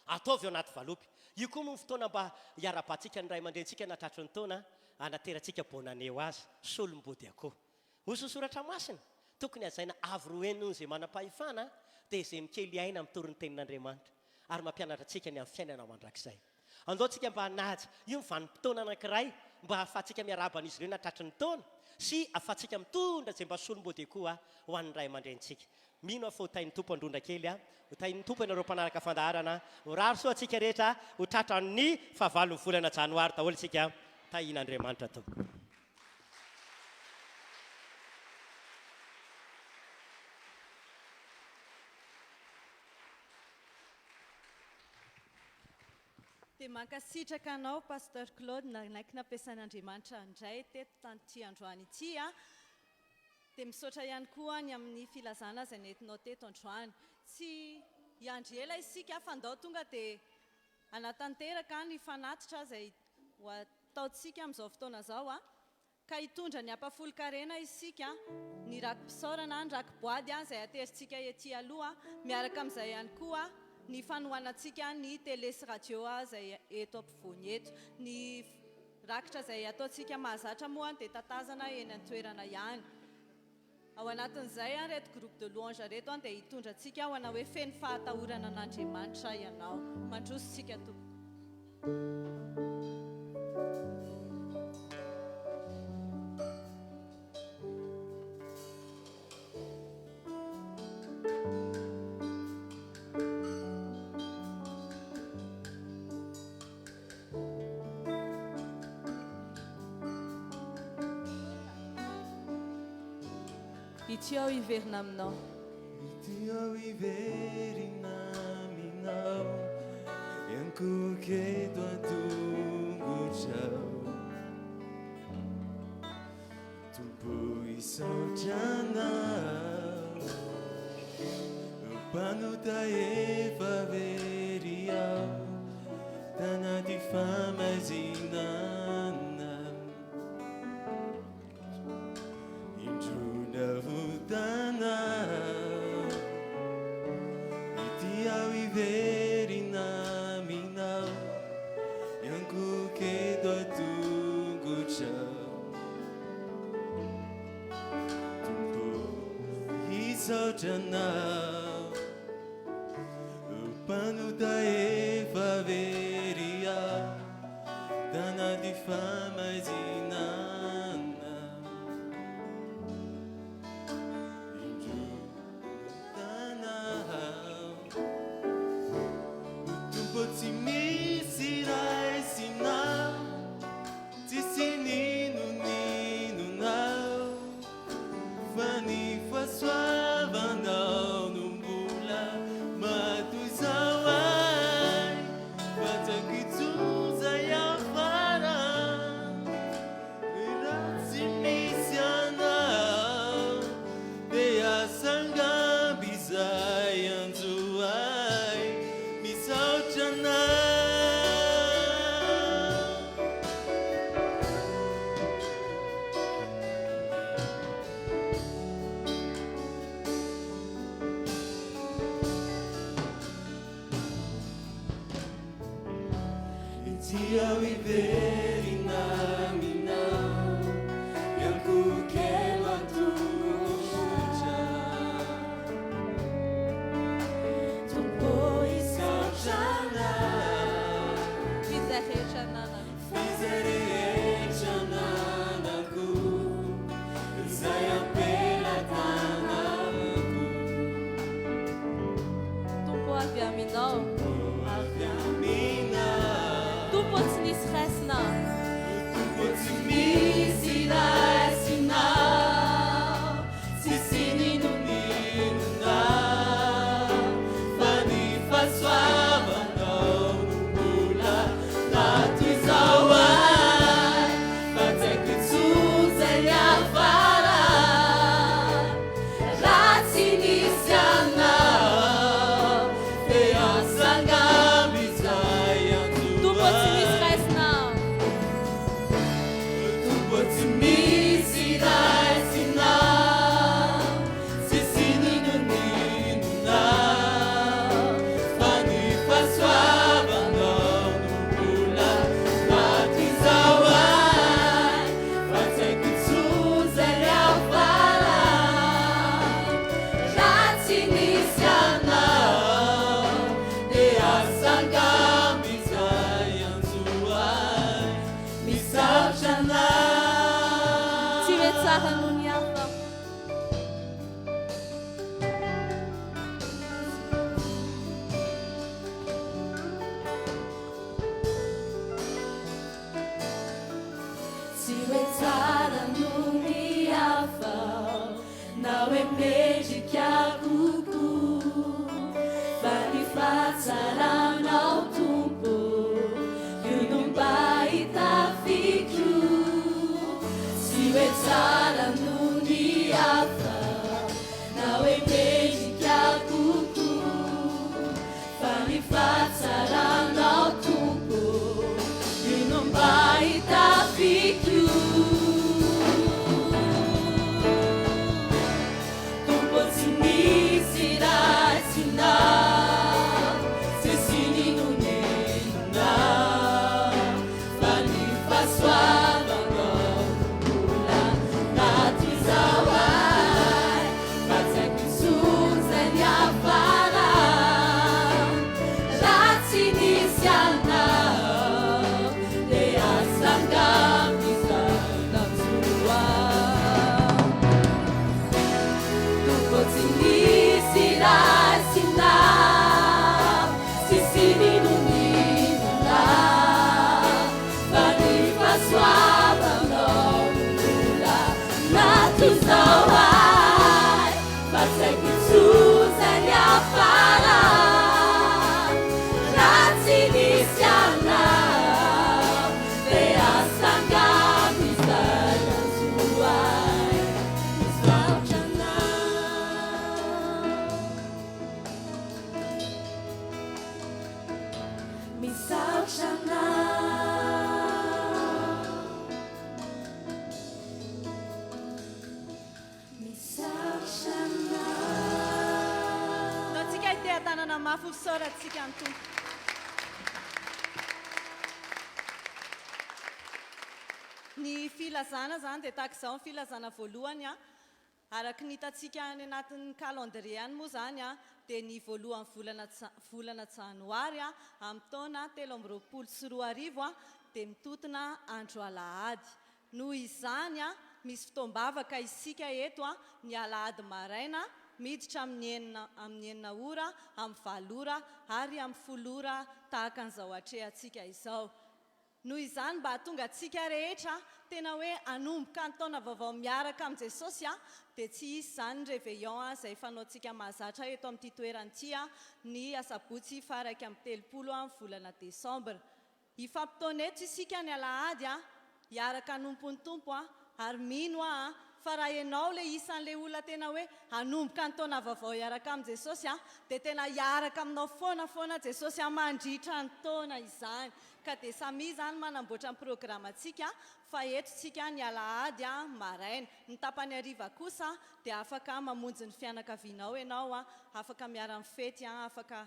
ataovy ao anaty valopy. Io koa moa ny fotoana mba hiara-batsika ny ray aman-drentsika natratry ny taona anaterantsika bonane ho azy, solom-body akoho. Hoy ny soratra masina tokony azaina avroeno zay manam-pahefana dia izay mikely aina mitory ny tenin'Andriamanitra ary mampianatra antsika ny amin'ny fiainana mandrakizay. Andao tsika mba hanaja io mivanim-potoana anankiray mba ahafahantsika miaraban'izy ireo natratry ny taona sy ahafahantsika mitondra izay mba solomboady koa ho an'ny ray aman-drentsika. Mino aho fa ho tain'ny tompo Androndrakely ho tain'ny tompo ianareo mpanaraka fandaharana ho raro soa antsika rehetra ho tratran'ny fahavalon'ny volana janoary daholo isika tahian'Andriamanitra to. dia mankasitraka anao pasteur Claude nanaiky nampiasan'Andriamanitra indray teto tanty androany ity dia misaotra ihany koa ny amin'ny filazana izay nentinao teto androany. Tsy hiandry ela isika fa andao tonga dia anatanteraka ny fanatitra izay ho ataontsika amin'izao fotoana izao ka hitondra ny ampafolo-karena isika ny rakim-pisaorana ny rakim-boady izay aterintsika ety aloha miaraka amin'izay ihany koa ny fanohanantsika ny télé sy radio izay eto ampovoany eto. Ny rakitra izay ataontsika mahazatra moa dia tatazana eny an-toerana ihany. Ao anatin'izay reto groupe de louange reto dia hitondra antsika ho ana hoe feno fahatahorana an'Andriamanitra ianao. Mandrositsika tompo. Ity aho hiverina aminao. Ity aho hiverina aminao, iankoky eto an-tongotrao. Tompo hisaotra anao, mpanota efa very aho tanaty famazinana. Ity aho hiverina aminao, iankoky eto an-tongotrao. Tompo hisaotra anao, mpanota efa very aho tanaty famazinana. Tsy misy raha sinao, tsisy ninonao, fa ny fahasoavanao no mbola matoy zao ay. Fatako itsoza iafara, raha tsy misy anao dia asangamby izay anjo ay. Misaotra anao. Ity aho hiverina aminao, iankoky eto an-tongotrao. Tompo hisaotra anao, Fizarehetra ananako. fizarehetra ananako, izay ampelantanako. Tompo avy aminao. Avy aminao, Tompo tsy nisy raisina. tompo tsy misy sy hoe tsara no ny hafa na hoe mendrika kokoa fa ny fahatsaranao tompo io no mba hitafiko sy hoe tsara no ny hafa na hoe mendrika kokoa fa ny fahatsaranao tompo io no mba hitafiko tompo tsy misy rasinao se sininonenona fa ny fahasoavanao mbola naty zao ay fa tsy akizozany afara raha tsy nisy anao le asangamizanatsoa tompo tsy nisy rasinao sy sininonina fa ny fahasoavanao mbola naty zao ay fa tsy akizozany afara raha tsy nisy anao le asangamizanatsoa ay misaotra anao misaotra anao misaotra anao Natsika ity tanana mafy fisaorantsika ny tompo. Ny filazana zany dia tahaka izao ny filazana voalohany a araky ny hitantsika any anatin'ny calendrier moa zany a dia ny voalohan'ny volana janoary a amin'ny taona 2024 a dia mitotona andro alahady noho izany a misy fotoam-bavaka isika eto a ny alahady maraina miditra amin'ny enina ora amin'ny 7 ora ary amin'ny 10 ora tahaka an'izao hatrehantsika izao noho izany mba hahatonga antsika rehetra tena hoe anomboka ny taona vaovao miaraka amin'ny Jesosy a dia tsy isy zany ny réveillon a izay fanaontsika mahazatra eto amin'ity toeran'ity a ny asabotsy faraka amin'ny 30 amin'ny volana desambra hifampitaona eto isika ny alahady a hiaraka anompon'ny tompo a ary mino a fa raha ianao le isan'le olona tena hoe anomboka ny taona vaovao hiaraka amin'ny Jesosy a dia tena hiaraka aminao foana Jesosy a mandritra ny taona izany ka dia samy zany manamboatra ny programantsika fa eto tsika ny alahady a maraina ny tapany hariva kosa dia afaka mamonjy ny fianakavianao ianao a afaka miara-mifety a afaka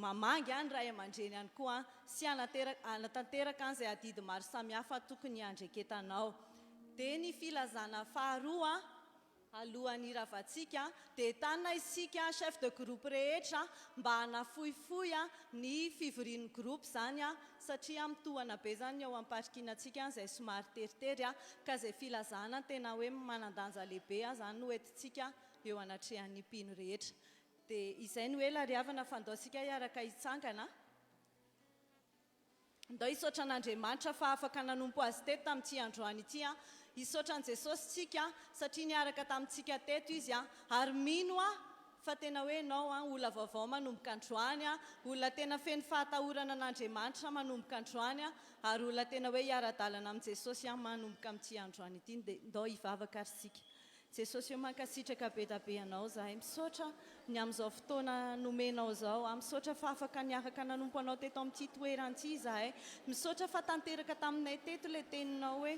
mamangy any ray aman-dreny ihany koa sy anatanteraka an'izay adidy maro samihafa tokony andreketanao dia ny filazana faharoa alohan'ny ravatsika dia tanina isika chef de groupe rehetra mba hanafohifohy ny fivorian'ny groupe zany a satria mitohana be zany ao amparikinantsika izay somary teritery a ka izay filazana tena hoe manandanja lehibe a zany no entintsika eo anatrehan'ny mpino rehetra dia izay no hoe lariavana fandaosika hiaraka hitsangana ndao hisaotra an'Andriamanitra fa afaka nanompo azy teto tamin'ity androany ity a hisaotra an' Jesosy tsika satria niaraka tamintsika teto izy a ary mino a fa tena hoe ianao a olona vaovao manomboka androany a olona tena feno fahatahorana an'Andriamanitra manomboka androany a ary olona tena hoe hiara-dalana amin'i Jesosy a manomboka amin'ity androany ity dia ndao hivavaka ary sika Jesosy io mankasitraka be da be anao zahay misaotra ny amin'izao fotoana nomenao zao a misaotra fa afaka niaraka nanompo anao teto amin'ity toeran'ity zahay misaotra fa tanteraka taminay teto le teninao hoe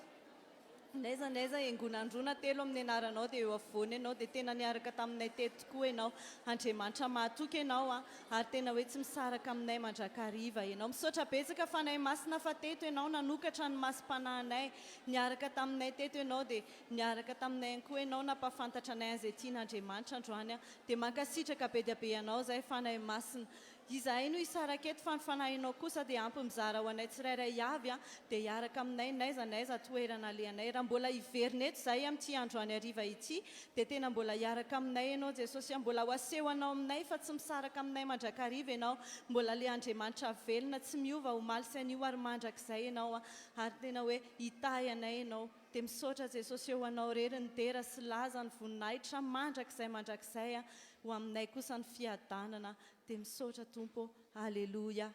naiza engonandrona telo amin'ny anaranao dia eo afovoany ianao dia tena niaraka taminay teto tokoa ianao Andriamanitra mahatoky ianao a ary tena hoe tsy misaraka aminay mandrakariva ianao misaotra betsaka fa nay masina fa teto ianao nanokatra ny masim-panahinay niaraka taminay teto ianao dia niaraka taminay ihany koa ianao nampafantatra anay an'izay tian'Andriamanitra androany a dia mankasitraka be dia be ianao zay fa nay masina izahay no isaraketo fanifanahinao kosa dia ampy mizara ho anay tsirairay avy a dia hiaraka aminay naiza toerana leanay raha mbola hiverina eto zahay amin'ity andro any hariva ity dia tena mbola hiaraka aminay ianao jesosy mbola ho asehoanao aminay fa tsy misaraka aminay mandrakariva ianao mbola le andriamanitra velona tsy miova ho maly sy anio ary mandrakizay ianao a ary tena hoe hitahy anay ianao dia misaotra jesosy eo anao rery ny dera sy laza ny voninahitra mandrakizay a ho aminay kosa ny fiadanana dia misaotra tompo aleloia